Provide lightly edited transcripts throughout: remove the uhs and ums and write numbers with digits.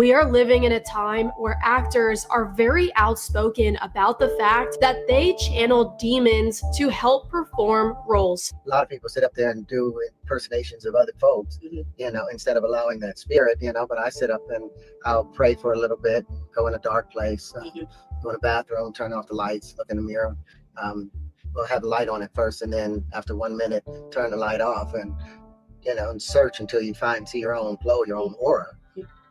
We are living in a time where actors are very outspoken about the fact that they channel demons to help perform roles. A lot of people sit up there and do impersonations of other folks, instead of allowing that spirit, but I sit up and I'll pray for a little bit, go in a dark place, go in the bathroom, turn off the lights, look in the mirror. We'll have the light on at first, and then after 1 minute, turn the light off and, and search until you see your own glow, your own aura.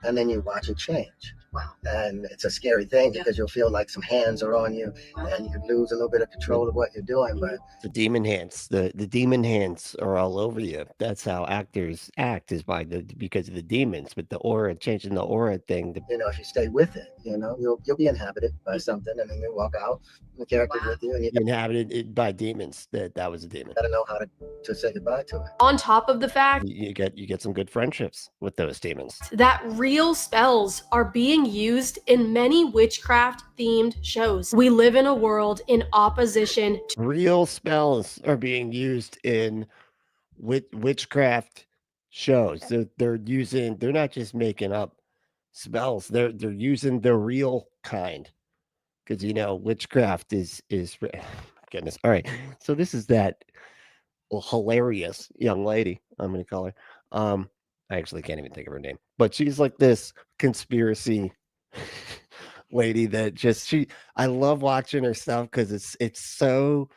And then you watch it change. Wow. And it's a scary thing because you'll feel like some hands are on you and you could lose a little bit of control of what you're doing. But the demon hands, the demon hands are all over you. That's how actors act, is because of the demons. But the aura, changing the aura thing. If you stay with it, you'll be inhabited by something, and then you walk out, the character's with you, and you're inhabited by demons. That was a demon. Gotta know how to say goodbye to it. On top of the fact, you get some good friendships with those demons. That real spells are being used in many witchcraft themed shows. We live in a world in opposition to real spells are being used in witchcraft shows. They're not just making up spells. They're using the real kind, because witchcraft is goodness. All right, so this is that hilarious young lady, I'm gonna call her. I actually can't even think of her name, but she's like this conspiracy lady that I love watching her stuff because it's so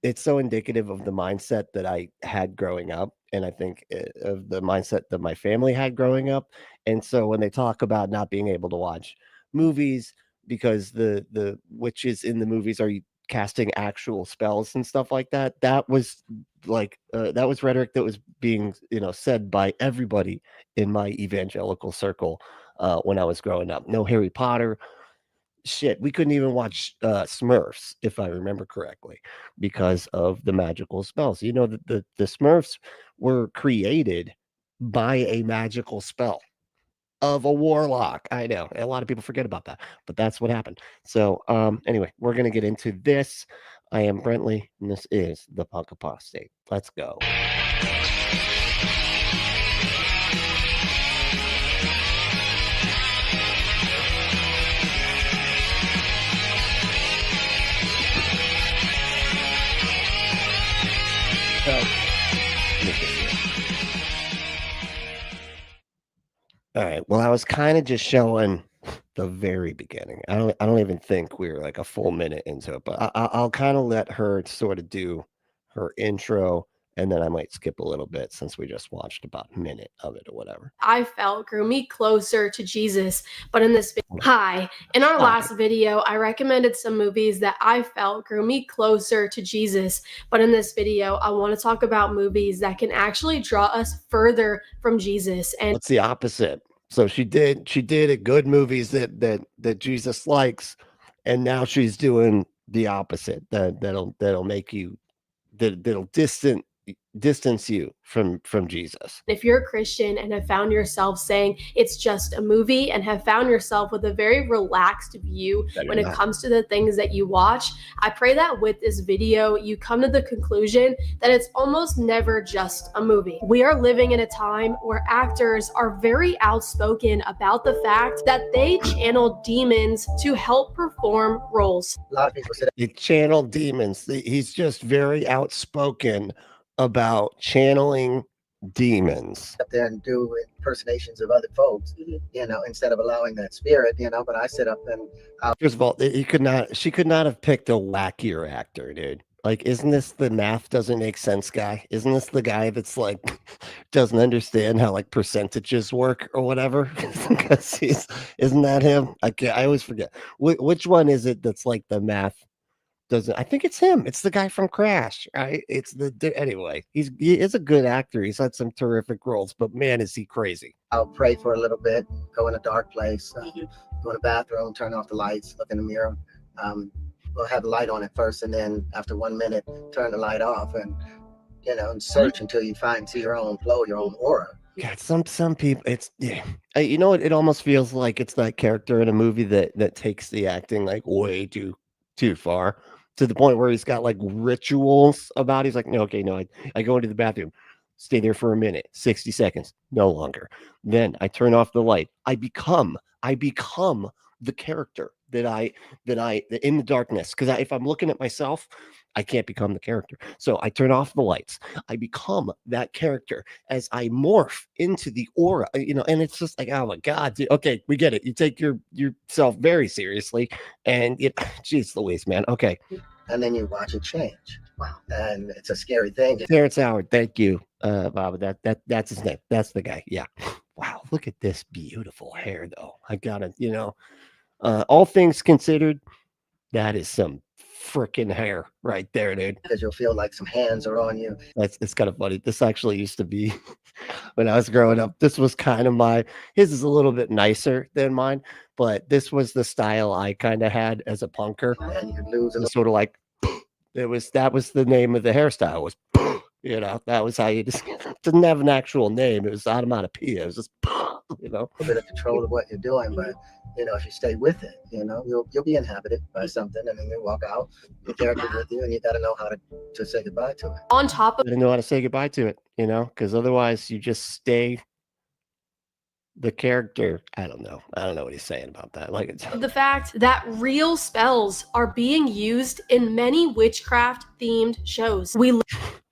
indicative of the mindset that I had growing up, and I think of the mindset that my family had growing up. And so when they talk about not being able to watch movies because the witches in the movies are casting actual spells and stuff like that, that was rhetoric that was being said by everybody in my evangelical circle when I was growing up. No Harry Potter. Shit, we couldn't even watch Smurfs, if I remember correctly, because of the magical spells. The Smurfs were created by a magical spell of a warlock. I know a lot of people forget about that, but that's what happened. So anyway, we're gonna get into this. I am Brentley, and this is the Punk Apostate. Let's go. All right. Well, I was kind of just showing the very beginning. I don't even think we were like a full minute into it, but I'll kind of let her sort of do her intro, and then I might skip a little bit since we just watched about a minute of it or whatever. I felt grew me closer to Jesus, but in this in our last video, I recommended some movies that I felt grew me closer to Jesus, but in this video, I want to talk about movies that can actually draw us further from Jesus. And it's the opposite. So she did a good movies that Jesus likes, and now she's doing the opposite. That'll make you that'll distance you from Jesus. If you're a Christian and have found yourself saying it's just a movie, and have found yourself with a very relaxed view when it comes to the things that you watch, I pray that with this video you come to the conclusion that it's almost never just a movie. We are living in a time where actors are very outspoken about the fact that they channel demons to help perform roles. A lot of people say they channel demons. He's just very outspoken about channeling demons up there and do impersonations of other folks, instead of allowing that spirit, but I sit up and first of all, she could not have picked a wackier actor, dude. Like, isn't this the math doesn't make sense guy? Isn't this the guy that's like doesn't understand how like percentages work or whatever? Because isn't that him? I always forget which one is it that's like the math doesn't. I think it's him. It's the guy from Crash, right? Anyway, he is a good actor. He's had some terrific roles, but man, is he crazy. I'll pray for a little bit, go in a dark place, go in the bathroom, turn off the lights, look in the mirror. We'll have the light on at first, and then after 1 minute, turn the light off, and and search until you see your own glow, your own aura. God, some people, it's it almost feels like it's that character in a movie that takes the acting like way too far, to the point where he's got like rituals about. He's like, no, I go into the bathroom, Stay there for a minute, 60 seconds, no longer. Then I turn off the light. I become the character that I in the darkness. Because if I'm looking at myself, I can't become the character. So I turn off the lights. I become that character as I morph into the aura, and it's just like, oh my God, dude. Okay, we get it. You take yourself very seriously, and geez Louise, man. Okay. And then you watch it change. Wow. And it's a scary thing. Terrence Howard, thank you, Bob. That's his name. That's the guy. Yeah. Wow, look at this beautiful hair, though. I gotta, all things considered, that is some freaking hair right there, dude. Because you'll feel like some hands are on you. It's kind of funny. This actually used to be when I was growing up. This was kind of his is a little bit nicer than mine, but this was the style I kind of had as a punker. And you lose a sort of like that was the name of the hairstyle was, that was how you just didn't have an actual name. It was onomatopoeia. It was just, a little bit of control of what you're doing, but if you stay with it, you'll be inhabited by something, and then you walk out, the character with you, and you got to know how to say goodbye to it. On top of, I didn't know how to say goodbye to it, because otherwise you just stay the character. I don't know what he's saying about that. Like, it's the fact that real spells are being used in many witchcraft themed shows.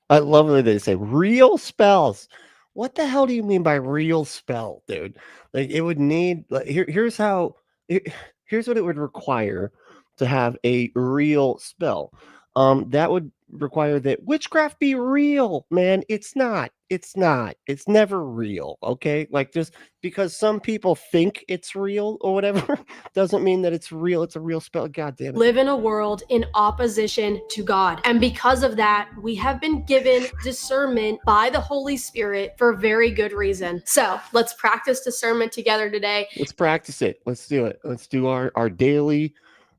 I love when they say real spells. What the hell do you mean by real spell, dude? Like, it would need, like, here's what it would require to have a real spell. That would require that witchcraft be real, man. It's not. It's never real. Okay. Like, just because some people think it's real or whatever doesn't mean that it's real. It's a real spell. God damn it. Live in a world in opposition to God. And because of that, we have been given discernment by the Holy Spirit for very good reason. So let's practice discernment together today. Let's practice it. Let's do it. Let's do our daily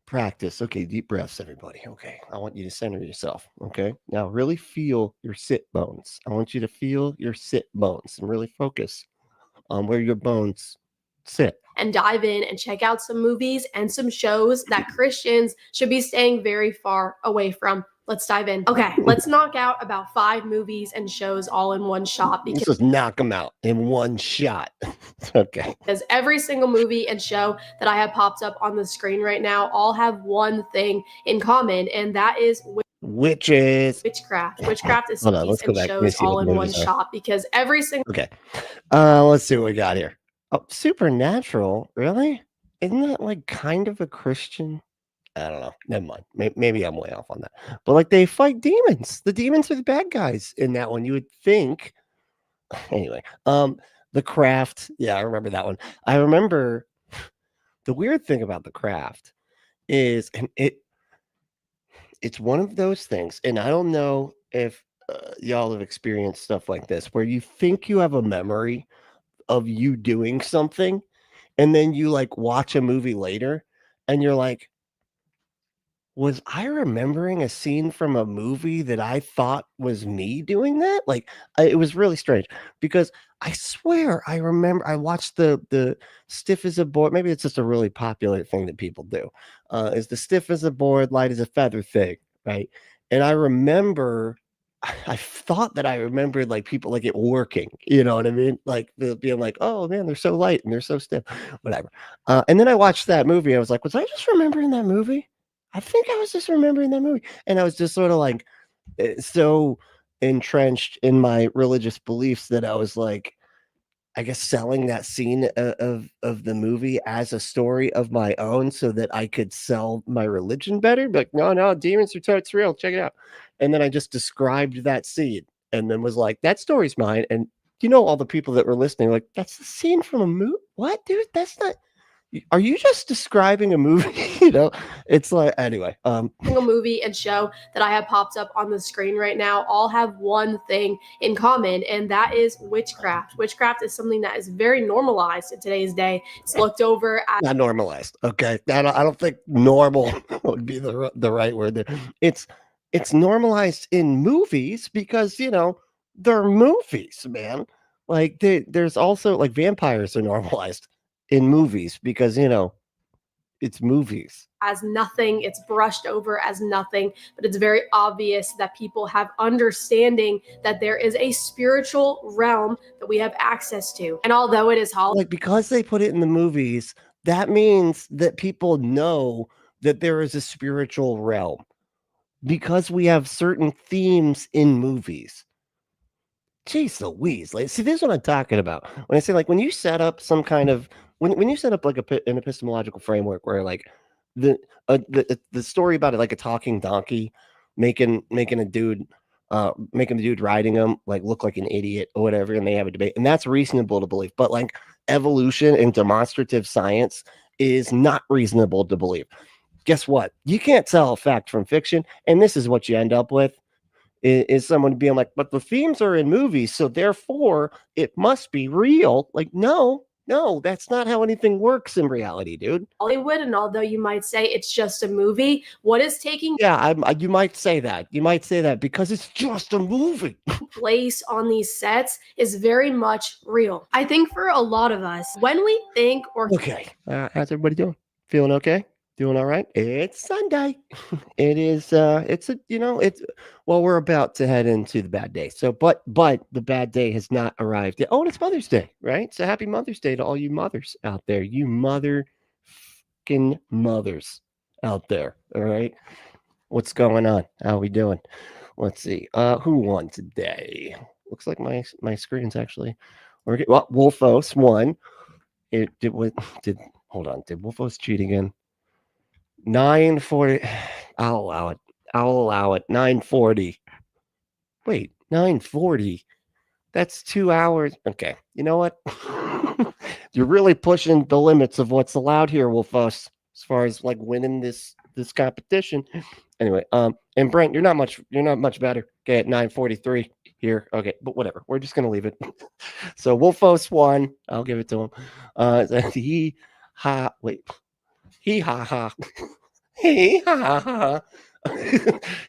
practice. Okay, deep breaths, everybody. Okay, I want you to center yourself. Okay, now really feel your sit bones. I want you to feel your sit bones and really focus on where your bones sit. And dive in and check out some movies and some shows that Christians should be staying very far away from. Let's dive in. Okay, let's knock out about 5 movies and shows all in one shot. Let's just knock them out in one shot. Okay. Because every single movie and show that I have popped up on the screen right now all have one thing in common, and that is witches. Witchcraft. Witchcraft is movies and shows all in one shot, because every single... Okay. Let's see what we got here. Oh, Supernatural? Really? Isn't that like kind of a Christian? I don't know. Never mind. Maybe I'm way off on that. But like, they fight demons. The demons are the bad guys in that one. You would think. Anyway, The Craft. Yeah, I remember that one. I remember the weird thing about The Craft is, and it's one of those things, and I don't know if y'all have experienced stuff like this, where you think you have a memory of you doing something, and then you like watch a movie later, and you're like, was I remembering a scene from a movie that I thought was me doing that? Like, it was really strange, because I swear I remember I watched the stiff as a board. Maybe it's just a really popular thing that people do. Is the stiff as a board, light as a feather thing, right? And I remember, I thought that I remembered like people like it working, you know what I mean? Like being like, oh man, they're so light and they're so stiff, whatever. And then I watched that movie. I was like, was I just remembering that movie? I think I was just remembering that movie. And I was just sort of like so entrenched in my religious beliefs that I was like, I guess, selling that scene of the movie as a story of my own so that I could sell my religion better. But like, no, demons are totes real. Check it out. And then I just described that scene and then was like, that story's mine. And all the people that were listening, like, that's the scene from a movie. What, dude? That's not. Are you just describing a movie? It's like, anyway. Single movie and show that I have popped up on the screen right now all have one thing in common, and that is witchcraft. Witchcraft is something that is very normalized in today's day. It's looked over as not normalized. Okay, I don't think normal would be the right word there. It's normalized in movies because they're movies, man. Like there's also like vampires are normalized in movies because it's movies. as nothing. It's brushed over as nothing, but it's very obvious that people have understanding that there is a spiritual realm that we have access to. And although it is Hollywood, like, because they put it in the movies, that means that people know that there is a spiritual realm because we have certain themes in movies. Jeez Louise. Like, see, this is what I'm talking about. When I say, like, when you set up some kind of, when you set up like an epistemological framework where like the story about it, like a talking donkey making a dude making the dude riding him like look like an idiot or whatever, and they have a debate, and that's reasonable to believe. But like evolution and demonstrative science is not reasonable to believe. Guess what? You can't tell a fact from fiction, and this is what you end up with. Is someone being like, but the themes are in movies, so therefore it must be real. Like, no, that's not how anything works in reality, dude. Hollywood, and although you might say it's just a movie, what is taking you might say that because it's just a movie. place on these sets is very much real. I think for a lot of us, when we think or Okay, how's everybody doing? Feeling okay? Doing all right? It's Sunday. It is we're about to head into the bad day. So but the bad day has not arrived yet. Oh, and it's Mother's Day, right? So happy Mother's Day to all you mothers out there. You motherfucking mothers out there. All right. What's going on? How we doing? Let's see. Who won today? Looks like my screen's actually working. Well, Wolfos won. Did Wolfos cheat again? 940. I'll allow it. 940. Wait, 940. That's 2 hours. Okay. You know what? You're really pushing the limits of what's allowed here, Wolfos, as far as like winning this competition. Anyway, and Brent, you're not much better. Okay, at 943 here. Okay, but whatever. We're just gonna leave it. So Wolfos won. I'll give it to him. He ha ha. Hey, ha ha.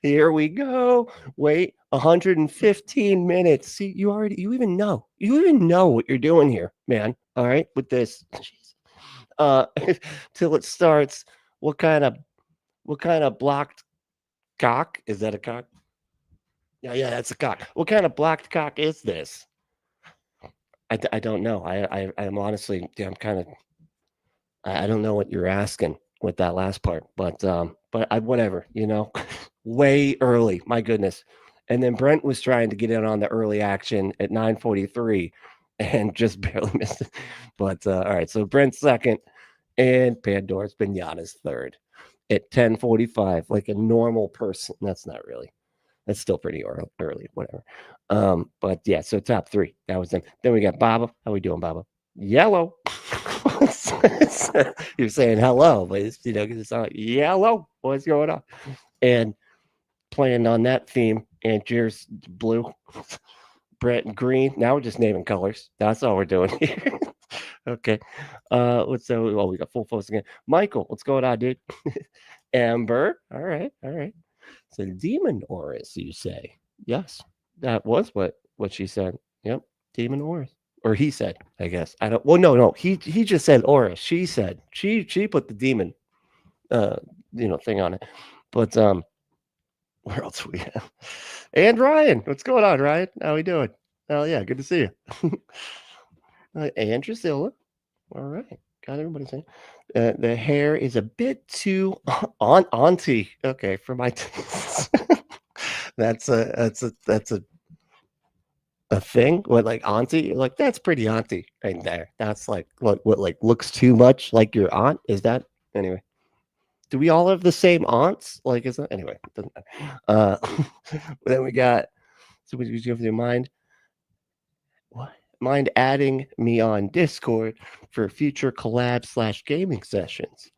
Here we go. Wait, 115 minutes. See, you even know what you're doing here, man. All right, with this. Till it starts. What kind of blocked cock? Is that a cock? Yeah, that's a cock. What kind of blocked cock is this? I don't know. I'm honestly, I don't know what you're asking with that last part, but whatever, way early, my goodness. And then Brent was trying to get in on the early action at 9:43 and just barely missed it. But all right, so Brent's second and Pandora's Pinata's third at 10:45, like a normal person. That's not really. That's still pretty early, whatever. But yeah, so top three. That was them. Then we got Baba. How we doing, Baba? Yellow. You're saying hello, but it's, because it's not yellow. What's going on? And playing on that theme, and cheers, blue, Brett and green. Now we're just naming colors. That's all we're doing here. Okay. We got full focus again. Michael, what's going on, dude? Amber. All right. So demon auras, you say? Yes, that was what she said. Yep, demon auras. Or he said, I guess. I don't. Well, no. He just said aura. She said she put the demon, thing on it. But where else we have? And Ryan, what's going on, Ryan? How we doing? Oh yeah, good to see you. And Drusilla. All right, got everybody saying. The hair is a bit too auntie. Okay, for my taste. That's a thing. What, like auntie? Like, that's pretty auntie right there. That's like what like looks too much like your aunt. Is that anyway? Do we all have the same aunts? Like, is that anyway? Doesn't matter. Then we got. So we go for your mind. What? Mind adding me on Discord for future collab / gaming sessions.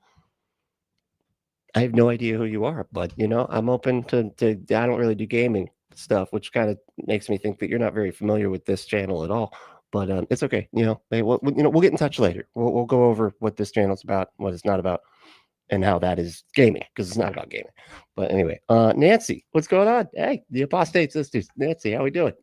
I have no idea who you are, but I'm open to I don't really do gaming stuff, which kind of makes me think that you're not very familiar with this channel at all. But it's okay. We'll get in touch later. We'll go over what this channel's about, what it's not about, and how that is gaming, because it's not about gaming. But anyway, Nancy, what's going on? Hey, the Apostate sisters. Nancy, how we doing?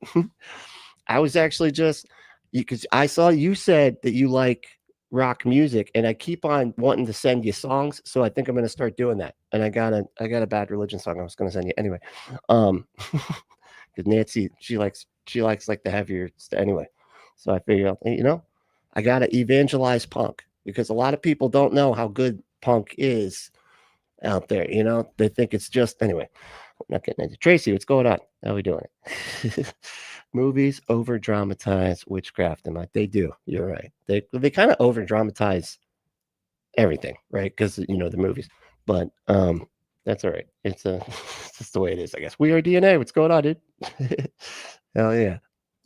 I was actually just because I saw you said that you like rock music, and I keep on wanting to send you songs, so I think I'm going to start doing that. And I got a Bad Religion song I was going to send you anyway. Because Nancy, she likes like the heavier stuff anyway. So I figured, you know, I got to evangelize punk, because a lot of people don't know how good punk is out there. You know, they think it's just, anyway, I'm not getting into Tracy. What's going on? How are we doing it? Movies over dramatize witchcraft. They do. You're right. They kind of over dramatize everything, right? Because, you know, the movies, but that's all right. It's just the way it is, I guess. We are DNA. What's going on, dude? Hell yeah.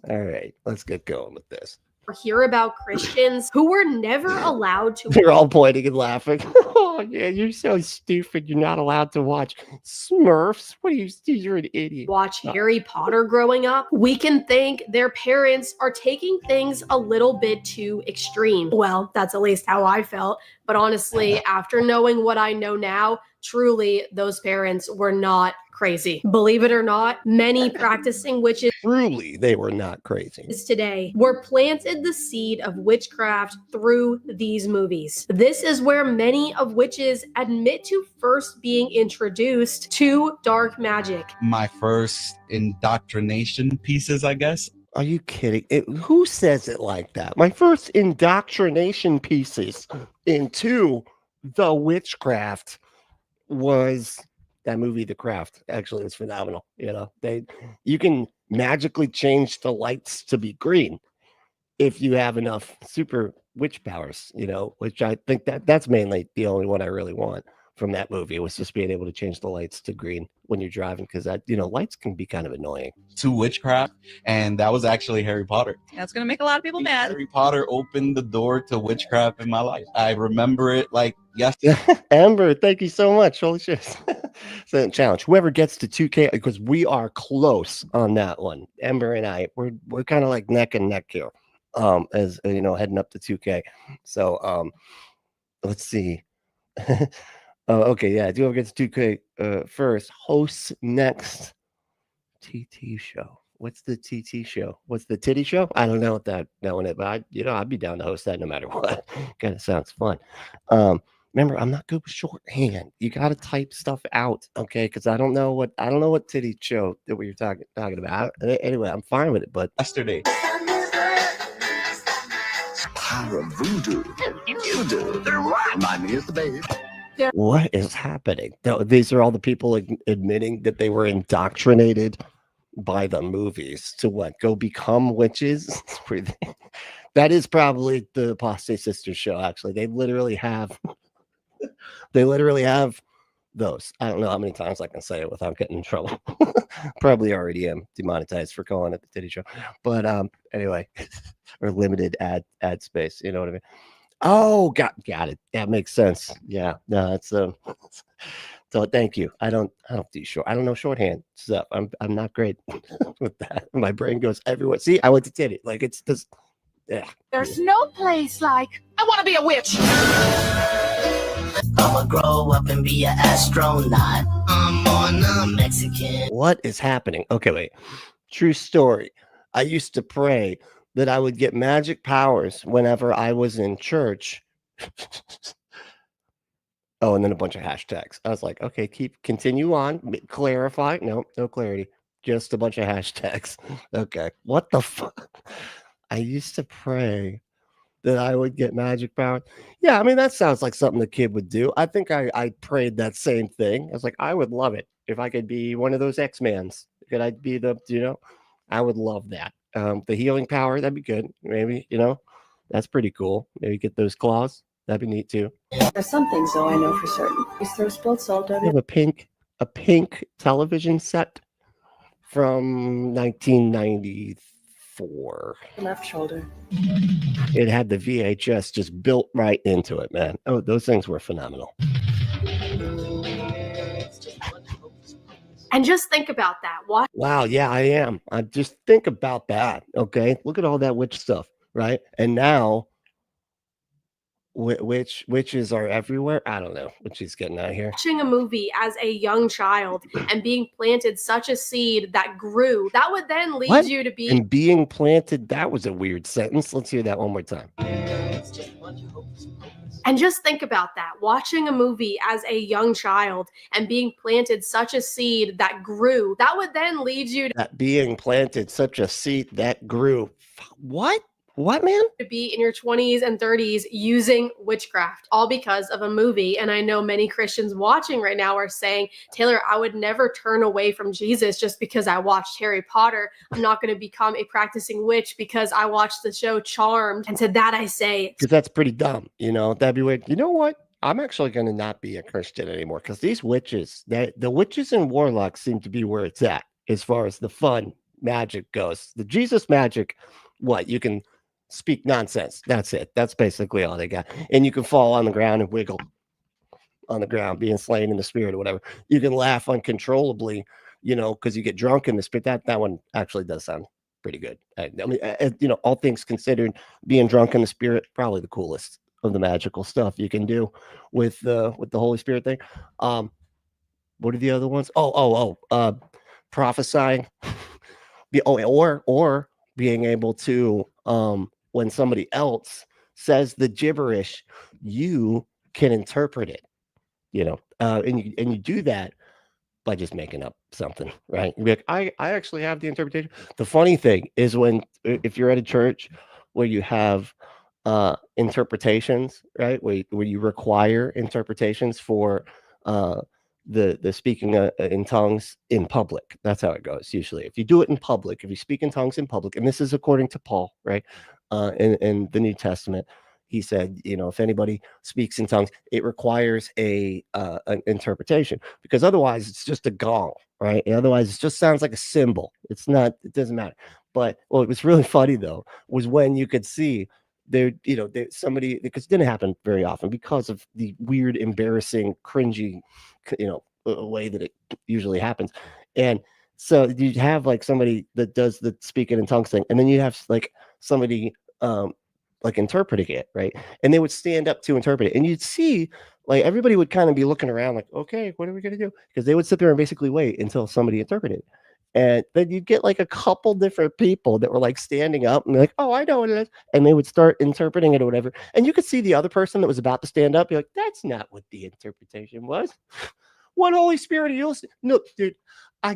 All right, let's get going with this. Hear about Christians who were never allowed to. They're all pointing and laughing. Oh yeah, you're so stupid. You're not allowed to watch Smurfs. What are you? You're an idiot. Watch Harry Potter growing up. We can think their parents are taking things a little bit too extreme. Well, that's at least how I felt. But honestly, after knowing what I know now, truly, those parents were not crazy. Believe it or not, many practicing witches truly, they were not crazy today were planted the seed of witchcraft through these movies. This is where many of witches admit to first being introduced to dark magic. My first indoctrination pieces, I guess. Are you kidding? Who says it like that? My first indoctrination pieces into the witchcraft was that movie, The Craft. Actually, it's phenomenal. You know, you can magically change the lights to be green if you have enough super witch powers, you know, which I think that's mainly the only one I really want from that movie, was just being able to change the lights to green when you're driving, because that, you know, lights can be kind of annoying. To witchcraft, and that was actually Harry Potter. That's gonna make a lot of people mad. Harry Potter opened the door to witchcraft in my life. I remember it like yesterday. Amber, thank you so much. Holy shit. So challenge, whoever gets to 2K, because we are close on that one. Amber and I, we're kind of like neck and neck here, as you know, heading up to 2K. So let's see. Oh, okay, yeah. Whoever gets 2K first hosts next TT show. What's the TT show? What's the titty show? I don't know what that one is, but I'd be down to host that no matter what. Kind of sounds fun. Remember, I'm not good with shorthand. You got to type stuff out, okay? Because I don't know what titty show that we were talking about. Anyway, I'm fine with it, but Yesterday. Power of voodoo. You do. They're right. My name is the baby. What is happening? These are all the people admitting that they were indoctrinated by the movies to what? Go become witches? That is probably the Apostate Sisters show, actually. They literally have those. I don't know how many times I can say it without getting in trouble. Probably already am demonetized for calling it the titty show. But anyway, or limited ad space, you know what I mean? Oh, got it. That makes sense. Yeah, no, it's so thank you. I don't do short. I don't know shorthand stuff. I'm not great with that. My brain goes everywhere. See, I went to titty. Like, it's just, yeah. There's no place like I want to be a witch. I'ma grow up and be an astronaut. I'm on a Mexican. What is happening? Okay, wait. True story. I used to pray that I would get magic powers whenever I was in church. Oh, and then a bunch of hashtags. I was like, okay, continue on. Clarify. No clarity. Just a bunch of hashtags. Okay. What the fuck? I used to pray that I would get magic power. Yeah, I mean, that sounds like something a kid would do. I think I prayed that same thing. I was like, I would love it if I could be one of those X-Mans. Could I be I would love that. The healing power, that'd be good. Maybe, that's pretty cool. Maybe get those claws. That'd be neat too. There's some things though I know for certain. Is there spilled salt on I have a pink television set from 1994. left shoulder? It had the VHS just built right into it, man. Oh, those things were phenomenal. And just think about that. What? Wow, yeah, I am. I just think about that. Okay, look at all that witch stuff, right? And now, witches are everywhere. I don't know what she's getting out here. Watching a movie as a young child and being planted such a seed that grew, that would then lead you to be. And being planted, that was a weird sentence. Let's hear that one more time. And just think about that, watching a movie as a young child and being planted such a seed that grew, that would then lead you That being planted such a seed that grew. What? What, man? to be in your 20s and 30s using witchcraft, all because of a movie. And I know many Christians watching right now are saying, Taylor, I would never turn away from Jesus just because I watched Harry Potter. I'm not going to become a practicing witch because I watched the show Charmed. And to that I say, Because that's pretty dumb. You know, that'd be weird. You know what? I'm actually going to not be a Christian anymore because these witches, the witches and warlocks seem to be where it's at as far as the fun magic goes. The Jesus magic, what? You can speak nonsense. That's it. That's basically all they got. And you can fall on the ground and wiggle on the ground, being slain in the spirit or whatever. You can laugh uncontrollably, you know, because you get drunk in the spirit. That one actually does sound pretty good. I mean, you know, all things considered, being drunk in the spirit, probably the coolest of the magical stuff you can do with the Holy Spirit thing. What are the other ones? Prophesying. or being able to when somebody else says the gibberish, you can interpret it, you know, and you do that by just making up something, right? You'd be like, I actually have the interpretation. The funny thing is if you're at a church where you have interpretations, right, where you require interpretations for the speaking in tongues in public. That's how it goes usually. If you do it in public, if you speak in tongues in public, and this is according to Paul, right, in the New Testament, he said, you know, if anybody speaks in tongues, it requires an interpretation, because otherwise it's just a gong, right? And otherwise it just sounds like a cymbal. It doesn't matter. But what was really funny though was when you could see there, you know, somebody, because it didn't happen very often because of the weird, embarrassing, cringy, you know, way that it usually happens. And so you have like somebody that does the speaking in tongues thing, and then you have like somebody like interpreting it, right? And they would stand up to interpret it, and you'd see like everybody would kind of be looking around like, okay, what are we gonna do? Because they would sit there and basically wait until somebody interpreted. And then you'd get like a couple different people that were like standing up and like, oh, I know what it is. And they would start interpreting it or whatever. And you could see the other person that was about to stand up. You're like, that's not what the interpretation was. What Holy Spirit are you listening? No, dude, I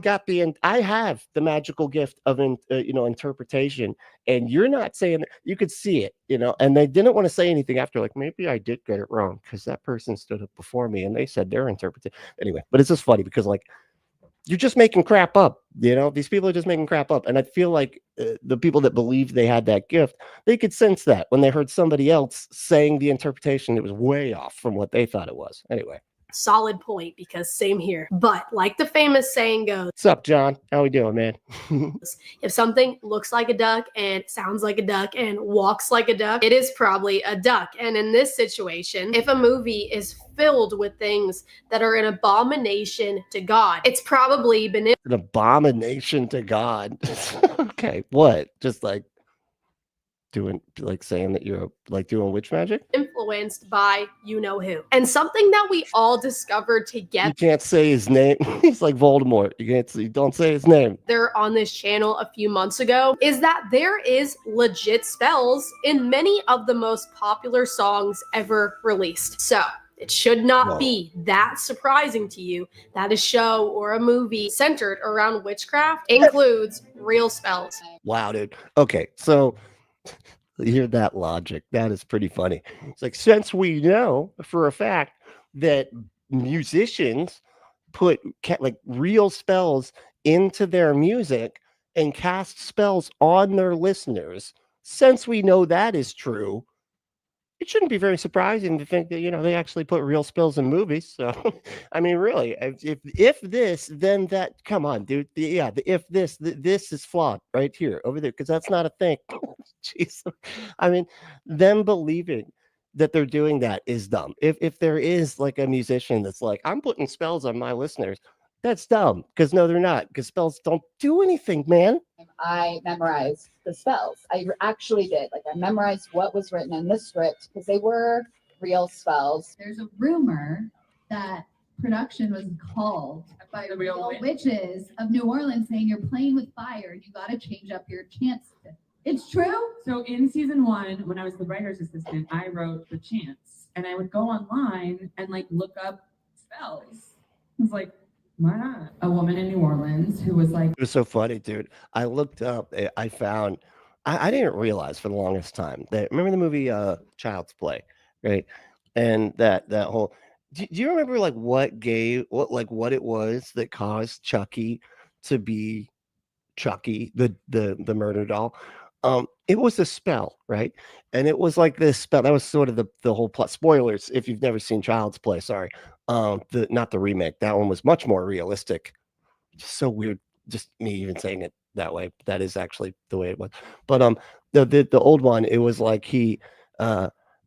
have the magical gift of, interpretation. And you're not saying that. You could see it, you know, and they didn't want to say anything after, like, maybe I did get it wrong because that person stood up before me and they said their interpretation. Anyway, but it's just funny because like, you're just making crap up, you know. These people are just making crap up, and I feel like the people that believed they had that gift, they could sense that when they heard somebody else saying the interpretation that was way off from what they thought it was. Anyway, solid point, because same here. But like the famous saying goes, what's up, John? How we doing, man? If something looks like a duck and sounds like a duck and walks like a duck, it is probably a duck. And in this situation, if a movie is filled with things that are an abomination to God, it's probably been an abomination to God. Okay, what? Just like saying that you're like doing witch magic, influenced by you know who. And something that we all discovered together, you can't say his name. He's like Voldemort. You don't say his name. They're on this channel a few months ago, is that there is legit spells in many of the most popular songs ever released. So it should not be that surprising to you that a show or a movie centered around witchcraft includes real spells. Wow, dude. Okay, so you hear that logic. That is pretty funny. It's like, since we know for a fact that musicians put like real spells into their music and cast spells on their listeners, since we know that is true, it shouldn't be very surprising to think that, you know, they actually put real spells in movies. So, I mean, really, if this, then that, come on, dude. This is flawed right here, over there, because that's not a thing. Jeez. I mean, them believing that they're doing that is dumb. If there is like a musician that's like, I'm putting spells on my listeners, that's dumb, because no, they're not, because spells don't do anything, man. I memorized the spells. I actually did. Like, I memorized what was written in the script because they were real spells. There's a rumor that production was called by the real witches of New Orleans saying you're playing with fire and you got to change up your chants. It's true. So in season 1, when I was the writer's assistant, I wrote the chants, and I would go online and like look up spells. I was like, why not? A woman in New Orleans who was like, It was so funny, dude. I looked up, I found, I didn't realize for the longest time that, remember the movie Child's Play, right? And that whole, do you remember like what it was that caused Chucky to be Chucky, the murder doll? It was a spell, right? And it was like this spell that was sort of the whole plot. Spoilers if you've never seen Child's Play, sorry. Not the remake, that one was much more realistic. Just so weird, just me even saying it that way. That is actually the way it was. But the old one, it was like the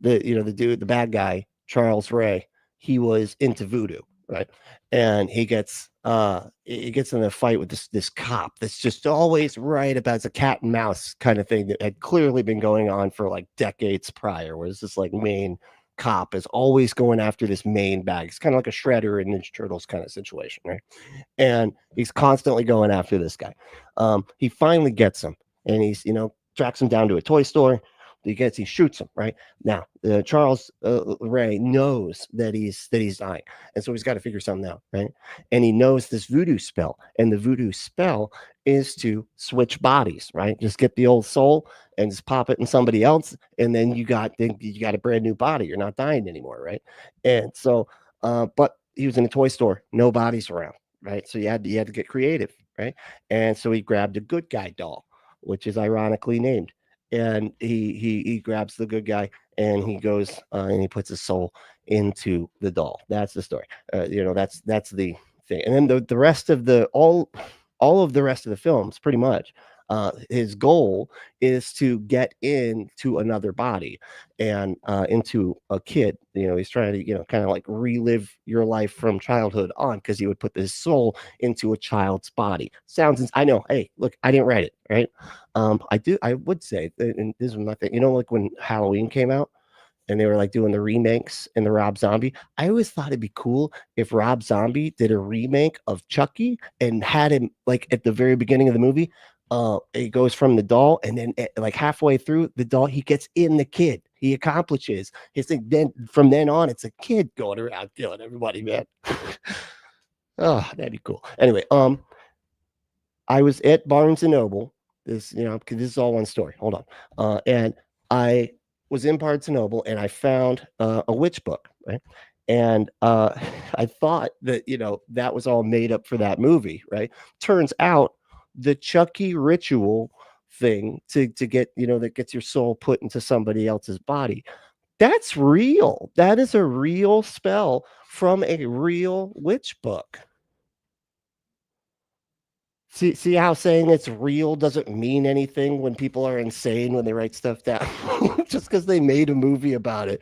dude, the bad guy, Charles Ray, he was into voodoo, right? And he gets in a fight with this cop that's just always right about, it's a cat and mouse kind of thing that had clearly been going on for like decades prior, where it's this like main cop is always going after this main bag. It's kind of like a Shredder and Ninja Turtles kind of situation, right? And he's constantly going after this guy. He finally gets him, and he's, tracks him down to a toy store. He shoots him, right? Now, Charles Ray knows that he's dying, and so he's got to figure something out, right? And he knows this voodoo spell, and the voodoo spell is to switch bodies, right? Just get the old soul and just pop it in somebody else, and then you got a brand new body. You're not dying anymore, right? And so, but he was in a toy store, no bodies around, right? So you had to get creative, right? And so he grabbed a good guy doll, which is ironically named. And he grabs the good guy, and he goes and he puts his soul into the doll. That's the story. That's the thing. And then the rest of all of the rest of the films, pretty much, his goal is to get into another body and into a kid. He's trying to kind of like relive your life from childhood on, because he would put his soul into a child's body. I know. Hey, look, I didn't write it, right? I would say, and this is my thing, like when Halloween came out and they were like doing the remakes in the Rob Zombie, I always thought it'd be cool if Rob Zombie did a remake of Chucky and had him like at the very beginning of the movie. It goes from the doll, and then like halfway through the doll, he gets in the kid. He accomplishes his thing. Then from then on, it's a kid going around killing everybody, man. Oh, that'd be cool. Anyway, I was at Barnes and Noble. Because this is all one story. Hold on. And I was in Barnes and Noble, and I found a witch book, right? And I thought that that was all made up for that movie, right? Turns out the Chucky ritual thing to get that gets your soul put into somebody else's body, that's real. That is a real spell from a real witch book. See how saying it's real doesn't mean anything when people are insane when they write stuff down. Just because they made a movie about it,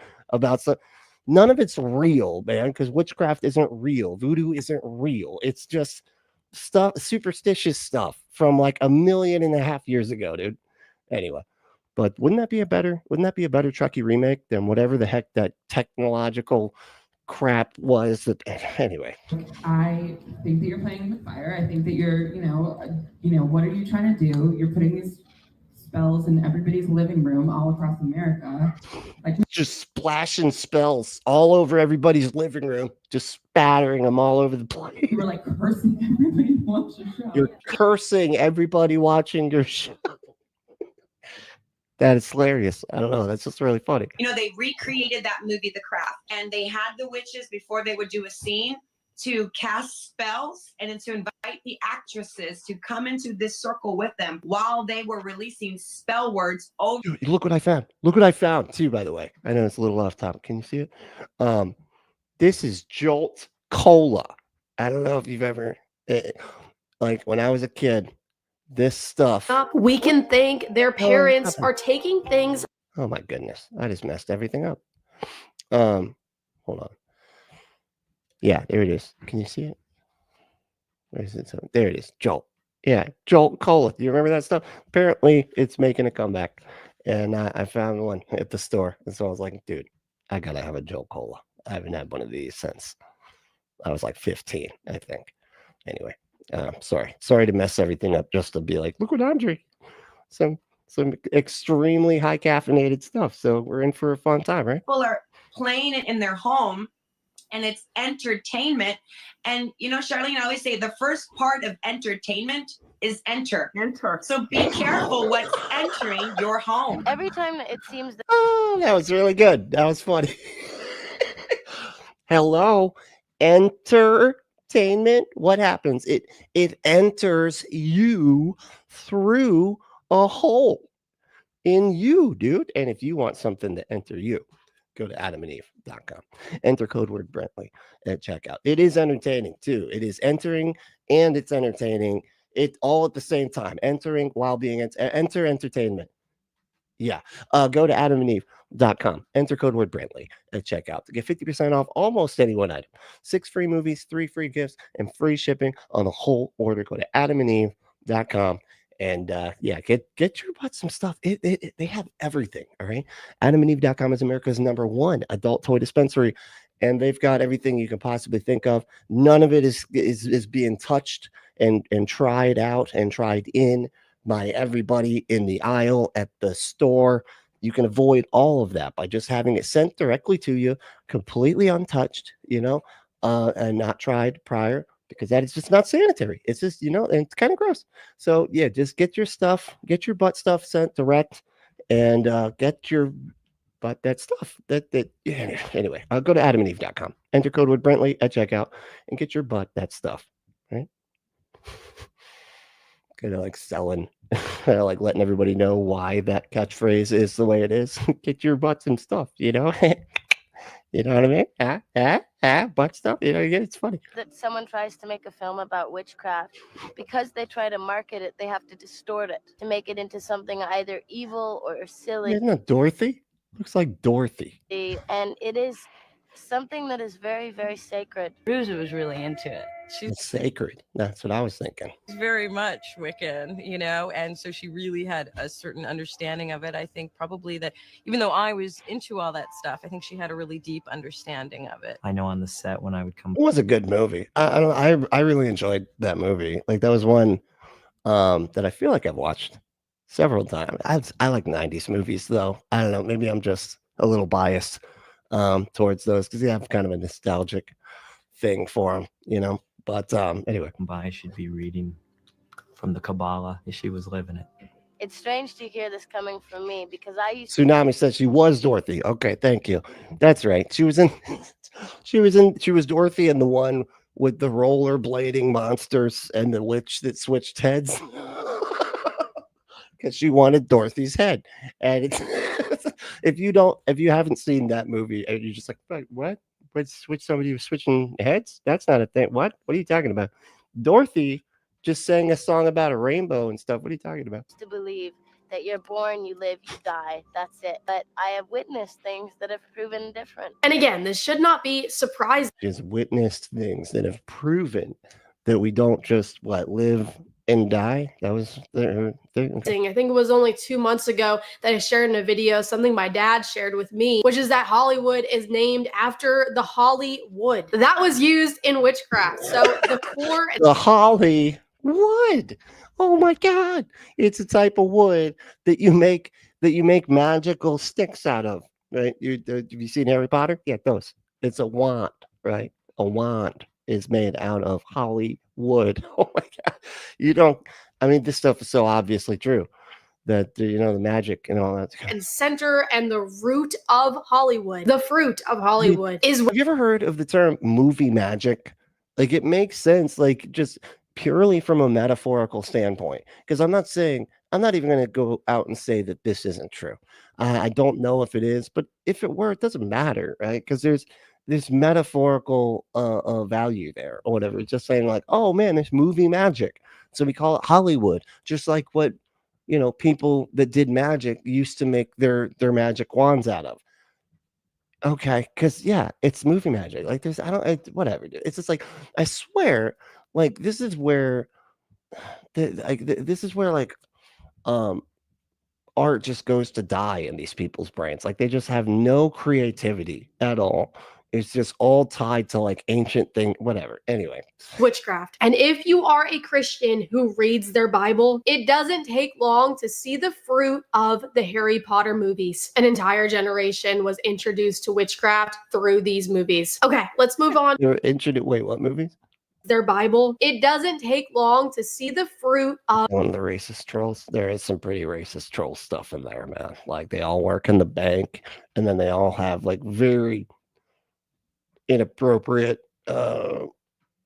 none of it's real, man, because witchcraft isn't real. Voodoo isn't real. It's just stuff, superstitious stuff from like 1.5 million years ago, dude. Anyway, but wouldn't that be a better Chucky remake than whatever the heck that technological crap was? That anyway, I think that you're playing with fire. I think that you're, what are you trying to do? You're putting these spells in everybody's living room all across America. Like, just splashing spells all over everybody's living room, just spattering them all over the place. You were like cursing everybody watching your show. You're cursing everybody watching your show. That is hilarious. I don't know. That's just really funny. They recreated that movie, The Craft, and they had the witches before they would do a scene to cast spells and then to invite the actresses to come into this circle with them while they were releasing spell words over. Dude, look what I found. Look what I found too, by the way. I know it's a little off topic. Can you see it? This is Jolt Cola. I don't know if you've ever, like when I was a kid, this stuff. We can think their parents are taking things. Oh my goodness. I just messed everything up. Hold on. Yeah, there it is. Can you see it? Where is it? There it is. Jolt. Yeah, Jolt Cola. Do you remember that stuff? Apparently, it's making a comeback. And I found one at the store. And so I was like, dude, I got to have a Jolt Cola. I haven't had one of these since I was like 15, I think. Anyway, sorry to mess everything up just to be like, look what I'm drinking. some extremely high caffeinated stuff. So we're in for a fun time, right? People are playing it in their home and it's entertainment. And you know, Charlene, I always say the first part of entertainment is enter. So be careful what's entering your home. Every time it seems that That was really good. That was funny. Hello, entertainment. What happens? It enters you through a hole in you, dude. And if you want something to enter you, go to adamandeve.com. Enter code word Brentley at checkout. It is entertaining too. It is entering and it's entertaining. It all at the same time. Entering while being enter entertainment. Yeah. Go to adamandeve.com. Enter code word Brentley at checkout to get 50% off almost any one item. 6 free movies, 3 free gifts, and free shipping on the whole order. Go to adamandeve.com. And yeah, get your butt some stuff. They have everything. All right. Adamandeve.com is America's #1 adult toy dispensary. And they've got everything you can possibly think of. None of it is being touched and tried out and tried in by everybody in the aisle at the store. You can avoid all of that by just having it sent directly to you, completely untouched, you know, and not tried prior, because that is just not sanitary. It's just, you know, and it's kind of gross. So yeah, just get your stuff, get your butt stuff sent direct, and get your butt that stuff. Yeah. Anyway, go to adamandeve.com. Enter code word Brentley at checkout and get your butt that stuff. Right? Kind of like selling, like letting everybody know why that catchphrase is the way it is. Get your butt some stuff, you know. You know what I mean? Butt stuff. You know, it's funny. that someone tries to make a film about witchcraft, because they try to market it, they have to distort it to make it into something either evil or silly. Isn't that Dorothy? Looks like Dorothy. And it is something that is very, very sacred. Bruiser was really into it. It's sacred. That's what I was thinking. She's very much Wiccan, you know, and so she really had a certain understanding of it. I think probably that even though I was into all that stuff, I think she had a really deep understanding of it. I know on the set when I would come. It was a good movie. I really enjoyed that movie. Like that was one that I feel like I've watched several times. I like 90s movies though. I don't know. Maybe I'm just a little biased towards those because they have kind of a nostalgic thing for them, you know. But anyway, I should be reading from the Kabbalah if she was living it. It's strange to hear this coming from me because I used Tsunami said she was Dorothy. Okay, thank you. That's right. She was Dorothy and the one with the rollerblading monsters and the witch that switched heads. Because she wanted Dorothy's head. And it's if you haven't seen that movie and you're just like, what? Somebody was switching heads? That's not a thing. What are you talking about? Dorothy just sang a song about a rainbow and stuff. What are you talking about? to believe that you're born, you live, you die. That's it. But I have witnessed things that have proven different. And again, this should not be surprising. She's witnessed things that have proven that we don't just live and die. That was their thing. I think it was only 2 months ago that I shared in a video something my dad shared with me, which is that Hollywood is named after the Hollywood that was used in witchcraft. So the Hollywood. Oh my God! It's a type of wood that you make magical sticks out of. Right? Have you seen Harry Potter? Yeah, those. It's a wand, right? A wand is made out of Hollywood. Oh my God. This stuff is so obviously true that, the magic and all that. And center and the root of Hollywood. The fruit of Hollywood is. Have you ever heard of the term movie magic? Like it makes sense, like just purely from a metaphorical standpoint. Because I'm not even going to go out and say that this isn't true. I don't know if it is, but if it were, it doesn't matter, right? Because there's metaphorical value there or whatever. It's just saying like, oh man, there's movie magic. So we call it Hollywood, just like what, people that did magic used to make their magic wands out of. Okay. Cause yeah, it's movie magic. Like whatever. It's just like, I swear, like, this is where art just goes to die in these people's brains. Like they just have no creativity at all. It's just all tied to like ancient thing, whatever. Anyway, witchcraft. And if you are a Christian who reads their Bible, it doesn't take long to see the fruit of the Harry Potter movies. An entire generation was introduced to witchcraft through these movies. Okay, let's move on. you're introduced. Wait, what movies? Their Bible. It doesn't take long to see the fruit of One of the racist trolls. There is some pretty racist troll stuff in there, man. Like they all work in the bank, and then they all have like very inappropriate.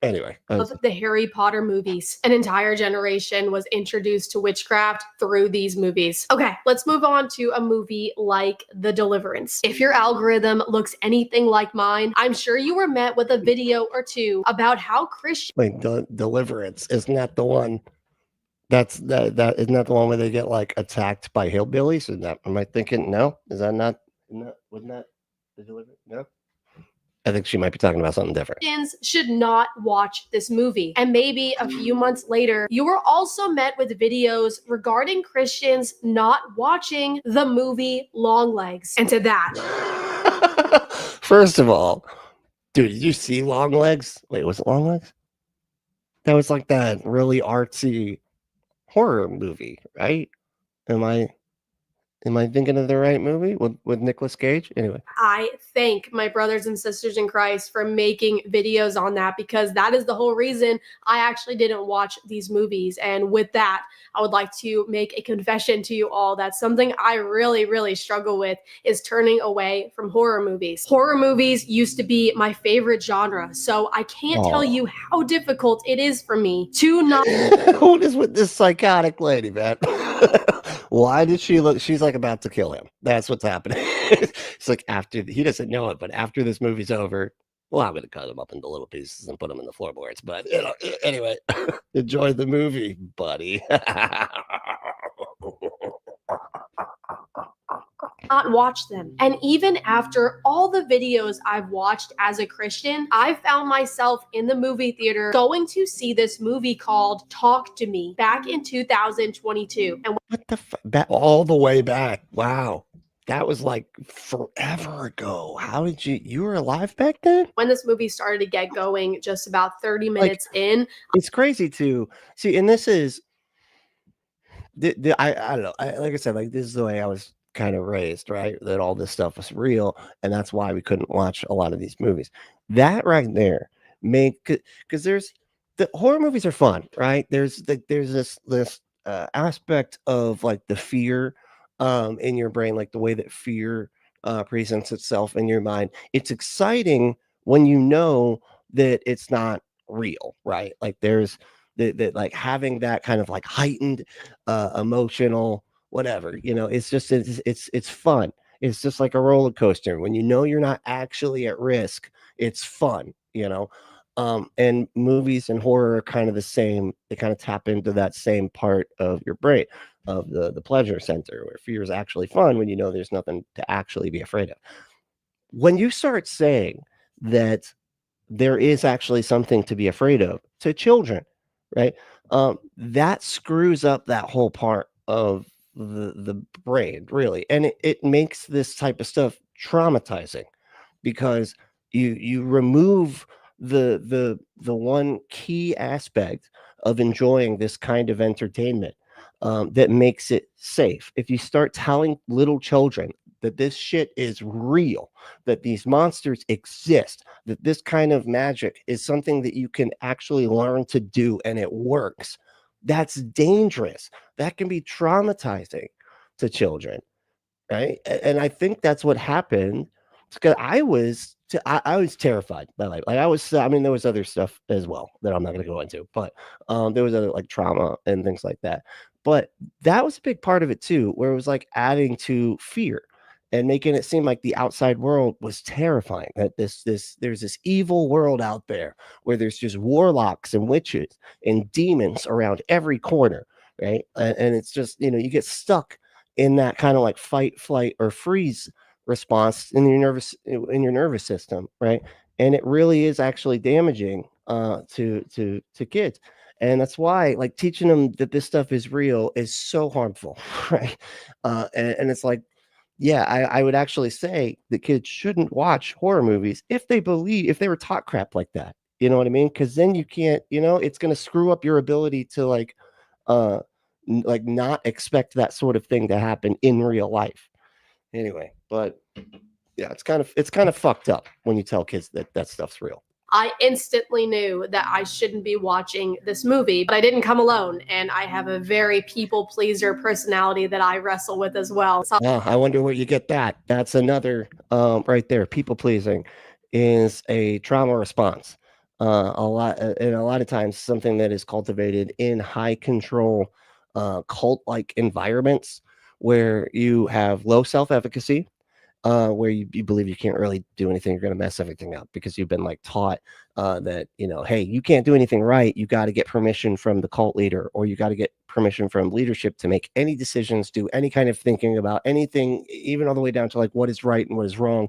Anyway, of the Harry Potter movies. An entire generation was introduced to witchcraft through these movies. Okay, let's move on to a movie like The Deliverance. If your algorithm looks anything like mine, I'm sure you were met with a video or two about how Christians. wait, Deliverance isn't that the one? That isn't that the one where they get like attacked by hillbillies? Is that? Am I thinking? No, is that not? Wasn't that The Deliverance? No. I think she might be talking about something different. Christians should not watch this movie. And maybe a few months later, you were also met with videos regarding Christians not watching the movie Longlegs. And to that, First of all, dude, did you see Longlegs? Wait, was it Longlegs? That was like that really artsy horror movie, right? Am I thinking of the right movie with Nicolas Cage? Anyway, I thank my brothers and sisters in Christ for making videos on that, because that is the whole reason I actually didn't watch these movies. And with that, I would like to make a confession to you all that something I really, really struggle with is turning away from horror movies. Horror movies used to be my favorite genre, so I can't tell you how difficult it is for me to not. What is with this psychotic lady, man? Why did she look? She's like about to kill him. That's what's happening. It's like after he doesn't know it, but after this movie's over, well, I'm going to cut him up into little pieces and put them in the floorboards. But you know, anyway, enjoy the movie, buddy. Not watch them. And even after all the videos I've watched as a Christian, I found myself in the movie theater going to see this movie called Talk to Me back in 2022. And what the fuck? All the way back. Wow. That was like forever ago. How did you were alive back then? When this movie started to get going, just about 30 minutes in. It's crazy to see. And this is, I don't know. Like I said, like this is the way I was kind of raised, right? That all this stuff was real, and that's why we couldn't watch a lot of these movies. That right there because there's the horror movies are fun, right? There's this aspect of like the fear in your brain, like the way that fear presents itself in your mind. It's exciting when you know that it's not real, right? Like there's that like having that kind of like heightened emotional whatever, you know, it's just it's fun. It's just like a roller coaster. When you know you're not actually at risk, it's fun, you know. And movies and horror are kind of the same. They kind of tap into that same part of your brain, of the pleasure center, where fear is actually fun when you know there's nothing to actually be afraid of. When you start saying that there is actually something to be afraid of to children, right? That screws up that whole part of the brain, really, and it makes this type of stuff traumatizing, because you remove the one key aspect of enjoying this kind of entertainment that makes it safe. If you start telling little children that this shit is real, that these monsters exist, that this kind of magic is something that you can actually learn to do and it works, that's dangerous. That can be traumatizing to children, right? And I think that's what happened, because I was terrified by life. Like I was, I mean, there was other stuff as well that I'm not going to go into, but there was other like trauma and things like that. But that was a big part of it too, where it was like adding to fear and making it seem like the outside world was terrifying. That there's this evil world out there where there's just warlocks and witches and demons around every corner, right? And it's just, you know, you get stuck in that kind of like fight, flight, or freeze response in your nervous system, right? And it really is actually damaging to kids. And that's why like teaching them that this stuff is real is so harmful, right? And it's like, yeah, I would actually say that kids shouldn't watch horror movies if they were taught crap like that. You know what I mean? Because then you can't, it's going to screw up your ability to like not expect that sort of thing to happen in real life. Anyway, but yeah, it's kind of fucked up when you tell kids that that stuff's real. I instantly knew that I shouldn't be watching this movie, but I didn't come alone, and I have a very people pleaser personality that I wrestle with as well. So I wonder where you get that. That's another right there. People pleasing is a trauma response. A lot of times something that is cultivated in high control cult-like environments where you have low self-efficacy, where you believe you can't really do anything, you're going to mess everything up because you've been like taught that, hey, you can't do anything right. You got to get permission from the cult leader, or you got to get permission from leadership to make any decisions, do any kind of thinking about anything, even all the way down to like what is right and what is wrong.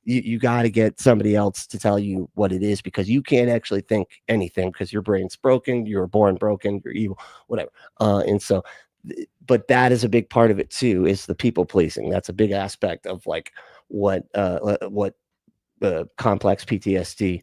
You got to get somebody else to tell you what it is, because you can't actually think anything because your brain's broken, you were born broken, you're evil, whatever. And so but that is a big part of it too, is the people pleasing. That's a big aspect of like what complex PTSD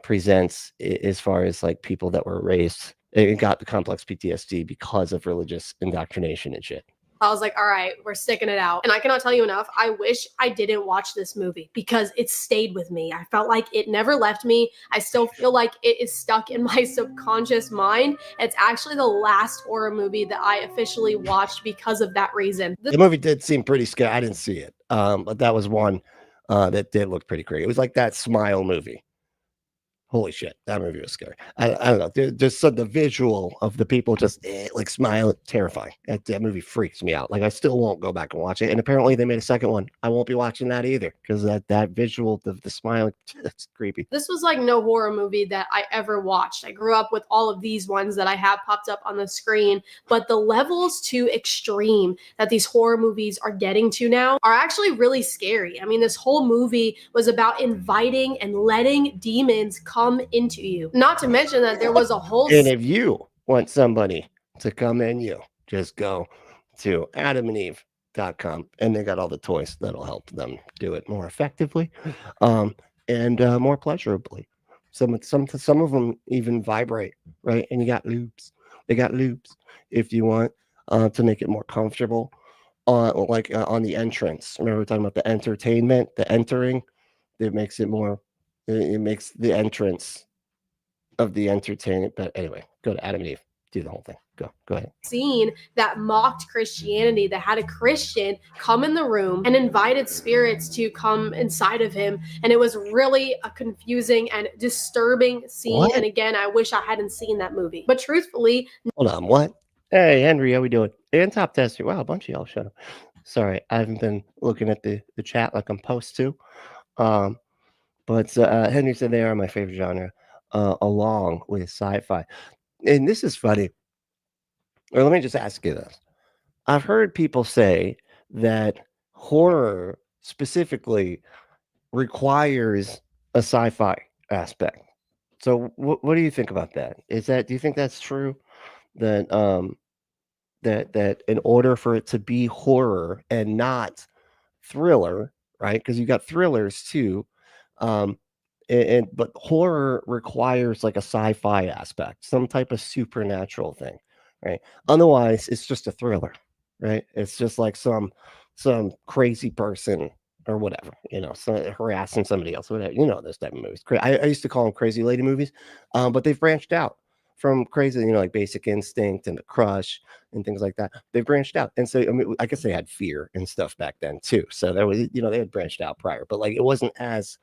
presents, as far as like people that were raised and got the complex PTSD because of religious indoctrination and shit. I was like, all right, we're sticking it out. And I cannot tell you enough, I wish I didn't watch this movie because it stayed with me. I felt like it never left me. I still feel like it is stuck in my subconscious mind. It's actually the last horror movie that I officially watched because of that reason. The movie did seem pretty scary. I didn't see it, but that was one that did look pretty creepy. It was like that Smile movie. Holy shit, that movie was scary. I don't know. Just the visual of the people just like smile, terrifying. That movie freaks me out. Like I still won't go back and watch it. And apparently they made a second one. I won't be watching that either because that visual, the smiling, it's creepy. This was like no horror movie that I ever watched. I grew up with all of these ones that I have popped up on the screen, but the levels to extreme that these horror movies are getting to now are actually really scary. I mean, this whole movie was about inviting and letting demons come into you. Not to mention that there was a whole... And if you want somebody to come in you, just go to adamandeve.com and they got all the toys that'll help them do it more effectively and more pleasurably. Some of them even vibrate, right? And you got loops. They got loops if you want to make it more comfortable. Like on the entrance. Remember we were talking about the entertainment, the entering. It makes it more... It makes the entrance of the entertainment. But anyway, go to Adam and Eve. Do the whole thing. Go ahead. Scene that mocked Christianity, that had a Christian come in the room and invited spirits to come inside of him. And it was really a confusing and disturbing scene. What? And again, I wish I hadn't seen that movie. But truthfully... Hold on, what? Hey, Henry, how we doing? And Top Tester. Wow, a bunch of y'all shut up. Sorry, I haven't been looking at the chat like I'm supposed to. But Henry said they are my favorite genre, along with sci-fi. And this is funny. Or let me just ask you this. I've heard people say that horror specifically requires a sci-fi aspect. So what do you think about that? Do you think that's true? That that in order for it to be horror and not thriller, right? Because you got thrillers too. But horror requires like a sci-fi aspect, some type of supernatural thing, right? Otherwise, it's just a thriller, right? It's just like some crazy person or whatever, harassing somebody else, whatever, those type of movies. I used to call them crazy lady movies, but they've branched out from crazy, like Basic Instinct and The Crush and things like that. They've branched out. And so, I mean, I guess they had Fear and stuff back then too. So there was, they had branched out prior, but like it wasn't as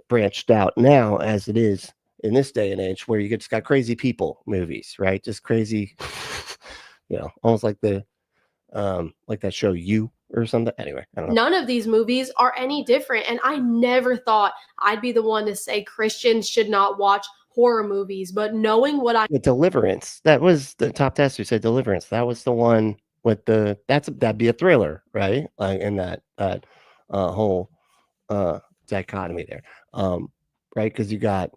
branched out now as it is in this day and age, where you just got crazy people movies, right? Just crazy, almost like like that show You or something. Anyway, I don't know. None of these movies are any different. And I never thought I'd be the one to say Christians should not watch horror movies, but knowing what The Deliverance, that was the Top Tester said Deliverance. That was the one with that'd be a thriller, right? Like in that whole dichotomy there, right? Because you got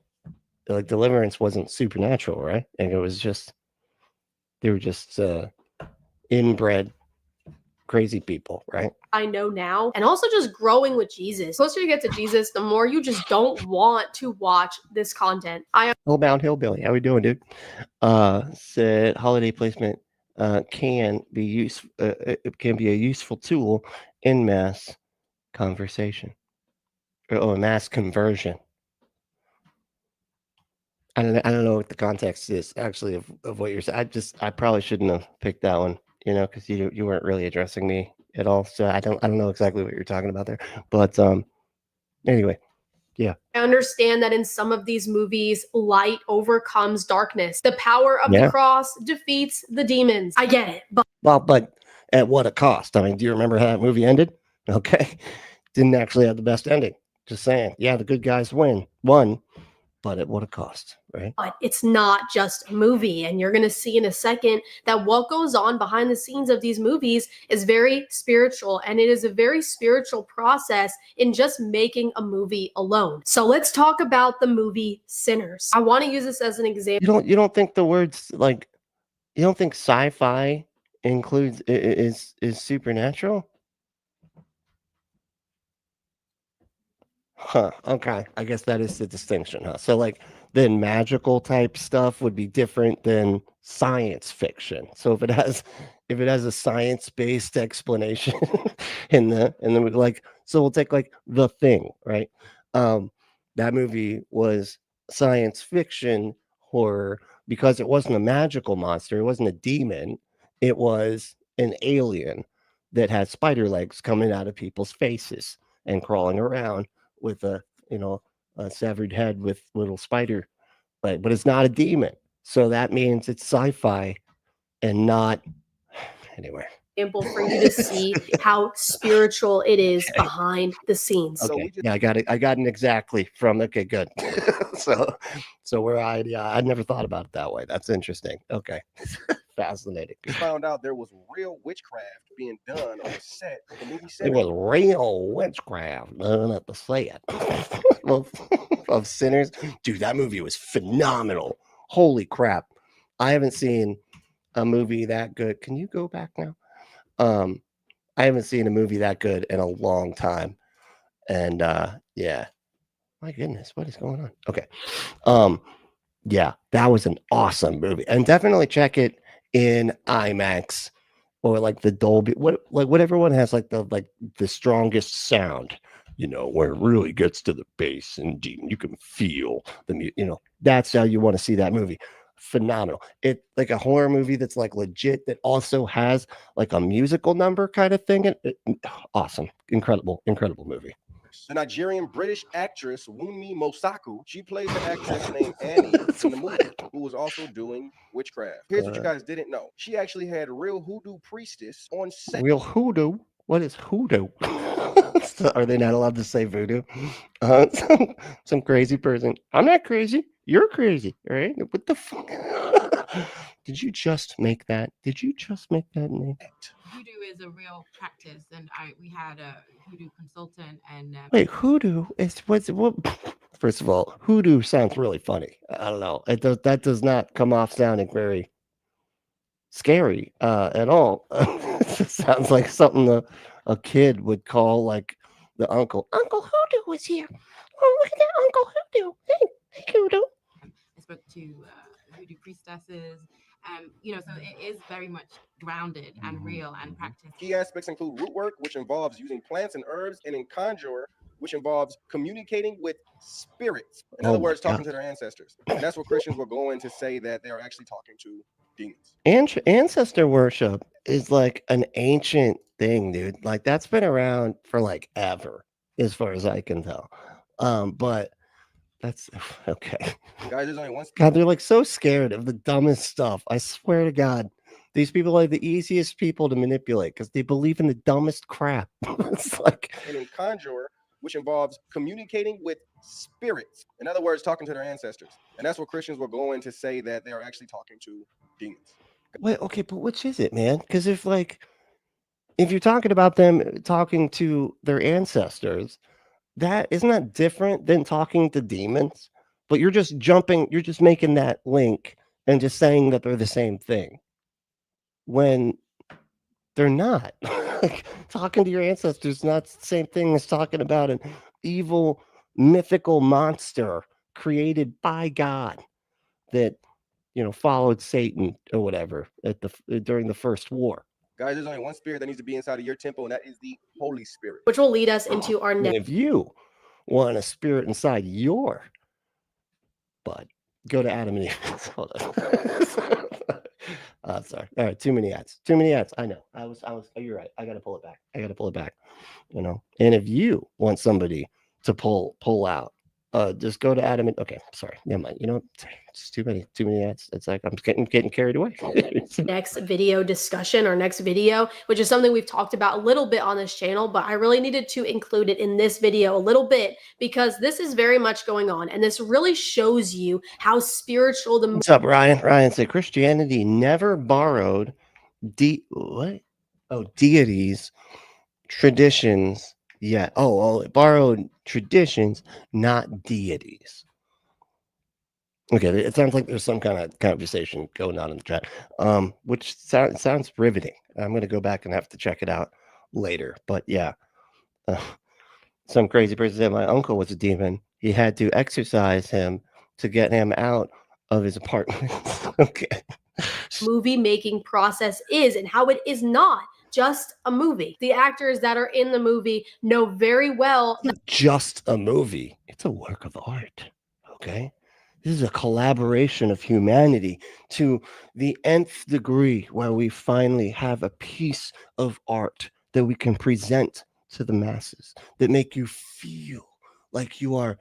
like Deliverance wasn't supernatural, right? And it was just they were just inbred crazy people, right? I know now, and also just growing with Jesus. The closer you get to Jesus, the more you just don't want to watch this content. Hillbound Hillbilly, how we doing, dude? Said holiday placement can be it can be a useful tool in mass conversation or mass conversion. I don't know what the context is actually of what you're saying. I probably shouldn't have picked that one, you know, because you weren't really addressing me at all. So I don't know exactly what you're talking about there. But anyway, yeah. I understand that in some of these movies, light overcomes darkness. The power of the cross defeats the demons. I get it. But at what a cost? I mean, do you remember how that movie ended? Okay. Didn't actually have the best ending. Just saying. Yeah, the good guys won, but at what a cost, right? But it's not just a movie. And you're going to see in a second that what goes on behind the scenes of these movies is very spiritual. And it is a very spiritual process in just making a movie alone. So let's talk about the movie Sinners. I want to use this as an example. You don't think the words like, you don't think sci-fi includes is supernatural? Huh. Okay. I guess that is the distinction, huh? So like then magical type stuff would be different than science fiction. So if it has a science-based explanation in the like, so we'll take like The Thing, right? That movie was science fiction horror because it wasn't a magical monster, it wasn't a demon, it was an alien that had spider legs coming out of people's faces and crawling around with a severed head with little spider, but it's not a demon. So that means it's sci-fi and not anyway. Example for you to see how spiritual it is behind the scenes. Okay. Yeah, I got it. I got it exactly from. Okay, good. so where I never thought about it that way. That's interesting. Okay. Fascinating. We found out there was real witchcraft being done on the set of the movie It was real witchcraft done at the set of Sinners. Dude, that movie was phenomenal. Holy crap. I haven't seen a movie that good. Can you go back now? I haven't seen a movie that good in a long time. And yeah. My goodness, what is going on? Okay. Yeah, that was an awesome movie. And definitely check it in IMAX or like the Dolby, whatever one has like the strongest sound, you know, where it really gets to the bass and you can feel the that's how you want to see that movie. Phenomenal. It like a horror movie that's like legit that also has like a musical number kind of thing. Awesome. Incredible movie. The Nigerian British actress Wunmi Mosaku, she plays an actress named Annie in the movie who was also doing witchcraft. Here's what you guys didn't know. She actually had a real hoodoo priestess on set. Real hoodoo? What is hoodoo? Are they not allowed to say voodoo? Some crazy person. I'm not crazy. You're crazy, right? What the fuck? Did you just make that? Did you just make that name? Hoodoo is a real practice, and we had a hoodoo consultant. And wait, hoodoo is what? First of all, hoodoo sounds really funny. I don't know. That does not come off sounding very scary at all. It just sounds like something a kid would call like the uncle. Uncle Hoodoo is here. Oh, look at that Uncle Hoodoo. Hey, Hoodoo. I spoke to hoodoo priestesses. So it is very much grounded and real and practiced. Key aspects include root work, which involves using plants and herbs, and in conjure, which involves communicating with spirits. In other words, talking to their ancestors. And that's what Christians were going to say, that they are actually talking to demons. Ancestor worship is like an ancient thing, dude. Like that's been around for like ever, as far as I can tell. But that's okay. Guys, there's only one. God, they're like so scared of the dumbest stuff. I swear to God, these people are the easiest people to manipulate because they believe in the dumbest crap. It's like, and in conjure, which involves communicating with spirits. In other words, talking to their ancestors. And that's what Christians were going to say, that they are actually talking to demons. Wait, okay, but which is it, man? Because if you're talking about them talking to their ancestors, that isn't that different than talking to demons? But you're just making that link and just saying that they're the same thing. When They're not. Like, talking to your ancestors is not the same thing as talking about an evil mythical monster created by God that, you know, followed Satan or whatever during the first war. Guys, there's only one spirit that needs to be inside of your temple, and that is the Holy Spirit. Which will lead us into our And next. if you want a spirit inside your butt, go to Adam and Eve. Hold on. Sorry. All right, too many ads. Too many ads. I know. I was. Oh, you're right. I got to pull it back. You know. And if you want somebody to pull out, just go to Adam and. Okay, sorry. Never mind. You know, it's too many ads. It's like I'm getting carried away. Next video discussion or next video, which is something we've talked about a little bit on this channel, but I really needed to include it in this video a little bit because this is very much going on, and this really shows you how spiritual the. What's up, Ryan? Ryan said Christianity never borrowed deities, traditions. Yeah. It borrowed traditions, not deities. Okay, it sounds like there's some kind of conversation going on in the chat, which sounds riveting. I'm going to go back and have to check it out later. But yeah, some crazy person said my uncle was a demon. He had to exorcise him to get him out of his apartment. Okay. Movie making process is and how it is not just a movie. The actors that are in the movie know very well. It's not just a movie. It's a work of art. Okay. This is a collaboration of humanity to the nth degree where we finally have a piece of art that we can present to the masses that make you feel like you are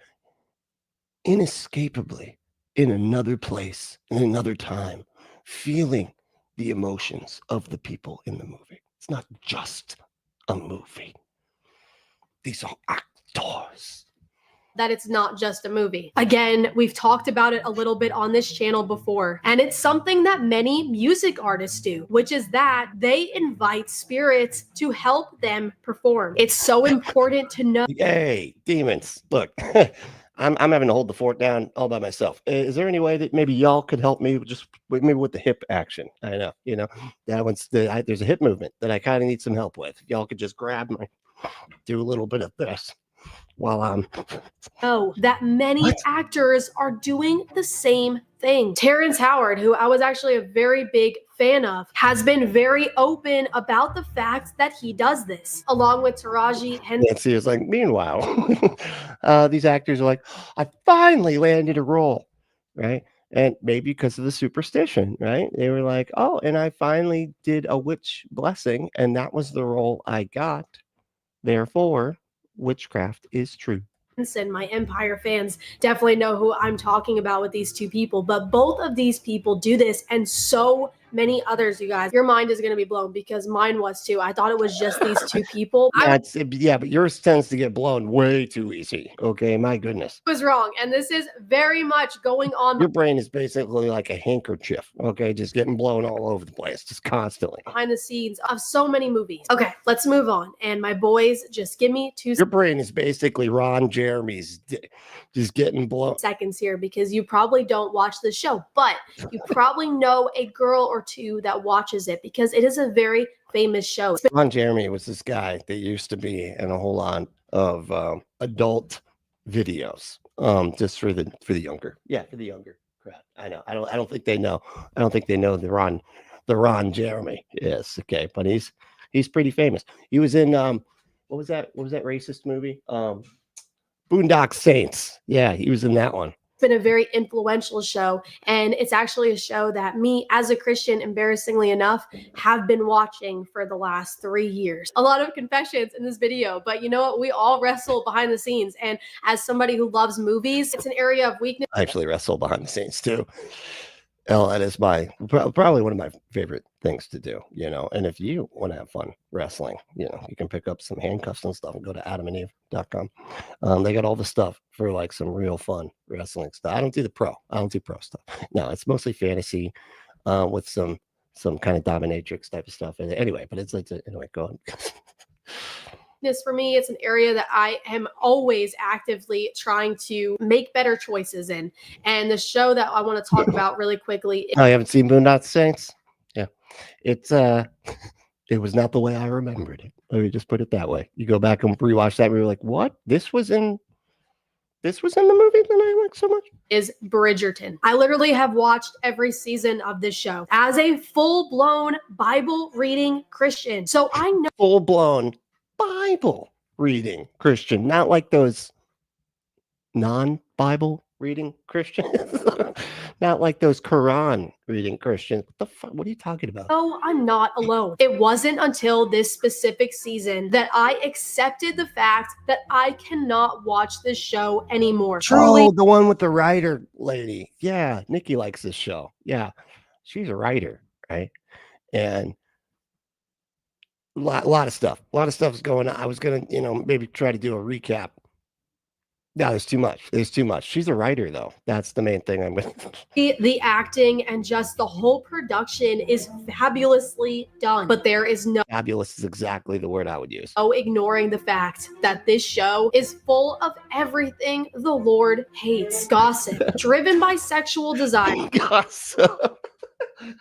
inescapably in another place, in another time, feeling the emotions of the people in the movie. It's not just a movie. These are actors. That it's not just a movie. Again, we've talked about it a little bit on this channel before, and it's something that many music artists do, which is that they invite spirits to help them perform. It's so important to know. Hey, demons, look, I'm having to hold the fort down all by myself. Is there any way that maybe y'all could help me maybe with the hip action? I know, you know, that one's there's a hip movement that I kind of need some help with. Y'all could just grab do a little bit of this. While I'm that many actors are doing the same thing. Terrence Howard, who I was actually a very big fan of, has been very open about the fact that he does this, along with Taraji Henson. Nancy is like, meanwhile, these actors are like, I finally landed a role, right? And maybe because of the superstition, right? They were like, oh, and I finally did a witch blessing, and that was the role I got. Therefore, witchcraft is true. My Empire fans definitely know who I'm talking about with these two people, but both of these people do this, and so many others, you guys. Your mind is going to be blown because mine was too. I thought it was just these two people. Yeah, but yours tends to get blown way too easy. Okay, my goodness. I was wrong, and this is very much going on. Your brain is basically like a handkerchief, okay, just getting blown all over the place, just constantly. Behind the scenes of so many movies. Okay, let's move on. And my boys, just give me 2 Your brain is basically Ron Jeremy's, just getting blown. Seconds here because you probably don't watch the show, but you probably know a girl or two that watches it because it is a very famous show. Ron Jeremy was this guy that used to be in a whole lot of adult videos, just for the younger, for the younger crowd. I know. I don't think they know. I don't think they know the Ron Jeremy is okay, but he's pretty famous. He was in what was that racist movie? Boondock Saints. Yeah, he was in that one. Been a very influential show, and it's actually a show that me as a Christian, embarrassingly enough, have been watching for the last 3 years. A lot of confessions in this video, but you know what, we all wrestle behind the scenes, and as somebody who loves movies, it's an area of weakness. I actually wrestle behind the scenes too. That is probably one of my favorite things to do, you know. And if you want to have fun wrestling, you know, you can pick up some handcuffs and stuff and go to adamandeve.com. They got all the stuff for like some real fun wrestling stuff. I don't do pro stuff. No, it's mostly fantasy with some kind of dominatrix type of stuff. Anyway, but it's like, anyway, go on. For me, it's an area that I am always actively trying to make better choices in. And the show that I want to talk about really quickly. Oh, you haven't seen Boondock Saints? Yeah. It's It was not the way I remembered it. Let me just put it that way. You go back and rewatch that, and you're like, what? This was in the movie that I like so much? Is Bridgerton. I literally have watched every season of this show as a full-blown Bible reading Christian. So I know full-blown Bible reading Christian, not like those non-Bible reading Christians. Not like those Quran reading Christians. What the fuck? What are you talking about? Oh, I'm not alone. It wasn't until this specific season that I accepted the fact that I cannot watch this show anymore. Truly. Oh, the one with the writer lady. Yeah, Nikki likes this show. Yeah, she's a writer, right? And a lot of stuff. A lot of stuff is going on. I was going to, maybe try to do a recap. No, there's too much. There's too much. She's a writer, though. That's the main thing I'm with. The acting and just the whole production is fabulously done. But there is no fabulous is exactly the word I would use. Ignoring the fact that this show is full of everything the Lord hates. Gossip, driven by sexual desire. Gossip.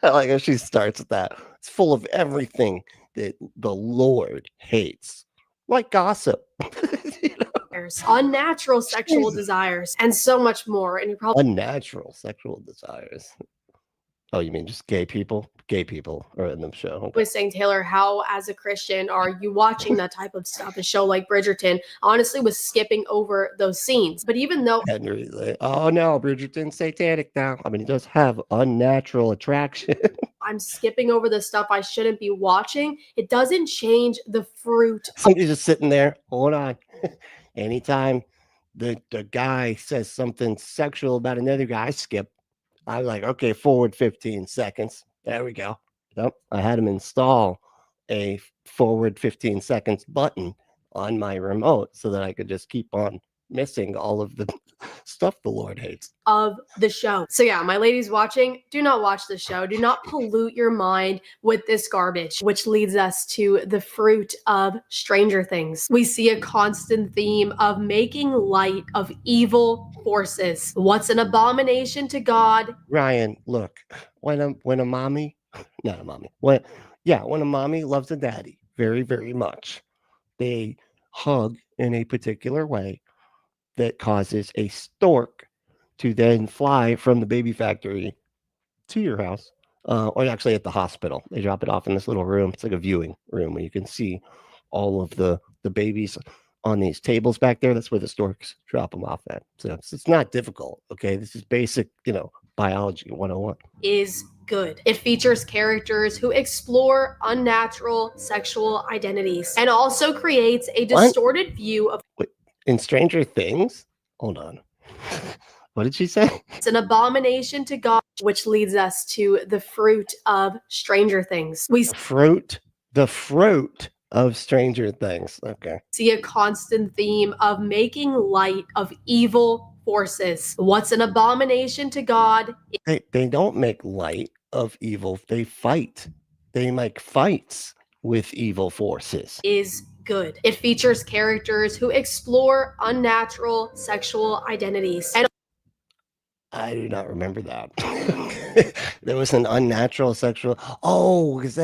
I like how she starts with that. It's full of everything that the Lord hates. Like gossip. Unnatural sexual desires, and so much more. And you probably unnatural sexual desires. Oh, you mean just gay people? Gay people are in the show. Okay. Was saying, Taylor, how as a Christian are you watching that type of stuff? A show like Bridgerton honestly was skipping over those scenes. But even though Henry, oh no, Bridgerton's satanic now. I mean, it does have unnatural attraction. I'm skipping over the stuff I shouldn't be watching, it doesn't change the fruit. Somebody's just sitting there. Hold on. Anytime the guy says something sexual about another guy, I skip. I'm like, okay, forward 15 seconds. There we go. Yep. I had him install a forward 15 seconds button on my remote so that I could just keep on missing all of the stuff the Lord hates of the show. So yeah, my ladies watching, do not watch the show. Do not pollute your mind with this garbage, which leads us to the fruit of Stranger Things. We see a constant theme of making light of evil forces. What's an abomination to God? Ryan, look, when a mommy, not a mommy, when a mommy loves a daddy very, very much, they hug in a particular way that causes a stork to then fly from the baby factory to your house, or actually at the hospital. They drop it off in this little room. It's like a viewing room where you can see all of the babies on these tables back there. That's where the storks drop them off at. So it's not difficult. Okay, this is basic, biology 101. Is good. It features characters who explore unnatural sexual identities and also creates a distorted view of. Wait, in Stranger Things? Hold on. What did she say? It's an abomination to God, which leads us to the fruit of Stranger Things. We the fruit of Stranger Things. Okay. See a constant theme of making light of evil forces. What's an abomination to God? They don't make light of evil. They fight. They make fights with evil forces. Is good. It features characters who explore unnatural sexual identities. And I do not remember that. There was an unnatural sexual. Oh, is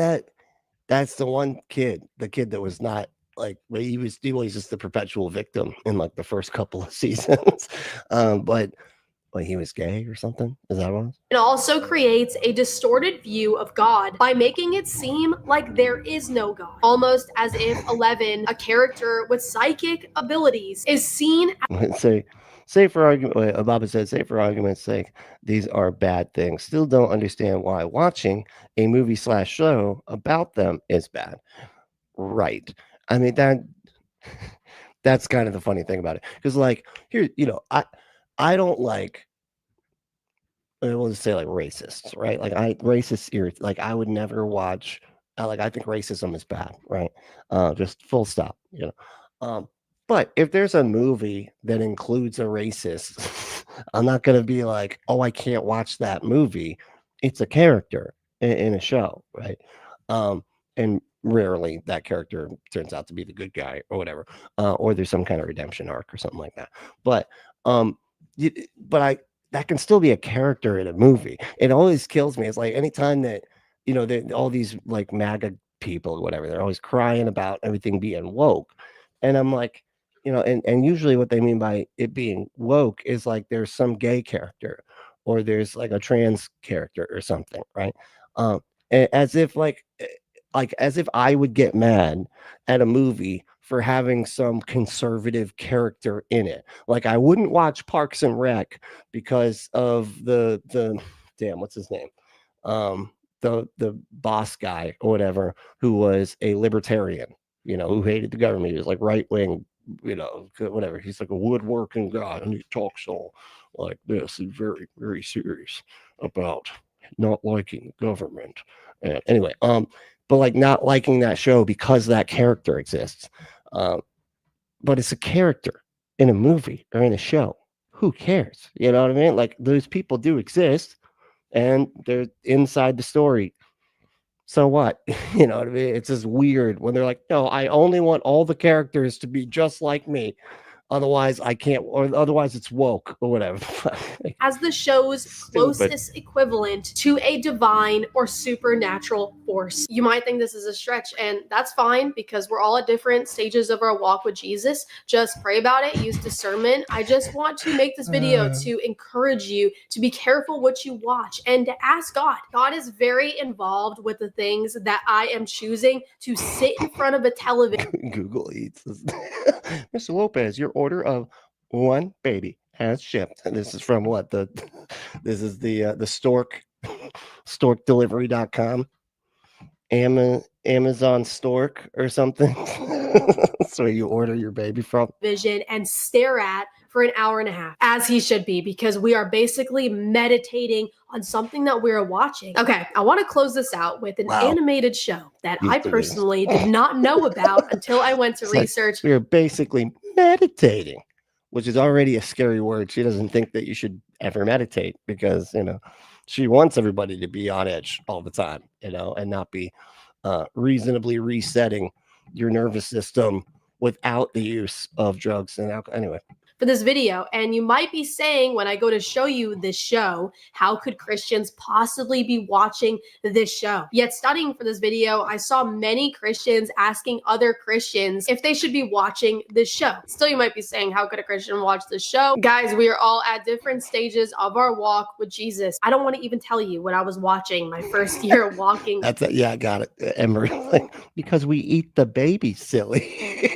that's the one kid, the kid that was not like, he was just the perpetual victim in like the first couple of seasons. But he was gay or something. Is that one? It also creates a distorted view of God by making it seem like there is no God. Almost as if 11, a character with psychic abilities, is seen Say for argument, Ababa said, say for argument's sake, these are bad things. Still don't understand why watching a movie/show about them is bad. Right. I mean, that's kind of the funny thing about it. Because like here, I don't like, we'll just say like racists, right? Like like I would never watch, I think racism is bad, right? Just full stop, but if there's a movie that includes a racist, I'm not going to be like, oh, I can't watch that movie. It's a character in a show, right? And rarely that character turns out to be the good guy or whatever, or there's some kind of redemption arc or something like that. But that can still be a character in a movie. It always kills me. It's like anytime that, all these like MAGA people or whatever. They're always crying about everything being woke. And I'm like, you know, and usually what they mean by it being woke is like there's some gay character or there's like a trans character or something, right? As if as if I would get mad at a movie for having some conservative character in it. Like I wouldn't watch Parks and Rec because of the damn, what's his name? The boss guy or whatever, who was a libertarian, you know, who hated the government. He was like right wing, you know, whatever. He's like a woodworking guy, and he talks all like this. He's very, very serious about not liking the government. And anyway, but like not liking that show because that character exists. But it's a character in a movie or in a show. Who cares? You know what I mean? Like those people do exist and they're inside the story. So what? You know what I mean? It's just weird when they're like, no, I only want all the characters to be just like me. Otherwise, I can't, or otherwise it's woke or whatever. As the show's closest equivalent to a divine or supernatural force. You might think this is a stretch, and that's fine because we're all at different stages of our walk with Jesus. Just pray about it, use discernment. I just want to make this video to encourage you to be careful what you watch and to ask God. God is very involved with the things that I am choosing to sit in front of a television. Google Eats. Mr. Lopez, your order of one baby has shipped. And this is from what? This is the storkdelivery.com. Amazon Stork or something. That's where you order your baby from. Vision and stare at for an hour and a half, as he should be, because we are basically meditating on something that we're watching. Okay, I want to close this out with an animated show that I personally did not know about until I went to research. We are basically meditating, which is already a scary word. She doesn't think that you should ever meditate because, you know, she wants everybody to be on edge all the time, you know, and not be reasonably resetting your nervous system without the use of drugs and alcohol. Anyway. For this video, and you might be saying when I go to show you this show, how could Christians possibly be watching this show? Yet studying for this video, I saw many Christians asking other Christians if they should be watching this show. Still, you might be saying, how could a Christian watch this show? Guys, we are all at different stages of our walk with Jesus. I don't want to even tell you what I was watching my first year walking. Yeah, I got it, Emery. Because we eat the baby, silly.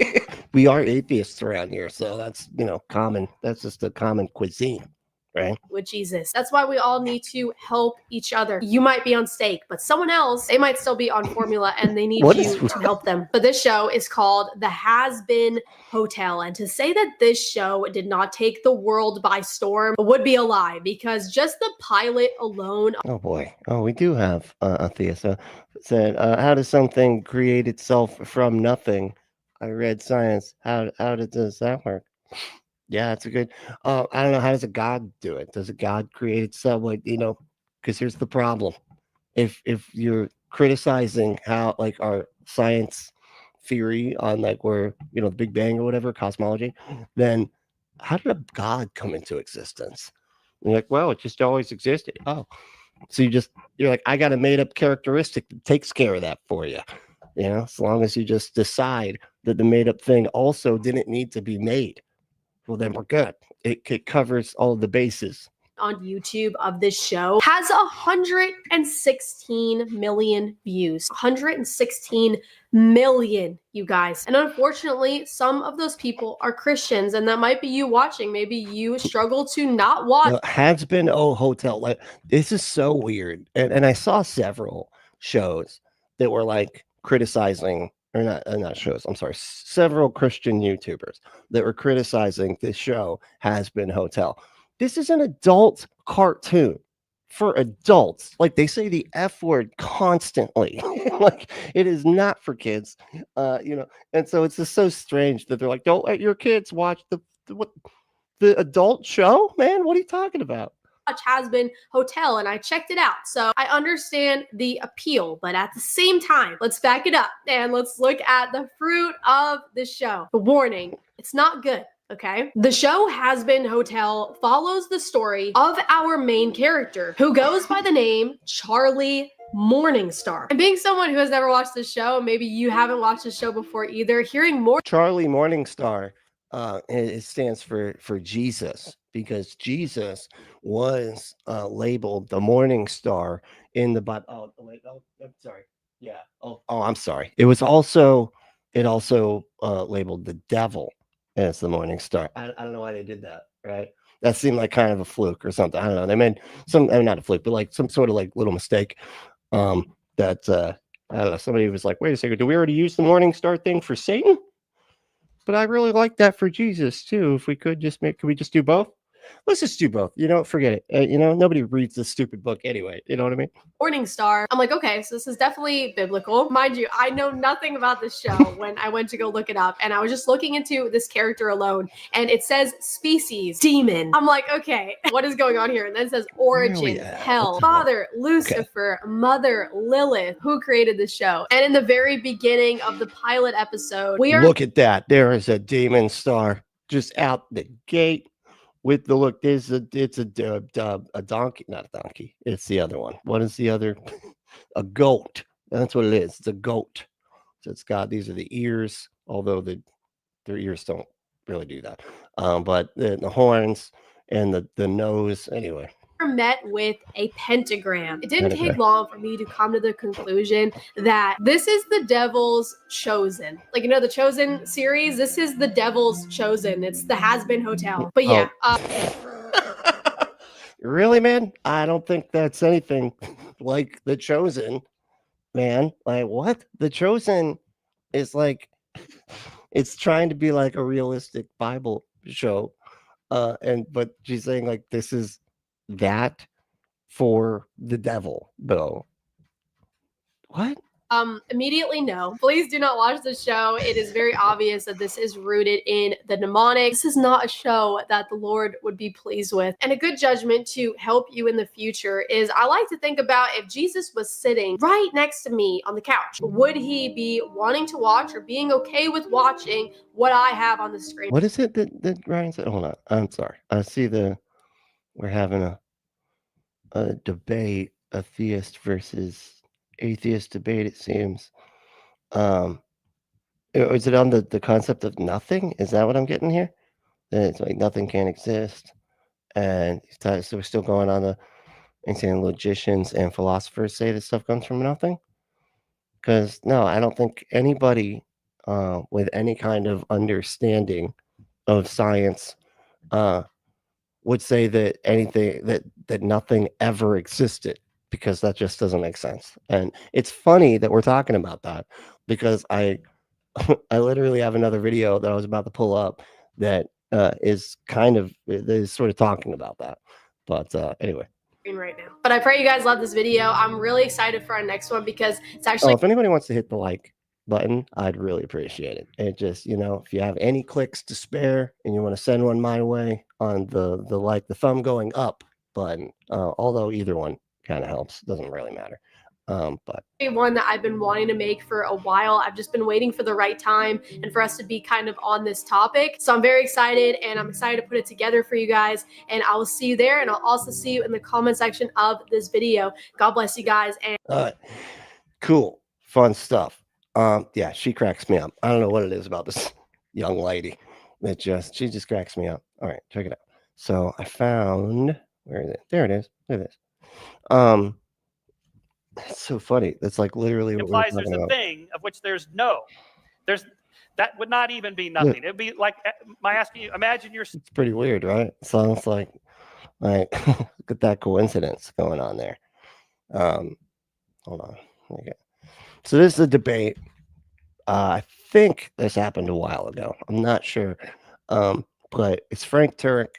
We are atheists around here, so that's, you know, common. That's just a common cuisine, right? With Jesus. That's why we all need to help each other. You might be on steak, but someone else, they might still be on formula and they need you to help them. But this show is called The Has Been Hotel. And to say that this show did not take the world by storm would be a lie, because just the pilot alone. Oh boy. Oh, we do have Atheist. Said, how does something create itself from nothing? I read science. How does that work? Yeah, that's a good. I don't know. How does a God do it? Does a God create itself? Like, you know, because here's the problem. If you're criticizing how, like, our science theory on, like, where, you know, the Big Bang or whatever, cosmology, then how did a God come into existence? And you're like, well, it just always existed. Oh, so you're like, I got a made up characteristic that takes care of that for you. You know, as long as you just decide that the made up thing also didn't need to be made, well, then we're good. It covers all of the bases. On YouTube of this show has 116 million views. 116 million, you guys. And unfortunately, some of those people are Christians, and that might be you watching. Maybe you struggle to not watch. Has Been Hotel. Like, this is so weird. And I saw several shows that were like criticizing, or not shows, I'm sorry, several Christian YouTubers that were criticizing this show, Has Been Hotel. This is an adult cartoon for adults. Like, they say the F word constantly. Like, it is not for kids, you know. And so it's just so strange that they're like, don't let your kids watch the adult show, man. What are you talking about? Has Been Hotel, and I checked it out, so I understand the appeal, but at the same time, let's back it up and let's look at the fruit of the show. The warning, it's not good. Okay. The show Has Been Hotel follows the story of our main character, who goes by the name Charlie Morning Star. And being someone who has never watched the show, maybe you haven't watched the show before either, hearing more Charlie Morningstar, it stands for Jesus, because Jesus was labeled the morning star in the Bible. Oh, wait, oh, I'm sorry. Yeah. Oh, I'm sorry. It also labeled the devil as the morning star. I don't know why they did that, right? That seemed like kind of a fluke or something. I don't know. They made some, I mean, not a fluke, but like some sort of like little mistake. That I don't know. Somebody was like, "Wait a second, do we already use the morning star thing for Satan?" But I really like that for Jesus too. If we could just could we just do both? Let's just do both. You know, forget it. You know, nobody reads this stupid book anyway. You know what I mean? Morning Star. I'm like, okay, so this is definitely biblical. Mind you, I know nothing about this show when I went to go look it up. And I was just looking into this character alone. And it says species, demon. I'm like, okay, what is going on here? And then it says origin, hell, father, Lucifer, mother, Lilith. Who created the show? And in the very beginning of the pilot episode, we are— Look at that. There is a demon star just out the gate. With the look, it's a donkey, not a donkey. It's the other one. What is the other? A goat. That's what it is. It's a goat. So it's got, these are the ears, although their ears don't really do that. But the horns and the nose. Anyway. Met with a pentagram. It didn't take long for me to come to the conclusion that this is the devil's chosen. Like, you know, the Chosen series, this is the devil's chosen. It's the Has-Been Hotel. But yeah. Really, man? I don't think that's anything like the Chosen, man. Like, what? The Chosen is like, it's trying to be like a realistic Bible show. But she's saying like, this is that for the devil, though. What? Immediately no. Please do not watch the show. It is very obvious that this is rooted in the demonic. This is not a show that the Lord would be pleased with. And a good judgment to help you in the future is, I like to think about, if Jesus was sitting right next to me on the couch, would he be wanting to watch or being okay with watching what I have on the screen? What is it that Ryan said? Hold on. I'm sorry. I see we're having a debate, a theist versus atheist debate, it seems. Is it on the concept of nothing? Is that what I'm getting here? That it's like nothing can exist. And so we're still going on and saying logicians and philosophers say this stuff comes from nothing? Because no, I don't think anybody with any kind of understanding of science would say that anything that nothing ever existed, because that just doesn't make sense. And it's funny that we're talking about that, because I literally have another video that I was about to pull up that is sort of talking about that. But anyway. Right now. But I pray you guys love this video. I'm really excited for our next one, because it's actually— if anybody wants to hit the like button, I'd really appreciate it. And just, you know, if you have any clicks to spare and you want to send one my way on the thumb going up button, although either one kind of helps, doesn't really matter. But one that I've been wanting to make for a while. I've just been waiting for the right time and for us to be kind of on this topic. So I'm very excited, and I'm excited to put it together for you guys. And I will see you there, and I'll also see you in the comment section of this video. God bless you guys. And cool, fun stuff. Yeah, she cracks me up. I don't know what it is about this young lady that she just cracks me up. All right, check it out. So I found, where is it? There it is. Look at this. That's so funny. That's like literally what implies we're talking there's a about. thing of which there's that would not even be nothing. It'd be like my asking you, imagine you're— It's pretty weird, right? Sounds like look at that coincidence going on there. Hold on. Okay. So this is a debate. I think this happened a while ago. I'm not sure. But it's Frank Turek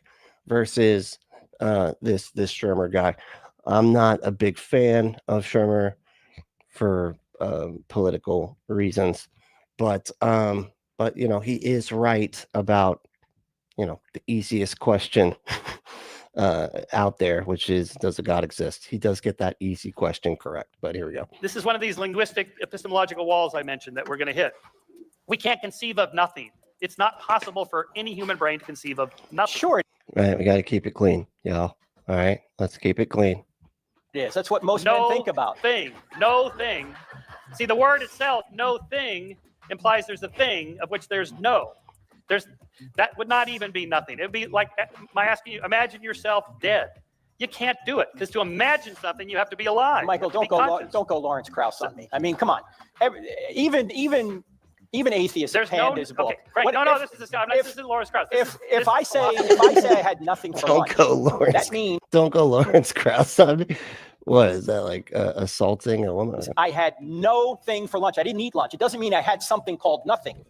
versus this Shermer guy. I'm not a big fan of Shermer for political reasons, but you know, he is right about, you know, the easiest question out there, which is, does a God exist? He does get that easy question correct, but here we go. This is one of these linguistic epistemological walls I mentioned that we're going to hit. We can't conceive of nothing. It's not possible for any human brain to conceive of nothing. Sure. Right, we got to keep it clean, y'all. All right, let's keep it clean. it is. That's what most men think about. No thing. See, the word itself, no thing, implies there's a thing of which there's no. That would not even be nothing. It would be like my asking you, imagine yourself dead. You can't do it, because to imagine something, you have to be alive. Michael, don't go Lawrence Krauss on me. I mean, come on. Even atheists panned his book. Okay, Frank, this is Lawrence Krauss. If I say I had nothing for lunch, that means don't go Lawrence Krauss on me. What is that, like assaulting a woman? I had no thing for lunch. I didn't eat lunch. It doesn't mean I had something called nothing.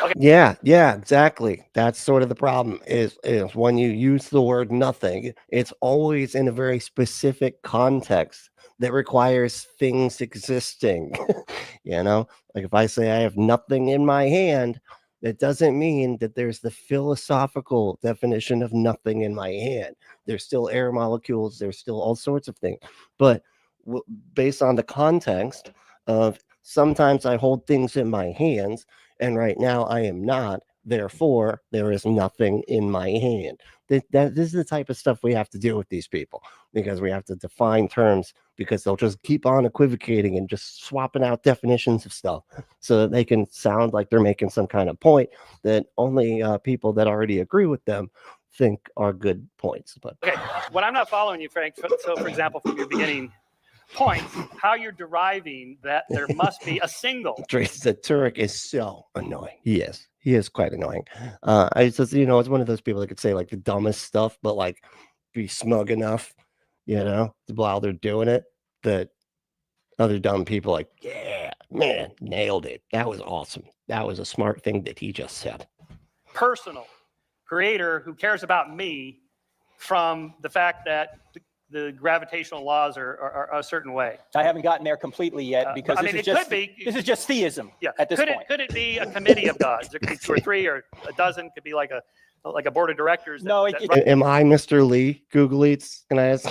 Okay. Yeah, exactly. That's sort of the problem is when you use the word nothing, it's always in a very specific context that requires things existing. You know, like if I say I have nothing in my hand, that doesn't mean that there's the philosophical definition of nothing in my hand. There's still air molecules. There's still all sorts of things. But based on the context of sometimes I hold things in my hands, and right now I am not. Therefore, there is nothing in my hand. This is the type of stuff we have to deal with these people, because we have to define terms, because they'll just keep on equivocating and just swapping out definitions of stuff so that they can sound like they're making some kind of point that only people that already agree with them think are good points. But okay, what I'm not following you, Frank. So for example, from your beginning points, how you're deriving that there must be a single. Trace said Turek is so annoying. He is quite annoying. I just, you know, it's one of those people that could say like the dumbest stuff, but like be smug enough, you know, while they're doing it, that other dumb people like, yeah, man, nailed it. That was awesome. That was a smart thing that he just said. Personal creator who cares about me from the fact that the gravitational laws are a certain way. I haven't gotten there completely yet, because this is just theism. Yeah. At this point, could it be a committee of gods? There could be 2 or 3 or a dozen. Could be like a board of directors. No, am I Mr. Lee? Google Eats. Can I ask?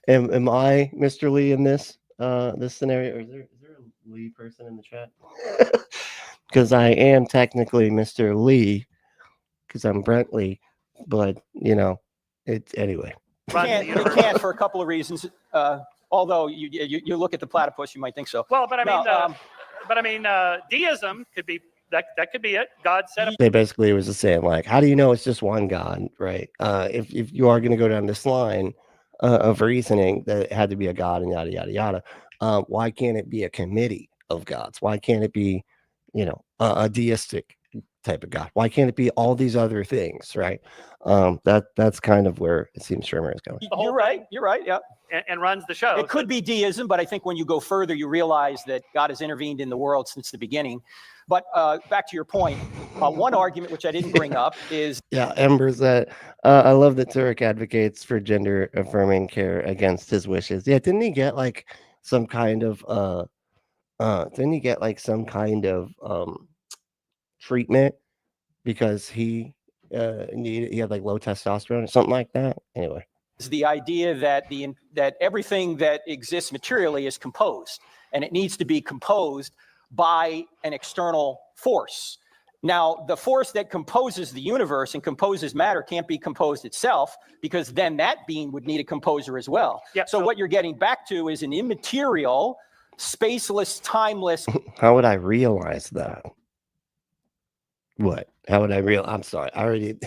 am I Mr. Lee in this scenario? Or is there a Lee person in the chat? Because I am technically Mr. Lee, because I'm Brent Lee, but you know, it's anyway. You can't for a couple of reasons. Although you look at the platypus, you might think so. Well, but I mean, deism could be that could be it. God set up. They basically was just saying like, how do you know it's just one God, right? If you are going to go down this line of reasoning that it had to be a God and yada yada yada, why can't it be a committee of gods? Why can't it be, you know, a deistic type of God? Why can't it be all these other things, right? That's kind of where it seems Shermer is going. You're right. Yeah. And runs the show. It could be deism, but I think when you go further, you realize that God has intervened in the world since the beginning. But back to your point, one argument which I didn't bring up is Ember's that I love that Turek advocates for gender affirming care against his wishes. Yeah, didn't he get like some kind of treatment because he had like low testosterone or something like that? Anyway, is the idea that everything that exists materially is composed, and it needs to be composed by an external force. Now, the force that composes the universe and composes matter can't be composed itself, because then that being would need a composer as well. Yeah, so what you're getting back to is an immaterial, spaceless, timeless. How would I realize that? What? How would I I'm sorry. I already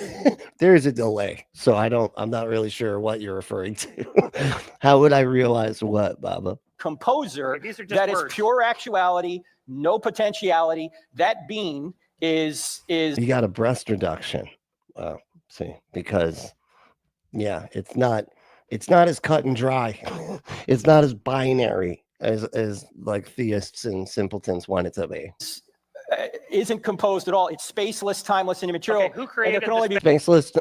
there is a delay, so I'm not really sure what you're referring to. How would I realize what, Baba? Composer that words. Is pure actuality, no potentiality. That being is you got a breast reduction. Wow. See, because it's not as cut and dry. It's not as binary as like theists and simpletons want it to be. Isn't composed at all. It's spaceless, timeless, and immaterial. Okay, who created and it can only be spaceless,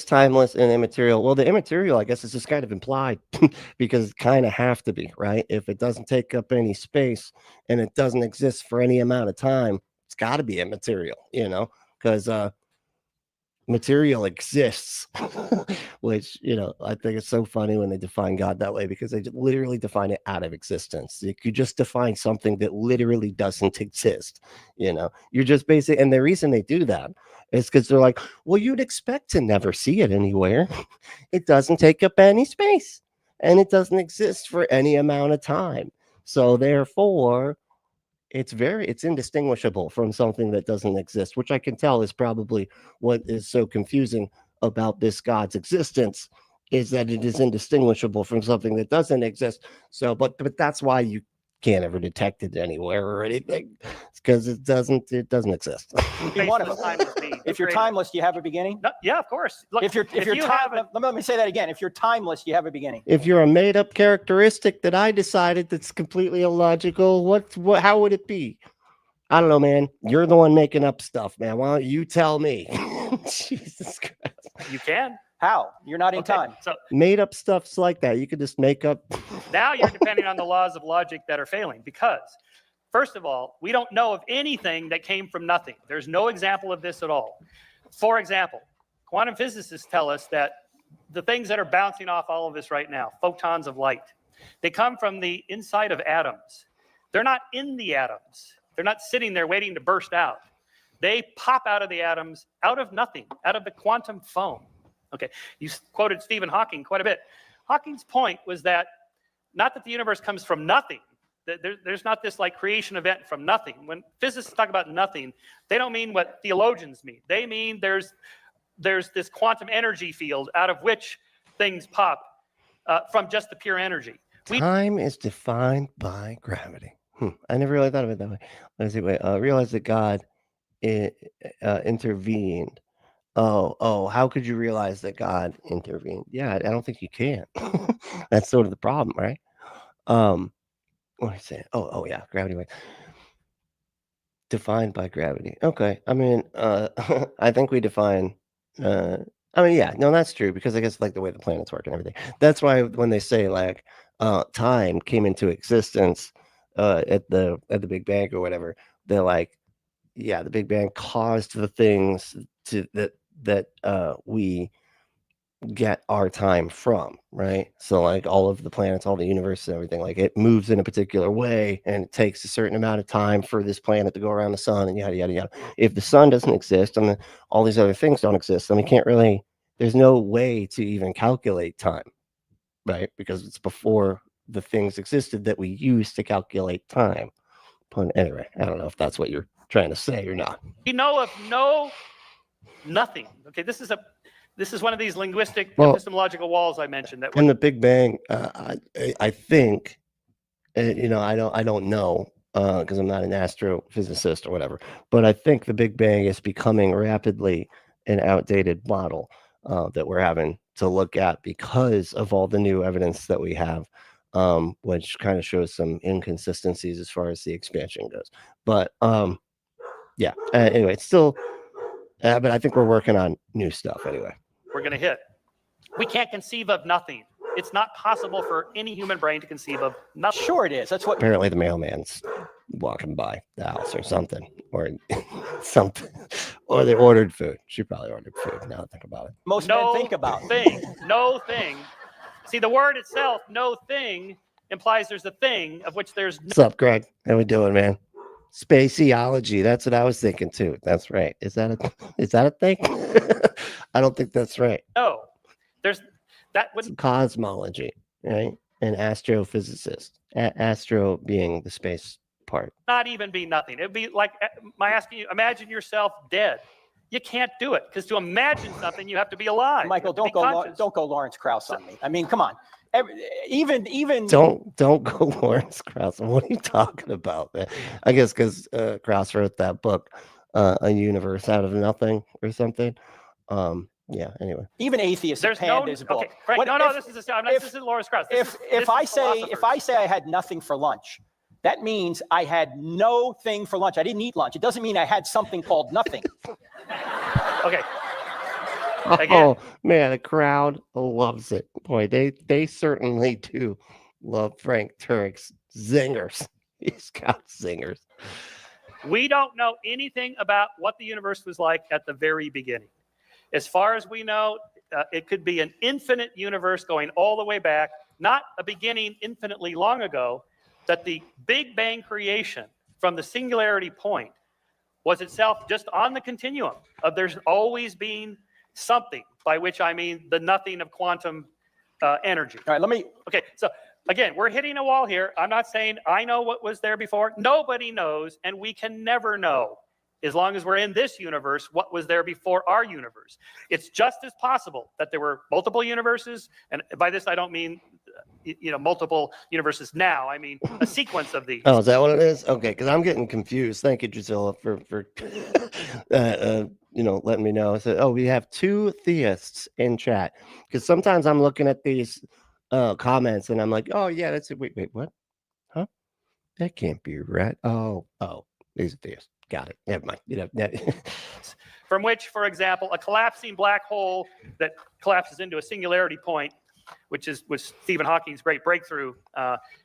timeless, and immaterial? Well, the immaterial, I guess, is just kind of implied because it kind of have to be, right? If it doesn't take up any space and it doesn't exist for any amount of time, it's got to be immaterial, you know, because material exists, which, you know, I think it's so funny when they define God that way, because they literally define it out of existence. You could just define something that literally doesn't exist. You know, you're just basically, and the reason they do that is because they're like, well, you'd expect to never see it anywhere. It doesn't take up any space and it doesn't exist for any amount of time. So therefore, it's indistinguishable from something that doesn't exist, which I can tell is probably what is so confusing about this God's existence, is that it is indistinguishable from something that doesn't exist. So, but that's why you can't ever detect it anywhere or anything. It's because it doesn't exist. If you're timeless, do you have a beginning? No, yeah, of course. Look, if you're let me say that again. If you're timeless, you have a beginning. If you're a made-up characteristic that I decided that's completely illogical, how would it be? I don't know, man. You're the one making up stuff, man. Why don't you tell me? Jesus Christ. You can. How? You're not in time. So made up stuff's like that. You could just make up. Now you're depending on the laws of logic that are failing, because first of all, we don't know of anything that came from nothing. There's no example of this at all. For example, quantum physicists tell us that the things that are bouncing off all of us right now, photons of light, they come from the inside of atoms. They're not in the atoms. They're not sitting there waiting to burst out. They pop out of the atoms, out of nothing, out of the quantum foam. Okay, you quoted Stephen Hawking quite a bit. Hawking's point was that not that the universe comes from nothing. There's not this like creation event from nothing. When physicists talk about nothing, they don't mean what theologians mean. They mean there's this quantum energy field out of which things pop from just the pure energy. Time is defined by gravity. I never really thought of it that way. Let's see. Wait. Realize that God intervened. Oh, how could you realize that God intervened? Yeah, I don't think you can. That's sort of the problem, right? What am I saying? Oh, yeah, gravity wave. Defined by gravity. Okay. I mean, I think we define, yeah, no, that's true, because I guess like the way the planets work and everything. That's why when they say like time came into existence at the Big Bang or whatever, they're like, yeah, the Big Bang caused the things that we get our time from, right? So like all of the planets, all the universe and everything, like it moves in a particular way, and it takes a certain amount of time for this planet to go around the sun, and yada yada yada. If the sun doesn't exist and all these other things don't exist, then we can't really, there's no way to even calculate time, right? Because it's before the things existed that we use to calculate time. But anyway, I don't know if that's what you're trying to say or not. We know of nothing. Okay, this is one of these linguistic epistemological walls I mentioned. That in the Big Bang, I think, I don't know because I'm not an astrophysicist or whatever, but I think the Big Bang is becoming rapidly an outdated model that we're having to look at because of all the new evidence that we have, which kind of shows some inconsistencies as far as the expansion goes. But yeah, anyway, it's still, but I think we're working on new stuff anyway. We're going to hit. We can't conceive of nothing. It's not possible for any human brain to conceive of nothing. Sure it is. That's what. Apparently the mailman's walking by the house or something, or something, or they ordered food. She probably ordered food. Now I think about it. Most men think about no thing. See, the word itself, no thing, implies there's a thing of which there's. What's up, Greg? How we doing, man? Spaceology. That's what I was thinking too. That's right. Is that a thing? I don't think that's right. No, there's that would cosmology, right? An astrophysicist. Astro being the space part. Not even be nothing. It'd be like my asking you, imagine yourself dead. You can't do it, because to imagine something, you have to be alive. Michael, don't go Lawrence Krauss on me. I mean, come on. Even don't go Lawrence Krauss. What are you talking about, man? I guess because Krauss wrote that book, A Universe Out of Nothing or something. Yeah. Anyway, even atheists have panned his book. Okay, Frank, this is Lawrence Krauss. If I say I had nothing for lunch, that means I had no thing for lunch. I didn't eat lunch. It doesn't mean I had something called nothing. Okay. Again. Oh man, the crowd loves it. Boy, they certainly do love Frank Turek's zingers. He's got zingers. We don't know anything about what the universe was like at the very beginning. As far as we know, it could be an infinite universe going all the way back, not a beginning infinitely long ago, that the Big Bang creation from the singularity point was itself just on the continuum of there's always been something, by which I mean the nothing of quantum energy. All right, let me. Okay, so again, we're hitting a wall here. I'm not saying I know what was there before. Nobody knows, and we can never know, as long as we're in this universe, what was there before our universe. It's just as possible that there were multiple universes, and by this I don't mean multiple universes now. I mean a sequence of these. Oh, is that what it is? Okay, because I'm getting confused. Thank you, Drusilla, for letting me know. So, we have 2 theists in chat, because sometimes I'm looking at these comments and I'm like, oh yeah, that's it. Wait, what? Huh? That can't be right. Oh, these are theists. Got it. Never mind. From which, for example, a collapsing black hole that collapses into a singularity point, which was Stephen Hawking's great breakthrough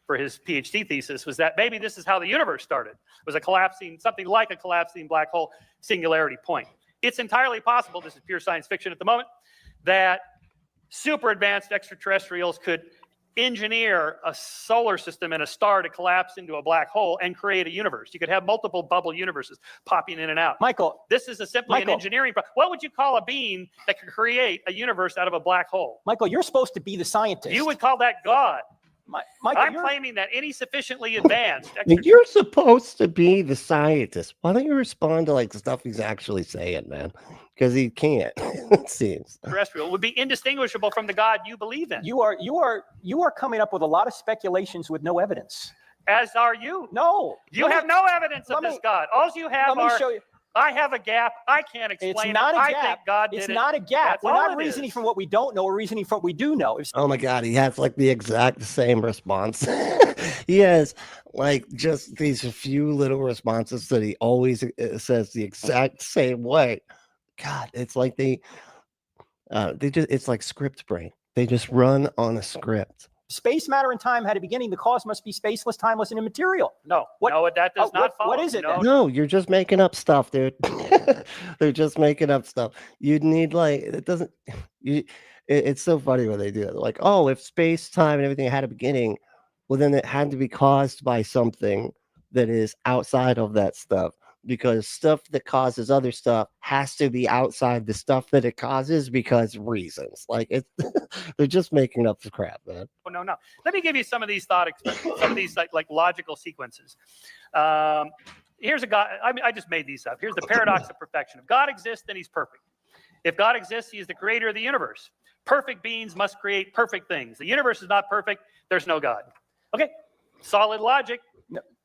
for his PhD thesis, was that maybe this is how the universe started. It was something like a collapsing black hole singularity point. It's entirely possible, this is pure science fiction at the moment, that super advanced extraterrestrials could engineer a solar system and a star to collapse into a black hole and create a universe. You could have multiple bubble universes popping in and out. Michael, this is simply an engineering problem. What would you call a being that could create a universe out of a black hole? Michael, you're supposed to be the scientist. You would call that God. Michael, I'm claiming that any sufficiently advanced You're supposed to be the scientist. Why don't you respond to like the stuff he's actually saying, man? Because he can't. It seems terrestrial would be indistinguishable from the God you believe in. You are coming up with a lot of speculations with no evidence. As are you. No, you have no evidence of this God. All you have are. Show you. I have a gap. I can't explain it's not it. A I gap. think God did it's it. not a gap. That's We're not reasoning is. from what we don't know. We're reasoning from what we do know. Oh my God, he has like the exact same response. He has like just these few little responses that he always says the exact same way. God, it's like it's like script brain. They just run on a script. Space, matter, and time had a beginning. The cause must be spaceless, timeless, and immaterial. No, that does not follow. What is it? No, you're just making up stuff, dude. They're just making up stuff. You'd need it doesn't. It's so funny when they do it. They're like, oh, if space, time, and everything had a beginning, well, then it had to be caused by something that is outside of that stuff. Because stuff that causes other stuff has to be outside the stuff that it causes because reasons. Like they're just making up the crap, man. No. Let me give you some of these like logical sequences. Here's a God. I just made these up. Here's the paradox of perfection. If God exists, then he's perfect. If God exists, he is the creator of the universe. Perfect beings must create perfect things. The universe is not perfect. There's no God. Okay, solid logic.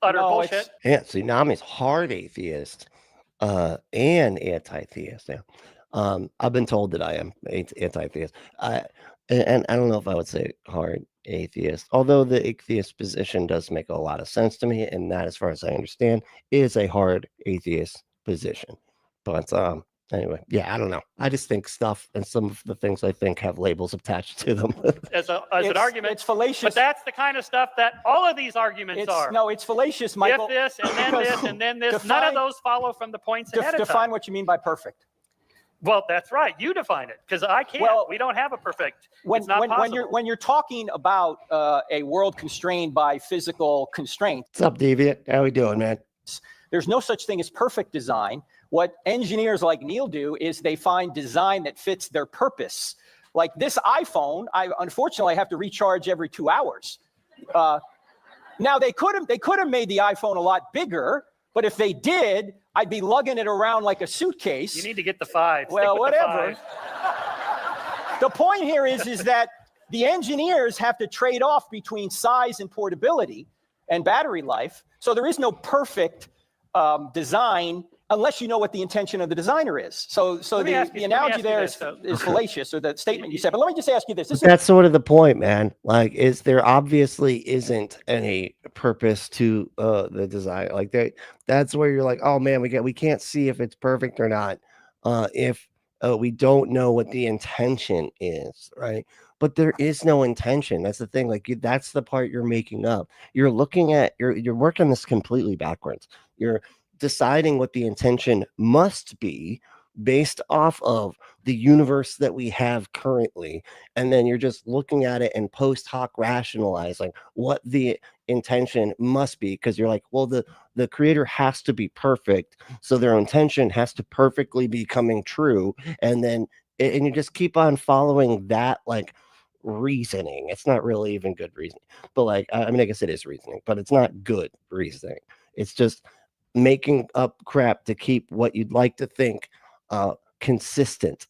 Utter bullshit. Yeah, see, now I'm a hard atheist and anti-theist now. I've been told that I am anti-theist. And I don't know if I would say hard atheist, although the atheist position does make a lot of sense to me, and that, as far as I understand, is a hard atheist position. But anyway, yeah, I don't know. I just think stuff and some of the things I think have labels attached to them. as an argument. It's fallacious. But that's the kind of stuff that all of these arguments are. No, it's fallacious, Michael. If this, and then this, and then this. None of those follow from the points ahead of time. Define what you mean by perfect. Well, that's right. You define it, because I can't. Well, we don't have a perfect. It's not possible. When you're talking about a world constrained by physical constraints. What's up, Deviant? How we doing, man? There's no such thing as perfect design. What engineers like Neil do is they find design that fits their purpose. Like this iPhone, unfortunately I have to recharge every 2 hours. Now they could have made the iPhone a lot bigger, but if they did, I'd be lugging it around like a suitcase. You need to get the 5. Well, whatever. The point here is that the engineers have to trade off between size and portability and battery life. So there is no perfect design unless you know what the intention of the designer is. So the analogy there is fallacious, or the statement you said. But let me just ask you this. That's sort of the point, man. Like, there obviously isn't any purpose to the design. Like that's where you're like, oh man, we can't see if it's perfect or not if we don't know what the intention is, right? But there is no intention. That's the thing. Like that's the part you're making up. You're looking at you're working this completely backwards. You're deciding what the intention must be based off of the universe that we have currently, and then you're just looking at it and post hoc rationalizing what the intention must be, because you're like, well, the creator has to be perfect, so their intention has to perfectly be coming true, and you just keep on following that like reasoning. It's not really even good reasoning, but like, I mean, I guess it is reasoning, but it's not good reasoning. It's just making up crap to keep what you'd like to think consistent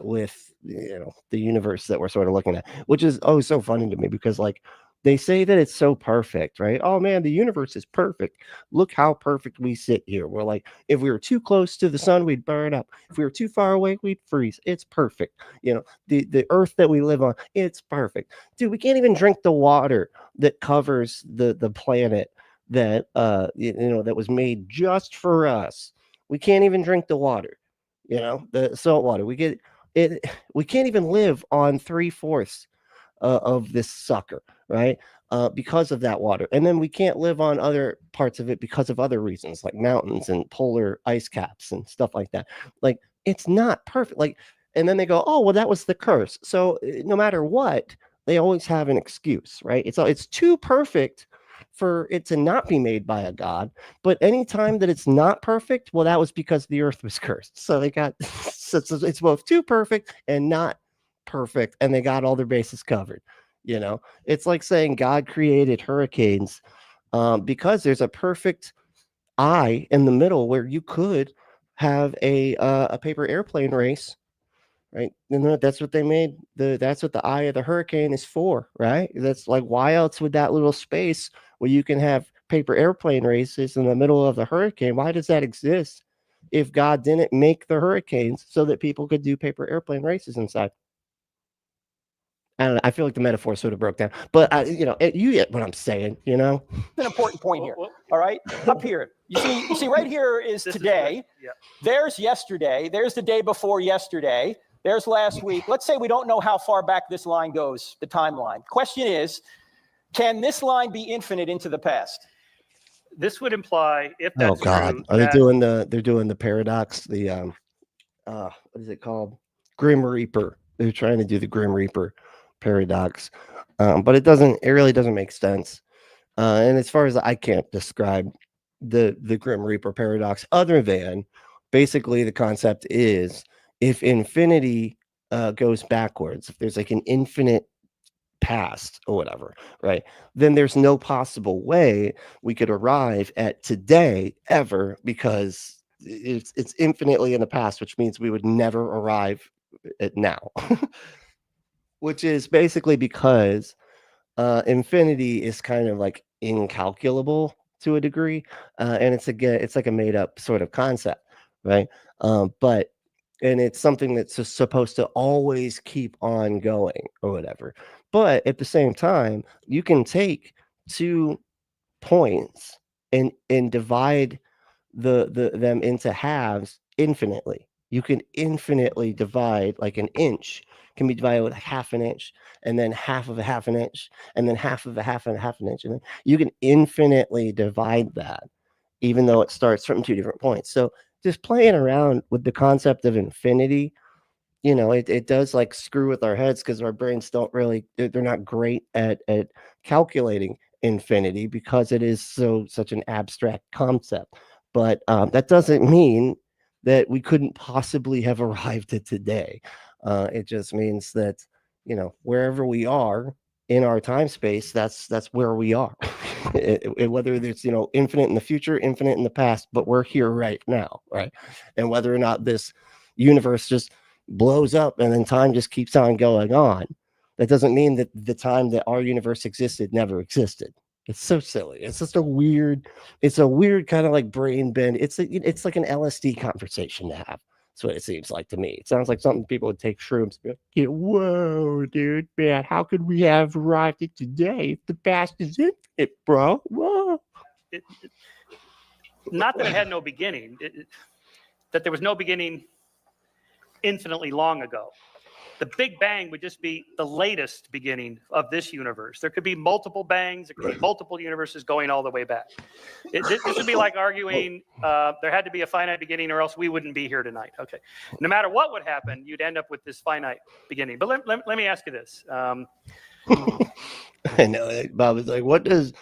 with, you know, the universe that we're sort of looking at, which is always so funny to me, because like they say that it's so perfect, right? Oh man, the universe is perfect. Look how perfect we sit here. We're like, if we were too close to the sun, we'd burn up. If we were too far away, we'd freeze. It's perfect. You know, the earth that we live on, it's perfect. Dude, we can't even drink the water that covers the planet that you know, that was made just for us. We can't even drink the water, you know, the salt water. We get it. We can't even live on 3/4 of this sucker, right? Because of that water. And then we can't live on other parts of it because of other reasons, like mountains and polar ice caps and stuff like that. Like, it's not perfect. Like, and then they go, oh, well, that was the curse. So no matter what, they always have an excuse, right? It's too perfect for it to not be made by a god, but anytime that it's not perfect, well, that was because the earth was cursed. So they got so it's both too perfect and not perfect, and they got all their bases covered. You know, it's like saying God created hurricanes because there's a perfect eye in the middle where you could have a paper airplane race. Right. And that's what they made. That's what the eye of the hurricane is for, right? That's like, why else would that little space where you can have paper airplane races in the middle of the hurricane? Why does that exist if God didn't make the hurricanes so that people could do paper airplane races inside? I don't know. I feel like the metaphor sort of broke down, but you know, you get what I'm saying, you know? It's an important point here. All right. Up here. You see right here is today. There's yesterday. There's the day before yesterday. There's last week. Let's say we don't know how far back this line goes, the timeline. Question is, can this line be infinite into the past? This would imply, if that's Oh God, true, are they doing they're doing the paradox, the what is it called? Grim Reaper. They're trying to do the Grim Reaper paradox. But it really doesn't make sense. And as far as I can't describe the Grim Reaper paradox, other than basically the concept is, if infinity goes backwards, if there's like an infinite past or whatever, right, then there's no possible way we could arrive at today ever, because it's infinitely in the past, which means we would never arrive at now. Which is basically because infinity is kind of like incalculable to a degree, and it's like a made up sort of concept, right? And it's something that's just supposed to always keep on going or whatever. But at the same time, you can take 2 points and divide them into halves infinitely. You can infinitely divide, like an inch can be divided with half an inch, and then half of a half an inch, and then half of a half and a half an inch. And then you can infinitely divide that, even though it starts from 2 different points. So just playing around with the concept of infinity, you know, it does like screw with our heads, because our brains don't really, they're not great at calculating infinity, because it is such an abstract concept. But that doesn't mean that we couldn't possibly have arrived at today. It just means that, you know, wherever we are in our time space, that's where we are. Whether it's, you know, infinite in the future, infinite in the past, but we're here right now, right? And whether or not this universe just blows up and then time just keeps on going on, that doesn't mean that the time that our universe existed never existed. It's so silly. It's just a weird kind of like brain bend. It's like an LSD conversation to have. That's what it seems like to me. It sounds like something people would take shrooms. Be like, whoa, dude, man, how could we have arrived at today if the past is infinite, bro? Whoa. Not that it had no beginning, that there was no beginning infinitely long ago. The Big Bang would just be the latest beginning of this universe. There could be multiple bangs. There could be multiple universes going all the way back. This would be like arguing there had to be a finite beginning or else we wouldn't be here tonight. Okay. No matter what would happen, you'd end up with this finite beginning. But let me ask you this. I know. Bob was like, what does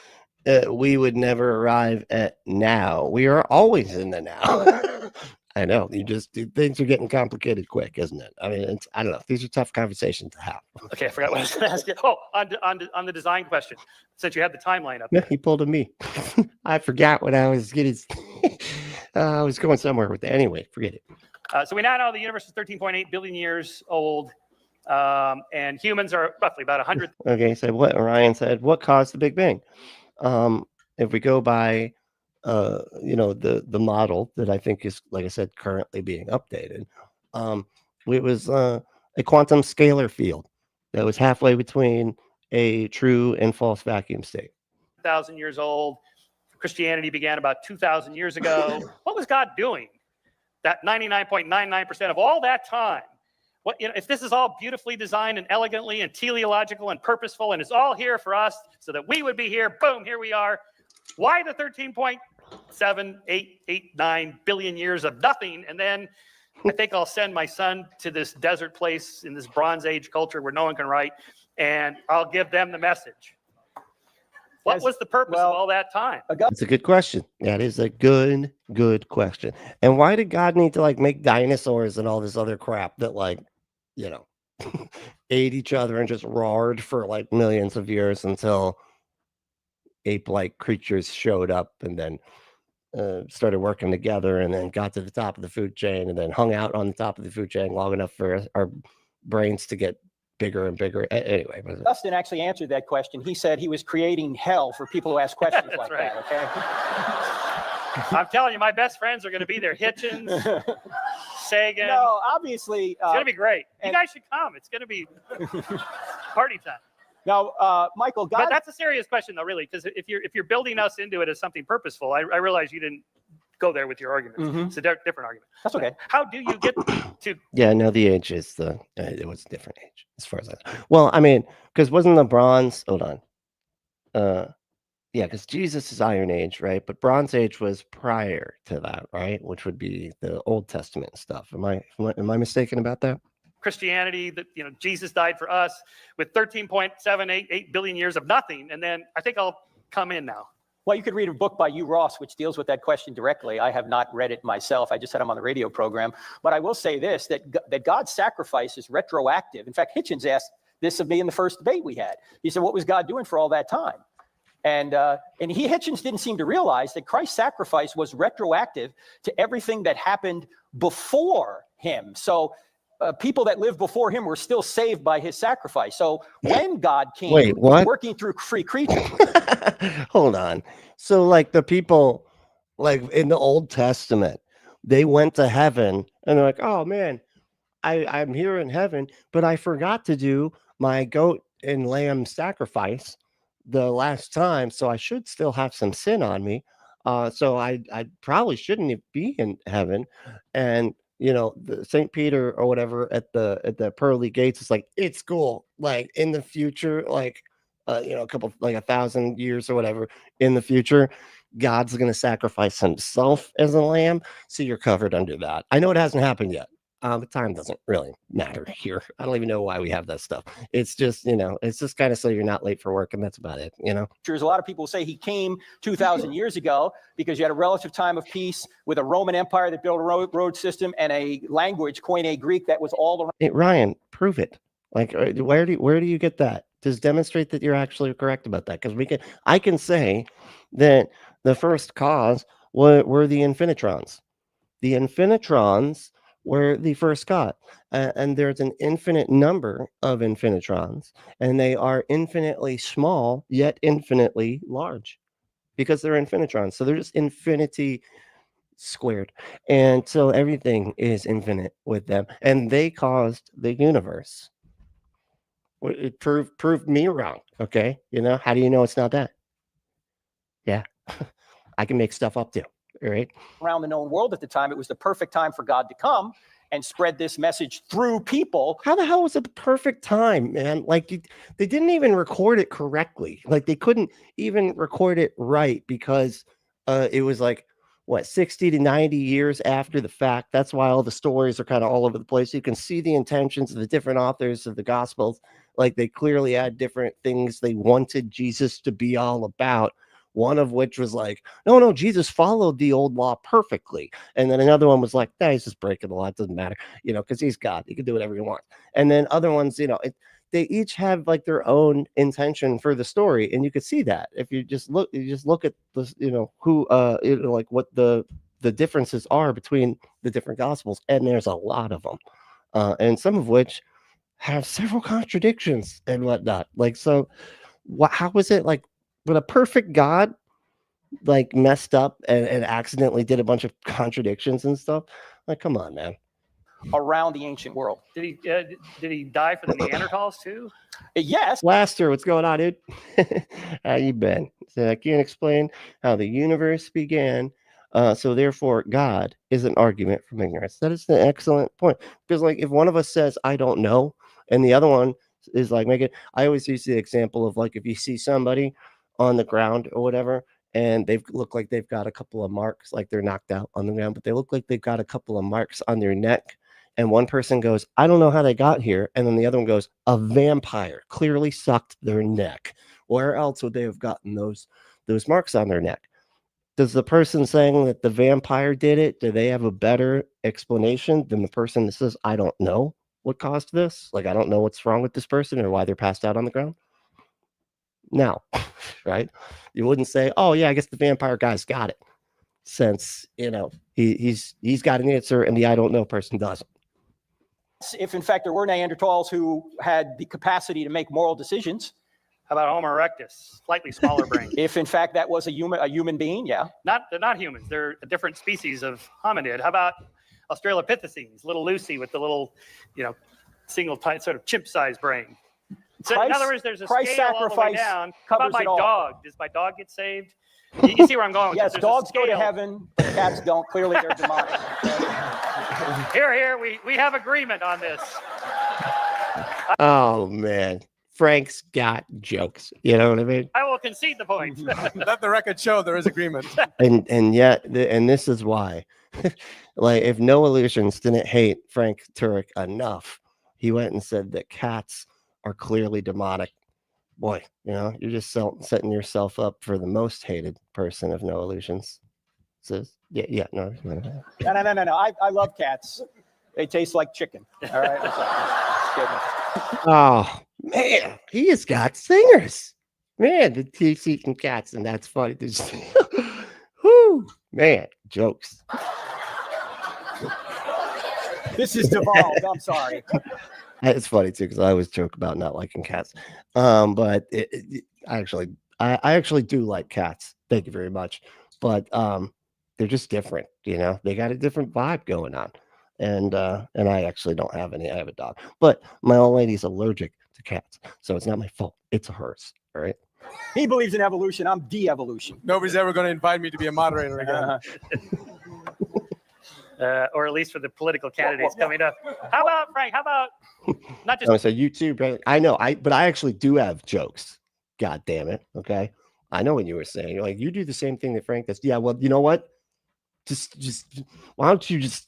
we would never arrive at now? We are always in the now. I know. Things are getting complicated quick, isn't it? I mean, I don't know. These are tough conversations to have. Okay, I forgot what I was going to ask you. Oh, on the design question, since you had the timeline up. Yeah, he pulled a me. I forgot what I was getting. I was going somewhere with that. Anyway, forget it. So we now know the universe is 13.8 billion years old, and humans are roughly about 100. Okay, so what Orion said, what caused the Big Bang? If we go by the model that I think is, like I said, currently being updated, it was a quantum scalar field that was halfway between a true and false vacuum state. 1,000 years old. Christianity began about 2,000 years ago. What was God doing that 99.99% of all that time? If this is all beautifully designed and elegantly and teleological and purposeful, and it's all here for us so that we would be here, boom, here we are. Why the 13.78889 billion years of nothing? And then I think I'll send my son to this desert place in this Bronze Age culture where no one can write, and I'll give them the message. What was the purpose of all that time? That's a good question. That is a good question. And why did God need to make dinosaurs and all this other crap that ate each other and just roared for millions of years until ape-like creatures showed up and then started working together and then got to the top of the food chain and then hung out on the top of the food chain long enough for our brains to get bigger and bigger. Anyway, Dustin actually answered that question. He said he was creating hell for people who ask questions like right. that. Okay. I'm telling you, my best friends are going to be there. Hitchens, Sagan. No, obviously, it's going to be great. You guys should come. It's going to be party time. Now, Michael, God. But that's a serious question, though, really, because if you're building us into it as something purposeful, I realize you didn't go there with your arguments. Mm-hmm. It's a different argument. That's okay. How do you get to? Yeah, no, the age is it was a different age as far as I know. Well, I mean, because wasn't the bronze? Hold on. Yeah, because Jesus is Iron Age, right? But Bronze Age was prior to that, right? Which would be the Old Testament stuff. Am I mistaken about that? Christianity, that Jesus died for us with 13.788 billion years of nothing, and then I think I'll come in now. Well, you could read a book by Hugh Ross, which deals with that question directly. I have not read it myself. I just had him on the radio program. But I will say this, that God's sacrifice is retroactive. In fact, Hitchens asked this of me in the first debate we had. He said, what was God doing for all that time? And Hitchens didn't seem to realize that Christ's sacrifice was retroactive to everything that happened before him. So people that lived before him were still saved by his sacrifice. So when God came working through free creatures. Hold on. So the people in the Old Testament, they went to heaven and they're like, oh man, I'm here in heaven, but I forgot to do my goat and lamb sacrifice the last time. So I should still have some sin on me. So I probably shouldn't be in heaven. And the St. Peter or whatever at the pearly gates is it's cool. In the future, a couple 1,000 years or whatever in the future, God's going to sacrifice himself as a lamb. So you're covered under that. I know it hasn't happened yet. But time doesn't really matter here. I don't even know why we have that stuff. It's just, it's just kind of so you're not late for work, and that's about it, There's a lot of people say he came 2,000 years ago because you had a relative time of peace with a Roman Empire that built a road system and a language, Koine Greek, that was all around. Hey, Ryan, prove it. Where do you get that? Just demonstrate that you're actually correct about that, because I can say that the first cause were the infinitrons. The infinitrons were the first God, and there's an infinite number of infinitrons, and they are infinitely small yet infinitely large because they're infinitrons. So they're just infinity squared, and so everything is infinite with them, and they caused the universe. It proved me wrong. Okay, how do you know it's not that? Yeah, I can make stuff up too. Right. Around the known world at the time, it was the perfect time for God to come. and spread this message through people. How the hell was it the perfect time, man? Like they didn't even record it correctly. Like they couldn't even record it right because it was like what 60 to 90 years after the fact. That's why all the stories are kind of all over the place. You can see the intentions of the different authors of the Gospels. Like they clearly had different things they wanted Jesus to be all about. One of which was like, no, Jesus followed the old law perfectly. And then another one was like, nah, he's just breaking the law. It doesn't matter, because he's God. He can do whatever he wants. And then other ones, they each have like their own intention for the story. And you could see that if you just look at the, who, like what the differences are between the different Gospels. And there's a lot of them. And some of which have several contradictions and whatnot. Like, so how was it like, when a perfect God like messed up and accidentally did a bunch of contradictions and stuff? Like, come on, man. Around the ancient world. Did he die for the Neanderthals too? Yes. Laster, what's going on, dude? How you been? So I can't explain how the universe began. So therefore, God is an argument from ignorance. That is an excellent point. Because like if one of us says, I don't know, and the other one is like, I always use the example of like if you see somebody on the ground or whatever, and they look like they've got a couple of marks, like they're knocked out on the ground, but they look like they've got a couple of marks on their neck. And one person goes, I don't know how they got here. And then the other one goes, a vampire clearly sucked their neck. Where else would they have gotten those marks on their neck? Does the person saying that the vampire did it, do they have a better explanation than the person that says, I don't know what caused this? Like, I don't know what's wrong with this person or why they're passed out on the ground. No, right? You wouldn't say, oh yeah, I guess the vampire guy's got it, since he's got an answer and the I don't know person doesn't. If in fact there were Neanderthals who had the capacity to make moral decisions. How about Homo erectus, slightly smaller brain? If in fact that was a human being, yeah. They're not humans. They're a different species of hominid. How about Australopithecines, little Lucy with the little, single tight sort of chimp-sized brain? So in other words, there's a scale all the way down. How about my dog? Does my dog get saved? You see where I'm going with yes, this? Dogs go to heaven, but cats don't. Clearly, they're demonic. Here, we have agreement on this. Oh, man. Frank's got jokes. You know what I mean? I will concede the point. Let the record show there is agreement. And yet, and this is why. Like, if No Illusions didn't hate Frank Turek enough, he went and said that cats are clearly demonic. Boy, you're just setting yourself up for the most hated person of No Illusions. So no. No. I love cats. They taste like chicken. All right. Oh man, he has got singers. Man, the teeth eating cats, and that's funny. Whoo, man, jokes. This is devolved. I'm sorry. It's funny too because I always joke about not liking cats. But I actually do like cats. Thank you very much. But they're just different. They got a different vibe going on. And I actually don't have any. I have a dog, but my old lady's allergic to cats, so it's not my fault. It's hers. All right. He believes in evolution. I'm de-evolution. Nobody's ever going to invite me to be a moderator again. Or at least for the political candidates coming up. How about Frank? How about not just? So YouTube. I know. But I actually do have jokes. God damn it. Okay. I know what you were saying. You're like, you do the same thing that Frank does. Yeah. Well, you know what? Just why don't you just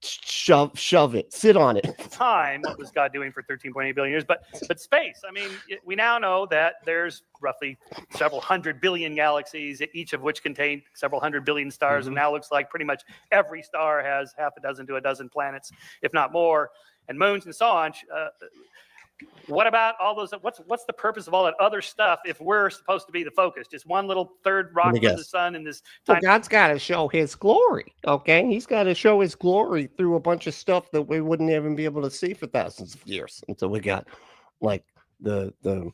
shove it, sit on it. Time, what was God doing for 13.8 billion years? But space. I mean, we now know that there's roughly several hundred billion galaxies, each of which contain several hundred billion stars, and now looks like pretty much every star has half a dozen to a dozen planets, if not more, and moons and so on. What about all those? What's the purpose of all that other stuff if we're supposed to be the focus? Just one little third rock from the sun in this time. Well, God's got to show his glory, okay? He's got to show his glory through a bunch of stuff that we wouldn't even be able to see for thousands of years until we got like I was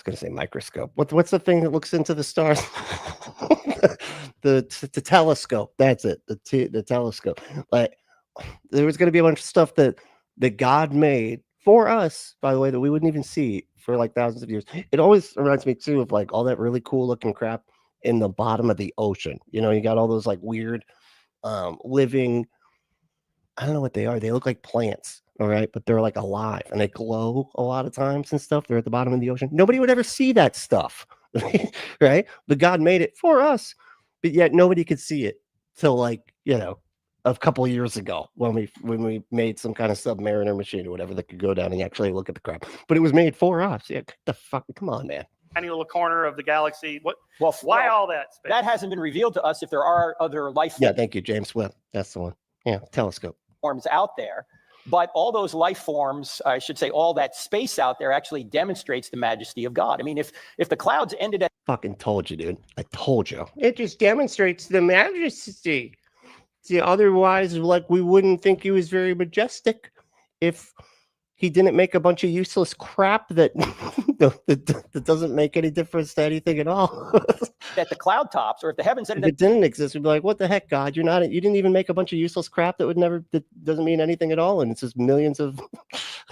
gonna say microscope. What's the thing that looks into the stars? the telescope. That's it. The telescope. Like there was going to be a bunch of stuff that God made for us, by the way, that we wouldn't even see for like thousands of years. It always reminds me too of like all that really cool looking crap in the bottom of the ocean. You got all those like weird living, I don't know what they are. They look like plants, all right, but they're like alive and they glow a lot of times and stuff. They're at the bottom of the ocean. Nobody would ever see that stuff, right? But God made it for us, but yet nobody could see it till, like, you know, a couple of years ago when we made some kind of submariner machine or whatever that could go down and actually look at the crap. But it was made for us. Yeah, the fuck, come on, man. Tiny little corner of the galaxy. Why all that space? That hasn't been revealed to us if there are other life Yeah, thank you, James Webb. That's the one. Yeah, telescope. forms out there. But all those life forms, I should say, all that space out there actually demonstrates the majesty of God. I mean, if the clouds ended at Fucking told you, dude. I told you. It just demonstrates the majesty. See, otherwise, like, we wouldn't think he was very majestic if he didn't make a bunch of useless crap that that doesn't make any difference to anything at all. the cloud tops, or if the heavens If ended it didn't exist, we'd be like, what the heck, God? You didn't even make a bunch of useless crap that doesn't mean anything at all. And it's just millions of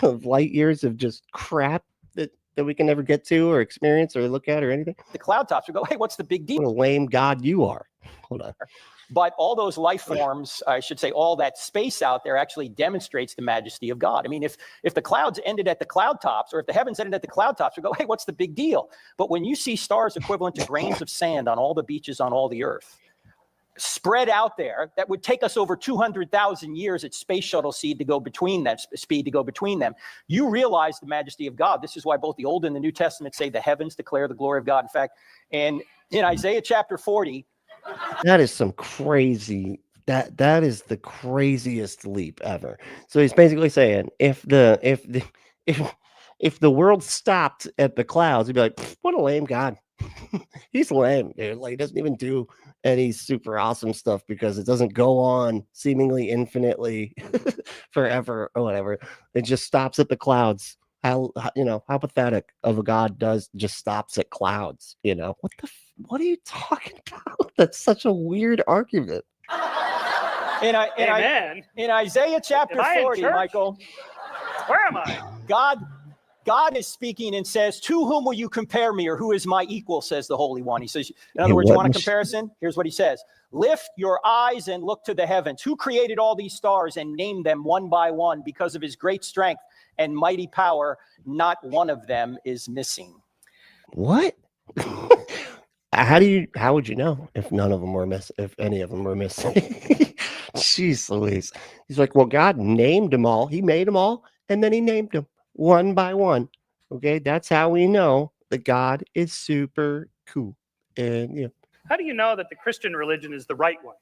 light years of just crap that we can never get to or experience or look at or anything. the cloud tops, would go, hey, what's the big deal? What a lame God you are. Hold on. But all those life forms, I should say, all that space out there actually demonstrates the majesty of God. I mean, if the clouds ended at the cloud tops, or if the heavens ended at the cloud tops, we go, hey, what's the big deal? But when you see stars equivalent to grains of sand on all the beaches on all the earth, spread out there, that would take us over 200,000 years at space shuttle speed to go between them. You realize the majesty of God. This is why both the Old and the New Testament say the heavens declare the glory of God. In fact, and in Isaiah chapter 40, That is some crazy. That is the craziest leap ever. So he's basically saying if the world stopped at the clouds, he'd be like, what a lame God. He's lame, dude. Like, he doesn't even do any super awesome stuff because it doesn't go on seemingly infinitely forever or whatever. It just stops at the clouds. How pathetic of a God just stops at clouds, you know? What are you talking about? That's such a weird argument. in Isaiah chapter 40, Michael, where am I? God is speaking and says, to whom will you compare me, or who is my equal, says the Holy One. He says, in other words, you want a comparison? Here's what he says. Lift your eyes and look to the heavens. Who created all these stars and named them one by one because of his great strength and mighty power? Not one of them is missing. What? How would you know if none of them were missing, if any of them were missing? Jeez Louise. He's like, well, God named them all. He made them all, and then he named them one by one. Okay, that's how we know that God is super cool. And yeah. How do you know that the Christian religion is the right one?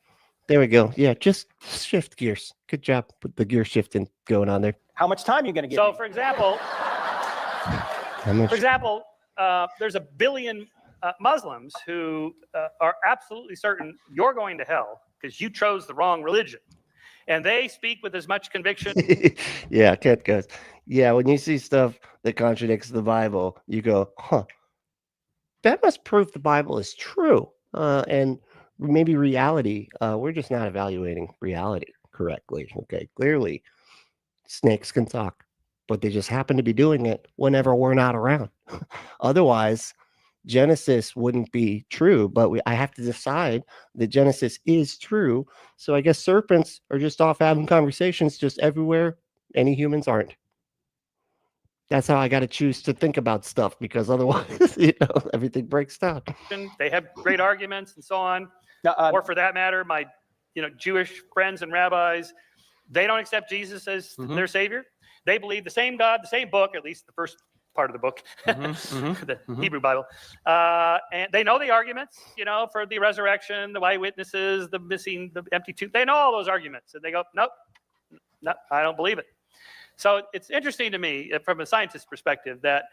There we go. Yeah, just shift gears. Good job with the gear shifting going on there. How much time are you going to give? So, for example, there's a billion Muslims who are absolutely certain you're going to hell because you chose the wrong religion. And they speak with as much conviction. Yeah, Cat goes, yeah, when you see stuff that contradicts the Bible, you go, huh, that must prove the Bible is true. And maybe reality, we're just not evaluating reality correctly. Okay, clearly snakes can talk, but they just happen to be doing it whenever we're not around. Otherwise, Genesis wouldn't be true, but I have to decide that Genesis is true. So I guess serpents are just off having conversations just everywhere any humans aren't. That's how I got to choose to think about stuff, because otherwise, everything breaks down. They have great arguments and so on. Or for that matter, my Jewish friends and rabbis, they don't accept Jesus as their savior. They believe the same God, the same book, at least the first part of the book, the Hebrew Bible. And they know the arguments, for the resurrection, the eyewitnesses, the missing, the empty tomb. They know all those arguments. And they go, nope, I don't believe it. So it's interesting to me from a scientist's perspective that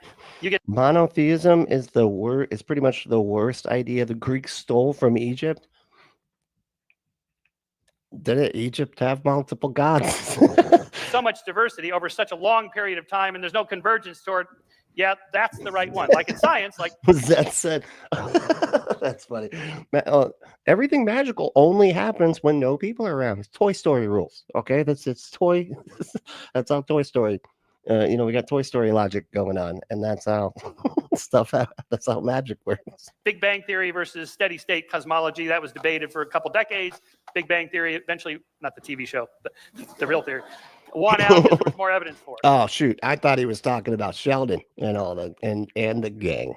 you get monotheism is pretty much the worst idea the Greeks stole from Egypt. Didn't Egypt have multiple gods? so much diversity over such a long period of time, and there's no convergence toward, yeah, that's the right one. Like in science, like that said, that's funny. Everything magical only happens when no people are around. It's Toy Story rules. Okay, that's how Toy Story. We got Toy Story logic going on, and that's how that's how magic works. Big Bang Theory versus steady state cosmology. That was debated for a couple decades. Big Bang Theory eventually, not the TV show, but the real theory, won out because there was more evidence for it. Oh shoot! I thought he was talking about Sheldon and all the and the gang.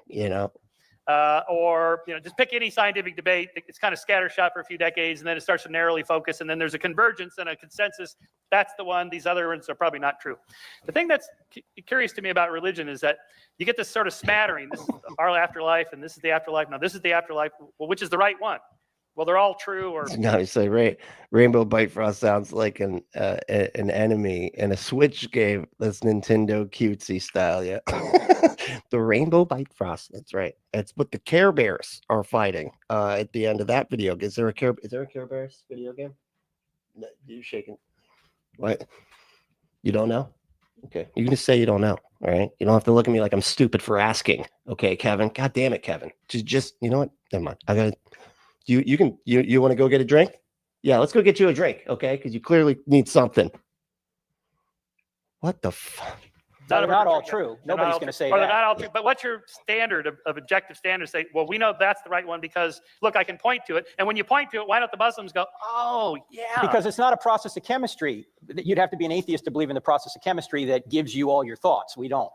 Or just pick any scientific debate. It's kind of scattershot for a few decades, and then it starts to narrowly focus, and then there's a convergence and a consensus. That's the one. These other ones are probably not true. The thing that's curious to me about religion is that you get this sort of smattering. This is our afterlife, and this is the afterlife. Now this is the afterlife. Well, which is the right one? Well, they're all true. Or no, you say Rainbow Bifrost sounds like an enemy in a Switch game. That's Nintendo cutesy style. Yeah, the Rainbow Bifrost. That's right. That's what the Care Bears are fighting at the end of that video. Is there a Care Bears video game? No, you're shaking. What? You don't know? Okay, you can just say you don't know. All right, you don't have to look at me like I'm stupid for asking. Okay, Kevin. God damn it, Kevin. Just you know what? Never mind. I gotta. You want to go get a drink? Yeah, let's go get you a drink, okay? Because you clearly need something. What the fuck? They're not all true. Nobody's going to say that. They're not all true. But what's your standard of objective standard? Say, well, we know that's the right one because, look, I can point to it. And when you point to it, why don't the Muslims go, oh, yeah. Because it's not a process of chemistry. You'd have to be an atheist to believe in the process of chemistry that gives you all your thoughts. We don't.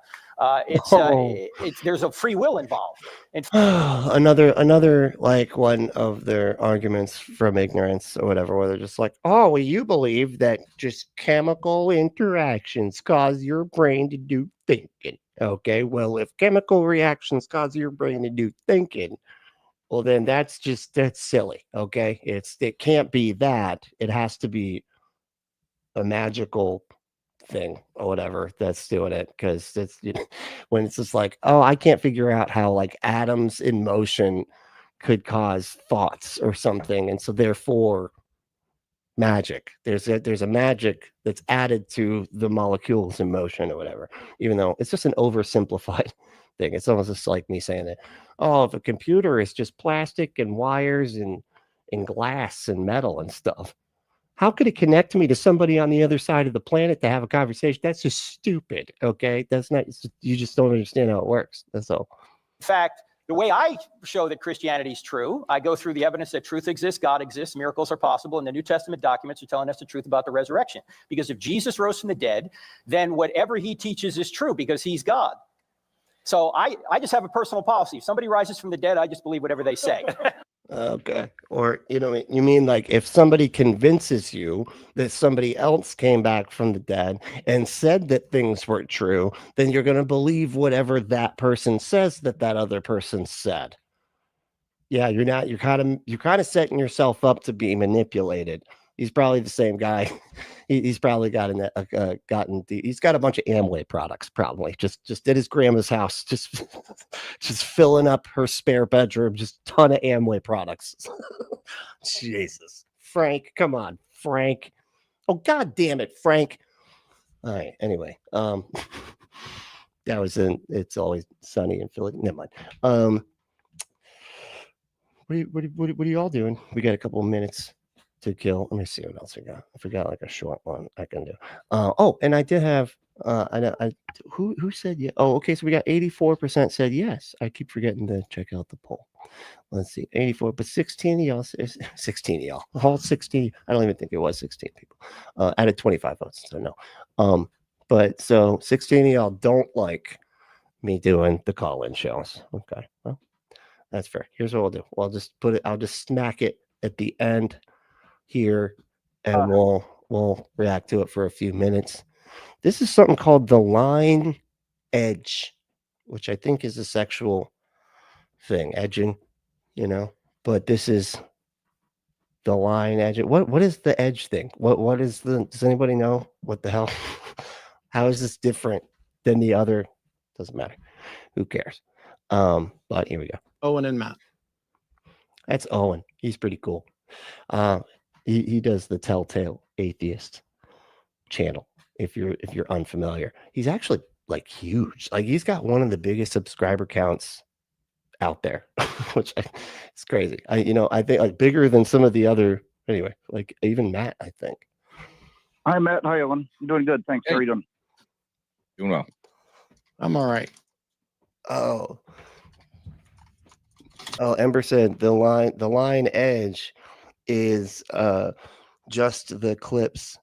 There's a free will involved. Another like one of their arguments from ignorance or whatever, where they're just like, oh, well, you believe that just chemical interactions cause your brain to do thinking. Okay, well, if chemical reactions cause your brain to do thinking, well, then that's silly. Okay, it can't be that. It has to be a magical thing or whatever that's doing it, because it's when it's just like, oh, I can't figure out how like atoms in motion could cause thoughts or something, and so therefore magic, there's a magic that's added to the molecules in motion or whatever, even though it's just an oversimplified thing. It's almost just like me saying that, oh, if a computer is just plastic and wires and glass and metal and stuff, how could it connect me to somebody on the other side of the planet to have a conversation? That's just stupid. Okay, that's not. You just don't understand how it works. That's all. In fact, the way I show that Christianity is true, I go through the evidence that truth exists, God exists, miracles are possible, and the New Testament documents are telling us the truth about the resurrection. Because if Jesus rose from the dead, then whatever he teaches is true because he's God. So I just have a personal policy. If somebody rises from the dead, I just believe whatever they say. Okay. Or, you mean like if somebody convinces you that somebody else came back from the dead and said that things weren't true, then you're going to believe whatever that person says that other person said. Yeah, you're kind of setting yourself up to be manipulated. He's probably the same guy. He's probably he's got a bunch of Amway products, probably just at his grandma's house, just filling up her spare bedroom, just a ton of Amway products. Jesus, Frank, come on, Frank. Oh, God damn it, Frank. All right. Anyway, that was It's Always Sunny in Philly. Never mind. What are you all doing? We got a couple of minutes to kill. Let me see what else I got. I forgot like a short one I can do. And I did have who said yeah. Oh, okay. So we got 84% said yes. I keep forgetting to check out the poll. Let's see, 84, but 16 of y'all, 16 of y'all, all 16. I don't even think it was 16 people. Out of 25 votes, so no. But so 16 of y'all don't like me doing the call-in shows. Okay, well, that's fair. Here's what we'll do. I'll just smack it at the end here, and we'll react to it for a few minutes. This is something called the line edge, which I think is a sexual thing, edging, but this is the line edge. What is the edge thing? What is does anybody know what the hell? How is this different than the other? Doesn't matter. Who cares? But here we go. Owen and Matt. That's Owen. He's pretty cool. He does the Telltale Atheist channel. If you're unfamiliar, he's actually like huge. Like he's got one of the biggest subscriber counts out there, which it's crazy. I think like bigger than some of the other. Anyway, like even Matt, I think. Hi Matt. Hi Owen. I'm doing good. Thanks. How are you doing? Doing well. I'm all right. Oh, Ember said the line edge is just the clips.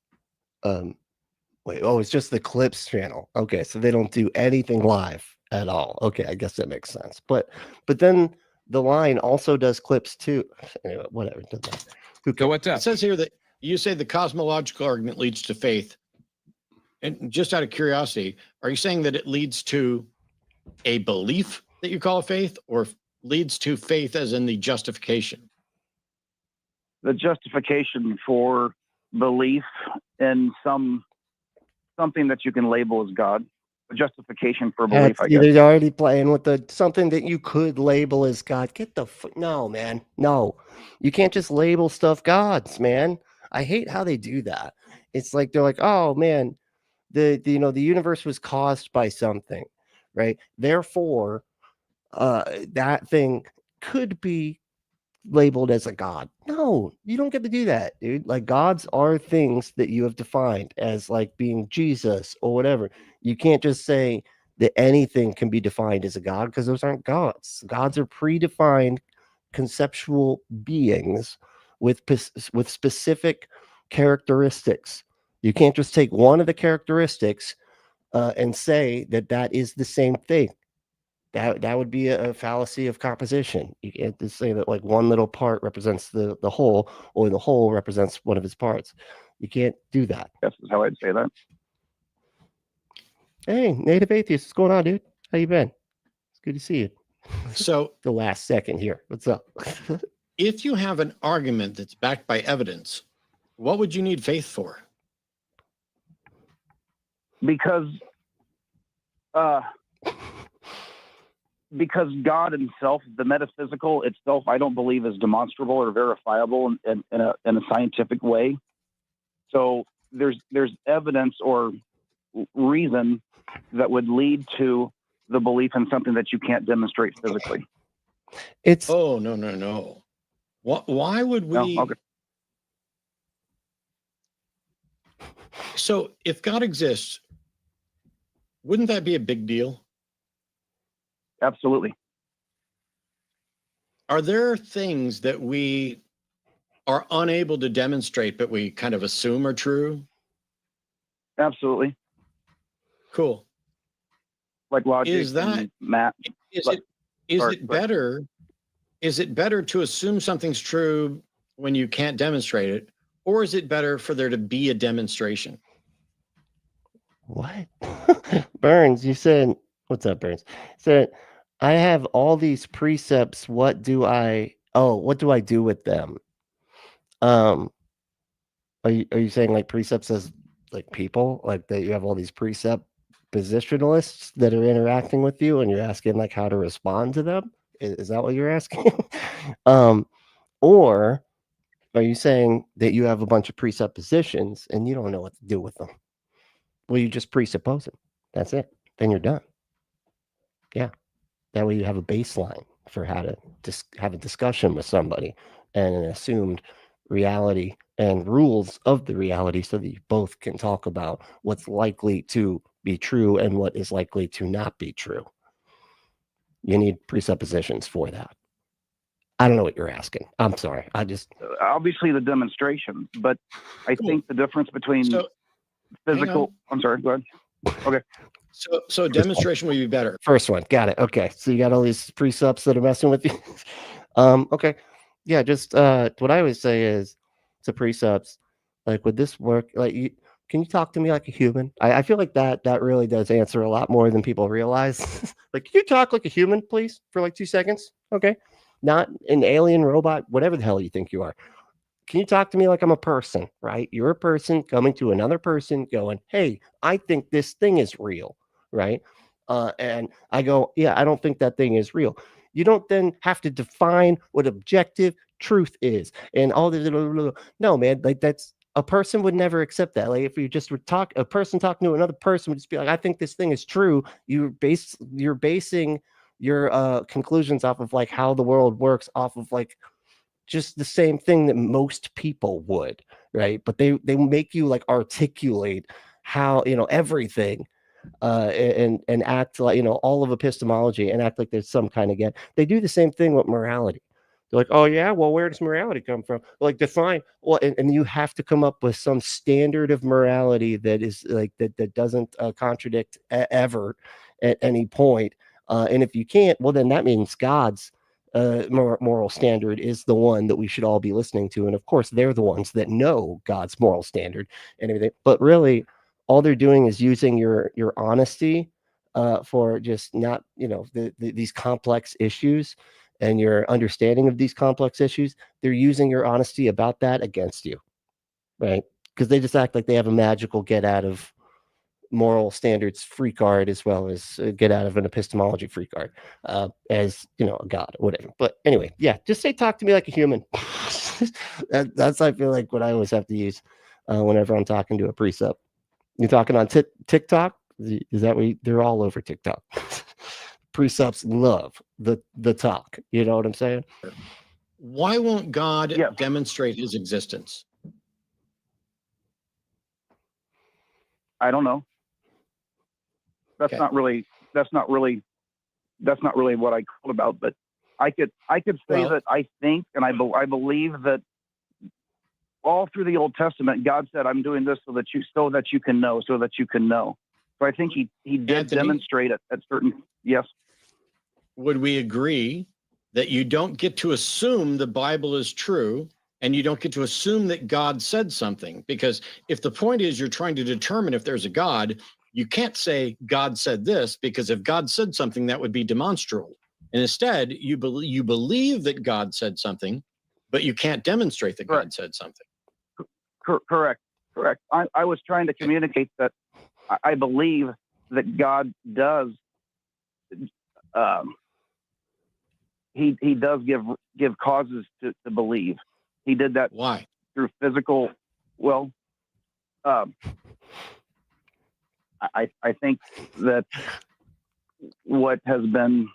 It's just the clips channel. Okay, so they don't do anything live at all. Okay, I guess that makes sense. But then the line also does clips too. Anyway, whatever. So what's up? It says here that you say the cosmological argument leads to faith. And just out of curiosity, are you saying that it leads to a belief that you call a faith, or leads to faith as in the justification? The justification for belief in something that you can label as God. A justification for belief, I guess. They're already playing with something that you could label as God. Get the no, man. No, you can't just label stuff gods, man. I hate how they do that. It's like they're like, oh man, the universe was caused by something, right? Therefore, that thing could be labeled as a god. No, you don't get to do that, dude. Like, gods are things that you have defined as like being Jesus or whatever. You can't just say that anything can be defined as a god, because those aren't gods. Gods are predefined conceptual beings with specific characteristics. You can't just take one of the characteristics and say that is the same thing. That would be a fallacy of composition. You can't just say that like one little part represents the whole, or the whole represents one of its parts. You can't do that. That's how I'd say that. Hey, Native Atheist, what's going on, dude? How you been? It's good to see you. So the last second here. What's up? If you have an argument that's backed by evidence, what would you need faith for? Because God himself, the metaphysical itself, I don't believe is demonstrable or verifiable in a scientific way. So there's evidence or reason that would lead to the belief in something that you can't demonstrate physically. No. Why would we? No? Okay. So if God exists, wouldn't that be a big deal? Absolutely. Are there things that we are unable to demonstrate, but we kind of assume are true? Absolutely. Cool. Like logic. Is that and math? Is it better to assume something's true when you can't demonstrate it, or is it better for there to be a demonstration? What? Burns, you said, what's up, Burns? Said, I have all these precepts. What do I do with them? Are you saying like precepts as like people, like that you have all these precept positionalists that are interacting with you and you're asking like how to respond to them? Is that what you're asking? Or are you saying that you have a bunch of presuppositions and you don't know what to do with them? Well, you just presuppose them. That's it. Then you're done. Yeah. That way you have a baseline for how to have a discussion with somebody and an assumed reality and rules of the reality, so that you both can talk about what's likely to be true and what is likely to not be true. You need presuppositions for that. I don't know what you're asking. I'm sorry. I just obviously the demonstration, but I think the difference between physical. I'm sorry. Go ahead. Okay. So a demonstration would be better. First one. Got it. Okay. So you got all these precepts that are messing with you. Okay. Yeah. Just what I always say is to precepts, like, would this work? Like, can you talk to me like a human? I feel like that really does answer a lot more than people realize. Like, can you talk like a human, please, for like 2 seconds? Okay. Not an alien robot, whatever the hell you think you are. Can you talk to me like I'm a person, right? You're a person coming to another person going, hey, I think this thing is real, right? And I go, yeah, I don't think that thing is real. You don't then have to define what objective truth is and all this. No, man, like that's a person would never accept that. Like if you just would a person talking to another person would just be like, I think this thing is true. You're basing your conclusions off of like how the world works off of like just the same thing that most people would, right? But they make you like articulate how, everything and act like, all of epistemology and act like there's some kind of they do the same thing with morality. They're like, oh yeah, well, where does morality come from? Like, define. Well, and you have to come up with some standard of morality that is like that doesn't contradict ever at any point. And if you can't, well, then that means God's moral standard is the one that we should all be listening to. And of course, they're the ones that know God's moral standard and everything. But really, all they're doing is using your honesty for just not, these complex issues and your understanding of these complex issues. They're using your honesty about that against you, right? Because they just act like they have a magical get out of moral standards free card, as well as get out of an epistemology free card, as a god or whatever. But anyway, yeah, just say, talk to me like a human. That's, I feel like, what I always have to use whenever I'm talking to a precept. You're talking on TikTok? Is that what they're all over TikTok? Precepts love the talk. You know what I'm saying? Why won't God demonstrate his existence? I don't know. That's not really what I called about, but I could say that I think, and I believe that all through the Old Testament, God said, I'm doing this so that you can know. So I think he did demonstrate it at certain, yes. Would we agree that you don't get to assume the Bible is true, and you don't get to assume that God said something? Because if the point is you're trying to determine if there's a God, you can't say God said this, because if God said something, that would be demonstrable. And instead, you believe that God said something, but you can't demonstrate that God said something. Correct. I was trying to communicate that I believe that God does. He does give causes to believe. He did that. Why? Through physical. Well, I think that what has been.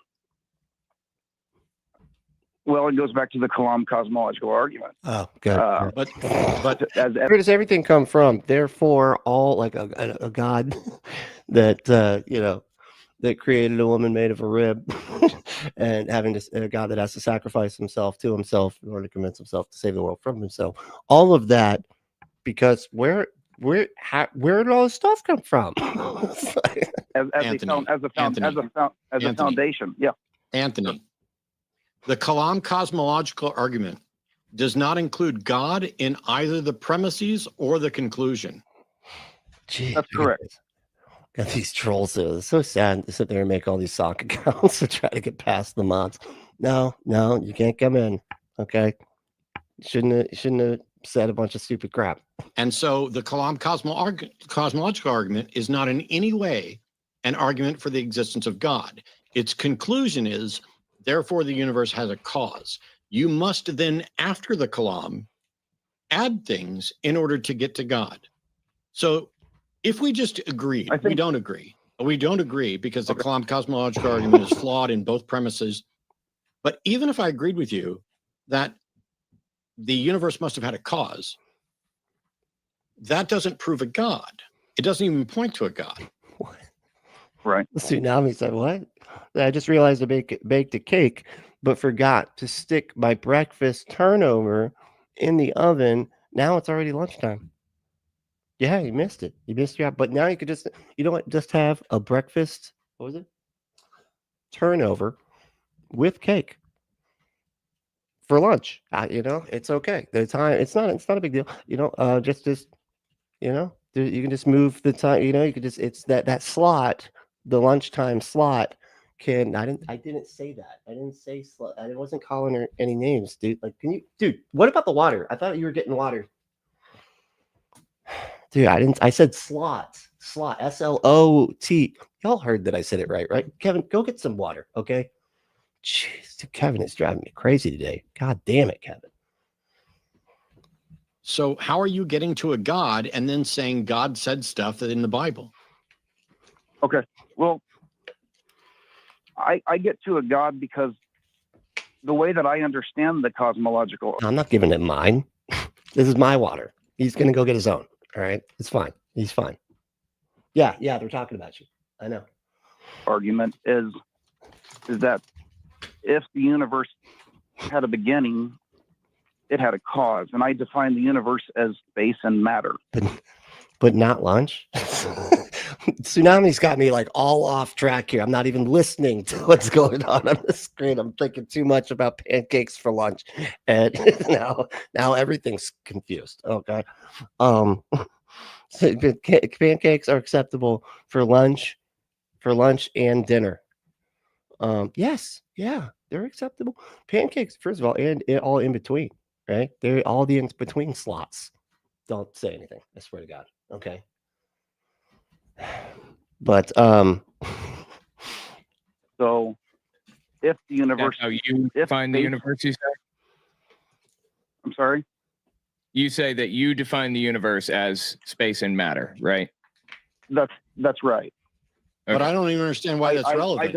Well, it goes back to the Kalam cosmological argument. Oh, good. But where does everything come from? Therefore, all like a God that that created a woman made of a rib, and having a God that has to sacrifice himself to himself in order to convince himself to save the world from himself. All of that, because where did all this stuff come from? as a foundation, yeah. Anthony, the Kalam cosmological argument does not include God in either the premises or the conclusion. Gee, that's correct. Got these trolls there. It's so sad to sit there and make all these sock accounts to try to get past the mods. No, you can't come in. Okay, shouldn't have said a bunch of stupid crap. And so the Kalam cosmological argument is not in any way an argument for the existence of God. Its conclusion is, therefore, the universe has a cause. You must then, after the Kalam, add things in order to get to God. So if we just agree, we don't agree. We don't agree because the Kalam cosmological argument is flawed in both premises. But even if I agreed with you that the universe must have had a cause, that doesn't prove a God. It doesn't even point to a God. What? Right. The tsunami said, what? I just realized I baked a cake, but forgot to stick my breakfast turnover in the oven. Now it's already lunchtime. Yeah, you missed it. You missed your, but now you could just, just have a breakfast. What was it? Turnover with cake for lunch. It's okay. The time, it's not a big deal. Just you can just move the time. You could just, it's that slot, the lunchtime slot. I didn't say that. I didn't say slot. I wasn't calling her any names, dude. Like, dude? What about the water? I thought you were getting water. Dude, I said slot, SLOT. Y'all heard that I said it right? Kevin, go get some water, okay? Jeez, dude, Kevin is driving me crazy today. God damn it, Kevin. So how are you getting to a God and then saying God said stuff that in the Bible? Okay, well, I get to a God because the way that I understand the cosmological. I'm not giving it mine. This is my water. He's going to go get his own. All right. It's fine. He's fine. Yeah. They're talking about you. I know. Argument is that if the universe had a beginning, it had a cause, and I define the universe as space and matter. But not lunch. Tsunami's got me like all off track here. I'm not even listening to what's going on the screen. I'm thinking too much about pancakes for lunch, and now everything's confused. Okay, so pancakes are acceptable for lunch and dinner. Yes, yeah, they're acceptable. Pancakes, first of all, and all in between, right? They're all the in between slots. Don't say anything. I swear to God. Okay. But so if the universe, that's how you define the universe, you say? I'm sorry? You say that you define the universe as space and matter, right? That's right. Okay. But I don't even understand why that's relevant.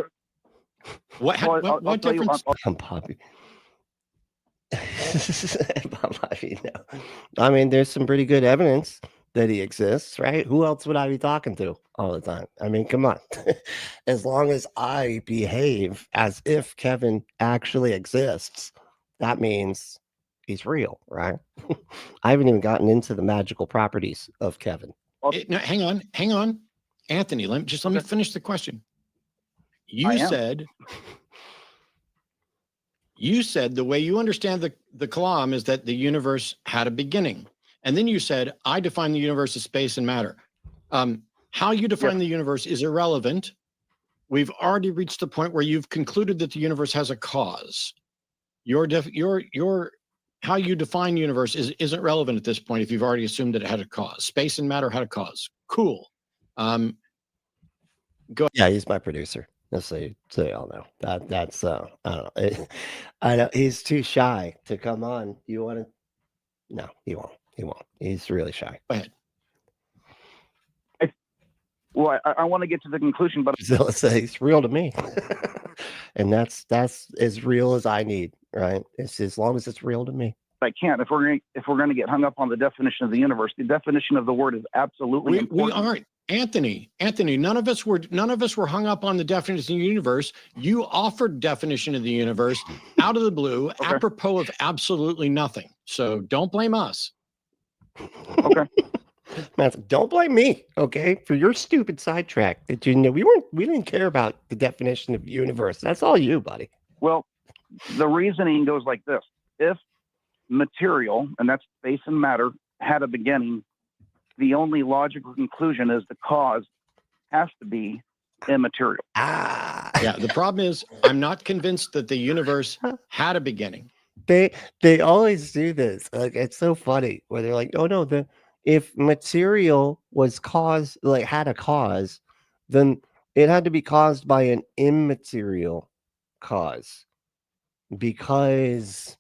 What difference? I'm Poppy. No. I mean, there's some pretty good evidence that he exists, right? Who else would I be talking to all the time? I mean, come on. As long as I behave as if Kevin actually exists, that means he's real, right? I haven't even gotten into the magical properties of Kevin. No, hang on. Anthony, let me finish the question. You said the way you understand the kalam is that the universe had a beginning. And then you said, I define the universe as space and matter. How you define the universe is irrelevant. We've already reached the point where you've concluded that the universe has a cause. How you define universe isn't relevant at this point if you've already assumed that it had a cause. Space and matter had a cause. Cool. Go ahead. Yeah, he's my producer. Just so y'all know. That's I don't know. I know he's too shy to come on. You want to? No, he won't. He won't. He's really shy. Go ahead. I want to get to the conclusion, but Zilla says it's real to me, and that's as real as I need. Right? It's as long as it's real to me. I can't. If we're going to get hung up on the definition of the universe, the definition of the word is absolutely important. We aren't. Anthony, none of us were hung up on the definition of the universe. You offered definition of the universe out of the blue, apropos of absolutely nothing. So don't blame us. Okay. Matthew, don't blame me, okay, for your stupid sidetrack that we didn't care about the definition of universe. That's all you, buddy. Well, the reasoning goes like this. If material, and that's space and matter, had a beginning, the only logical conclusion is the cause has to be immaterial. Yeah, the problem is I'm not convinced that the universe had a beginning. They always do this. Like, it's so funny where they're like, oh no, if material was had a cause, then it had to be caused by an immaterial cause. Because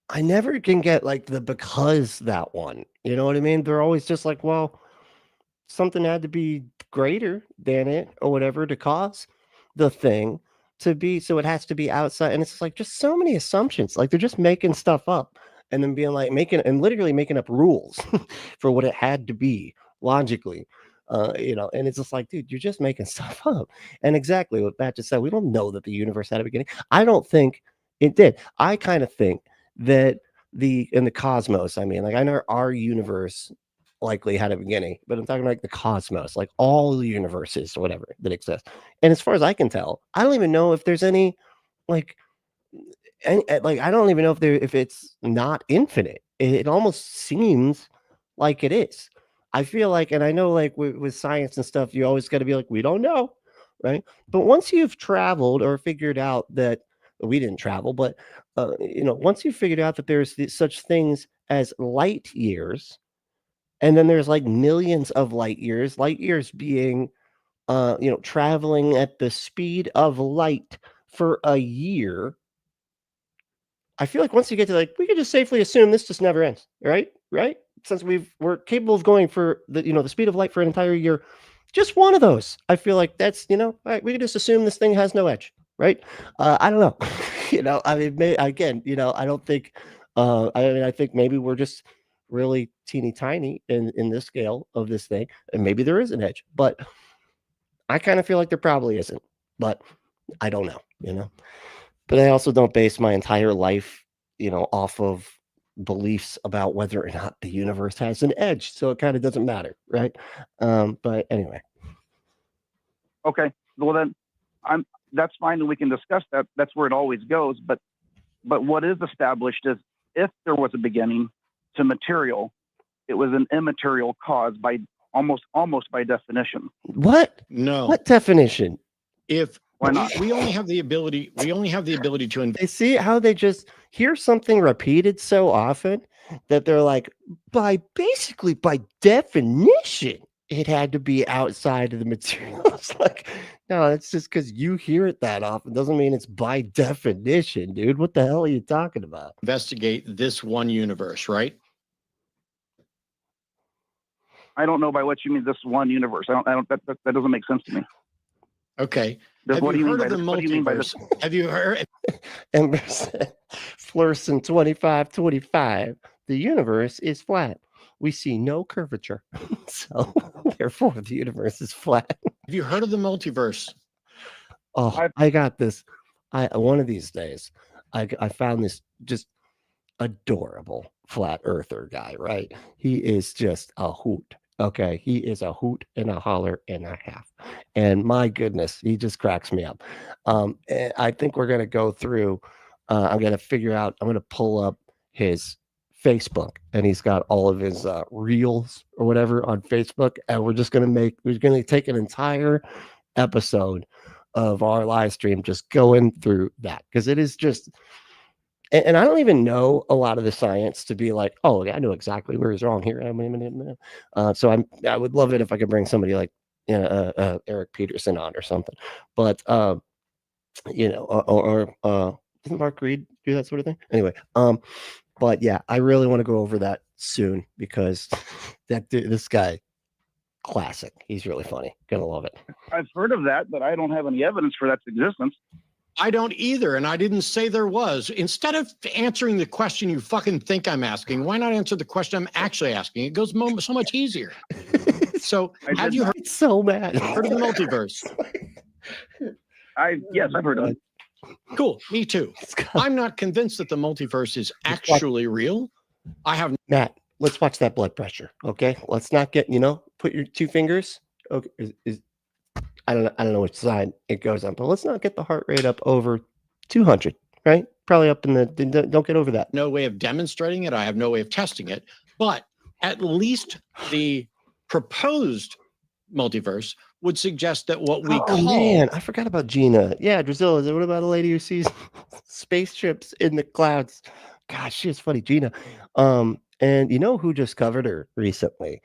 I never can get that one. You know what I mean? They're always just like, well, something had to be greater than it or whatever to cause the thing to be. So it has to be outside. And it's like just so many assumptions. Like they're just making stuff up and then being like literally making up rules for what it had to be logically. And it's just like, dude, you're just making stuff up. And exactly what Matt just said, we don't know that the universe had a beginning. I don't think it did. I kind of think that in the cosmos, I mean, like I know our universe likely had a beginning, but I'm talking like the cosmos, like all the universes or whatever that exist. And as far as I can tell, I don't even know if there's any I don't even know if it's not infinite. It almost seems like it is. I feel like, and I know like with science and stuff, you always got to be like, we don't know, right? But once you've traveled or figured out that we didn't travel, but once you figured out that there's such things as light years, and then there's like millions of light years being, traveling at the speed of light for a year. I feel like once you get to we could just safely assume this just never ends, right? Right? Since we're capable of going for the speed of light for an entire year, just one of those. I feel like that's, all right, we could just assume this thing has no edge, right? I don't know. I mean, again, I don't think, I think maybe we're just really teeny tiny in this scale of this thing, and maybe there is an edge, but I kind of feel like there probably isn't, but I don't know, you know. But I also don't base my entire life, you know, off of beliefs about whether or not the universe has an edge. So it kind of doesn't matter, right? But anyway. Okay. Well then that's fine, and we can discuss that. That's where it always goes. But what is established is if there was a beginning to material, it was an immaterial cause by almost by definition. What? No. What definition? If Why not? we only have the ability to They see how they just hear something repeated so often that they're like, by definition, it had to be outside of the material. It's like, no, it's just because you hear it that often doesn't mean it's by definition, dude. What the hell are you talking about? investigate this one universe, right? I don't know by what you mean this one universe. I don't that doesn't make sense to me. Okay. What do you mean by the this? What do you mean by this? Have you heard? Ember said, Flurson 2525, the universe is flat. We see no curvature. So, therefore, the universe is flat. Have you heard of the multiverse? Oh, I got this. One of these days, I found this just adorable flat earther guy, right? He is just a hoot. Okay, he is a hoot and a holler and a half. And my goodness, he just cracks me up. And I think we're going to go through, I'm going to pull up his Facebook, and he's got all of his reels or whatever on Facebook. And we're going to take an entire episode of our live stream just going through that, because it is just, and I don't even know a lot of the science to be like, oh, I know exactly where he's wrong here. So I would love it if I could bring somebody like Eric Peterson on or something. But you know, or doesn't Mark Reed do that sort of thing? Anyway, but yeah, I really want to go over that soon, because this guy, classic. He's really funny. Gonna love it. I've heard of that, but I don't have any evidence for that's existence. I don't either, and I didn't say there was. Instead of answering the question you fucking think I'm asking, why not answer the question I'm actually asking? It goes so much easier. So, have you heard? So mad. Heard of the multiverse? Yes, I've heard of it. Cool. Me too. I'm not convinced that the multiverse is actually real. I have. Matt, let's watch that blood pressure. Okay, let's not get, put your two fingers. Okay, I don't know which side it goes on, but let's not get the heart rate up over 200, right? Probably up in don't get over that. No way of demonstrating it. I have no way of testing it, but at least the proposed multiverse would suggest that what we call. Man, I forgot about Gina. Yeah, Drusilla. What about a lady who sees spaceships in the clouds? Gosh, she is funny, Gina. And you know who just covered her recently?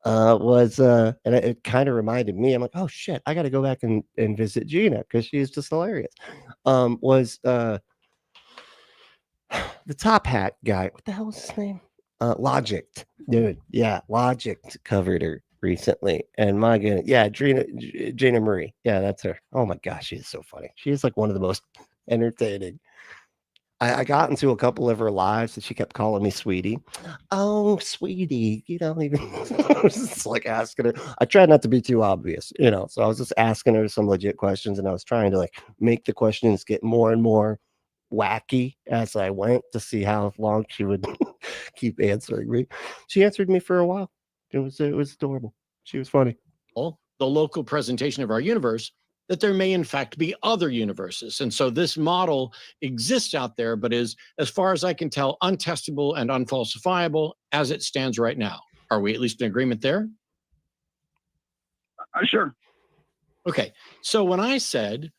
And it kind of reminded me, I'm like, oh shit, I got to go back and visit Gina, because she's just hilarious. Was the top hat guy? What the hell was his name? Logic, dude. Yeah, Logic covered her recently, and my goodness, yeah, Gina Marie. Yeah, that's her. Oh my gosh, she is so funny. She is like one of the most entertaining. I got into a couple of her lives, and she kept calling me sweetie. Oh, sweetie, you don't even. I was just like asking her. I tried not to be too obvious, So I was just asking her some legit questions, and I was trying to like make the questions get more and more wacky as I went to see how long she would keep answering me. She answered me for a while. It was adorable. She was funny. The local presentation of our universe, that there may in fact be other universes. And so this model exists out there, but is, as far as I can tell, untestable and unfalsifiable as it stands right now. Are we at least in agreement there? Sure. Okay. So when I said,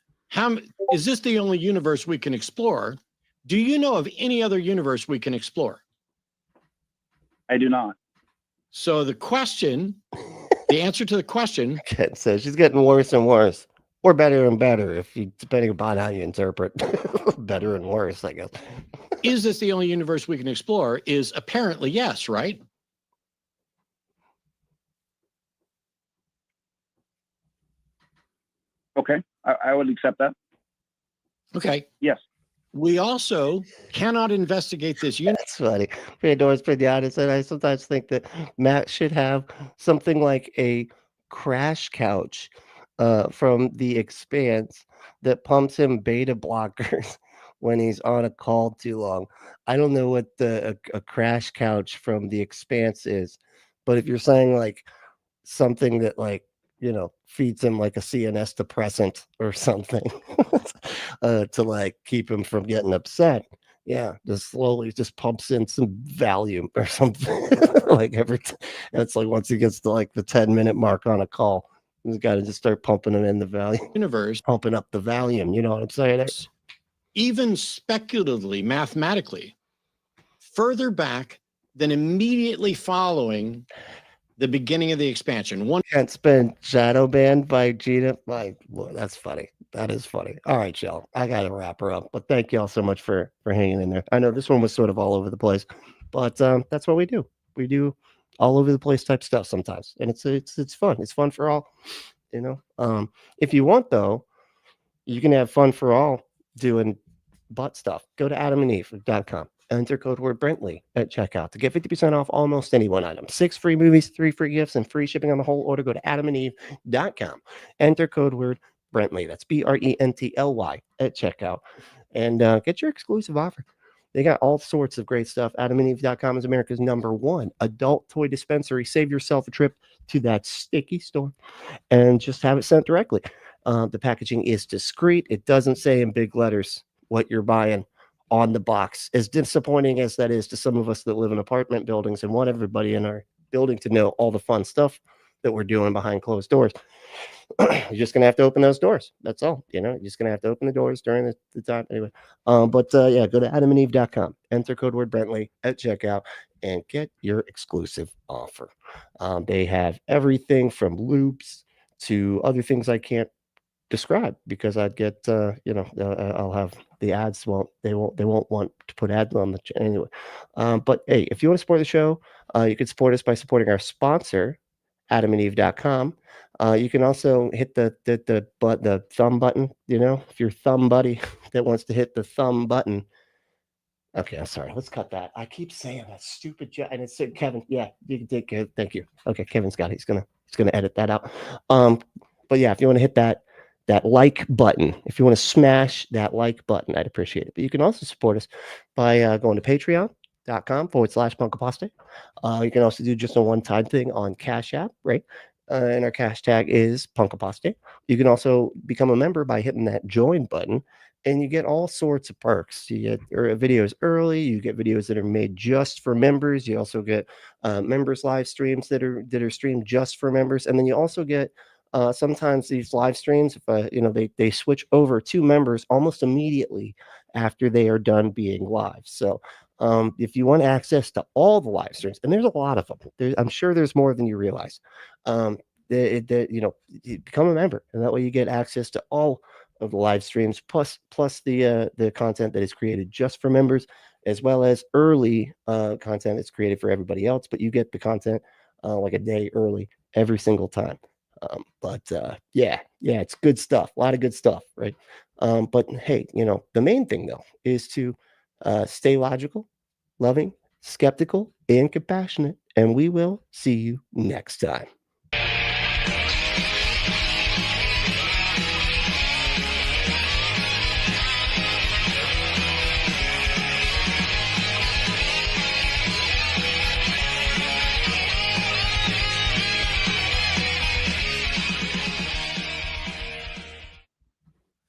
is this the only universe we can explore? Do you know of any other universe we can explore? I do not. So the answer to the question. So she's getting worse and worse. Or better and better, depending upon how you interpret better and worse, I guess. Is this the only universe we can explore? Is apparently yes, right? Okay, I would accept that. Okay. Yes. We also cannot investigate this universe. That's funny. Pandora's Pinata said, I sometimes think that Matt should have something like a crash couch from The Expanse that pumps him beta blockers when he's on a call too long. I don't know what a crash couch from The Expanse is, but if you're saying like something that like, you know, feeds him like a CNS depressant or something to like keep him from getting upset. Yeah, just slowly just pumps in some Valium or something. Like it's like once he gets to like the 10-minute mark on a call, he's got to just start pumping him in the Valium. Universe. Pumping up the Valium, you know what I'm saying? Even speculatively, mathematically, further back than immediately following the beginning of the expansion. One Can't spend shadow banned by Gina. My Lord, that's funny. That is funny. All right, y'all. I gotta wrap her up. But thank y'all so much for hanging in there. I know this one was sort of all over the place, but that's what we do. We do all over the place type stuff sometimes, and it's fun. It's fun for all. You know. If you want though, you can have fun for all doing butt stuff. Go to adamandeve.com. Enter code word Brentley at checkout to get 50% off almost any one item. 6 free movies, 3 free gifts, and free shipping on the whole order. Go to adamandeve.com. Enter code word Brentley. That's BRENTLY at checkout. And get your exclusive offer. They got all sorts of great stuff. Adamandeve.com is America's #1 adult toy dispensary. Save yourself a trip to that sticky store and just have it sent directly. The packaging is discreet. It doesn't say in big letters what you're buying on the box. As disappointing as that is to some of us that live in apartment buildings and want everybody in our building to know all the fun stuff that we're doing behind closed doors, you're just gonna have to open those doors. That's all. You know, you're just gonna have to open the doors during the time anyway. Yeah, go to adamandeve.com, enter code word Brentley at checkout, and get your exclusive offer. They have everything from loops to other things I can't describe because I'd get I'll have the ads they won't want to put ads on the anyway. But hey, if you want to support the show, you can support us by supporting our sponsor, adamandeve.com. You can also hit the thumb button, you know, if you're thumb buddy that wants to hit the thumb button. Okay, I'm sorry. Let's cut that. I keep saying that stupid and it's Kevin. Yeah, you can take it. Thank you. Okay, Kevin's got it. He's gonna edit that out. But yeah, if you want to hit that like button, if you want to smash that like button, I'd appreciate it. But you can also support us by going to patreon.com/punkapostate. You can also do just a one-time thing on Cash App, right? And our cash tag is punkapostate. You can also become a member by hitting that join button, and you get all sorts of perks. You get videos early. You get videos that are made just for members. You also get members live streams that are streamed just for members, and then you also get sometimes these live streams, if they switch over to members almost immediately after they are done being live. So if you want access to all the live streams, and there's a lot of them, I'm sure there's more than you realize. You become a member, and that way you get access to all of the live streams, plus the content that is created just for members, as well as early content that's created for everybody else. But you get the content like a day early every single time. Yeah, it's good stuff. A lot of good stuff, right? But hey, the main thing though is to stay logical, loving, skeptical, and compassionate. And we will see you next time.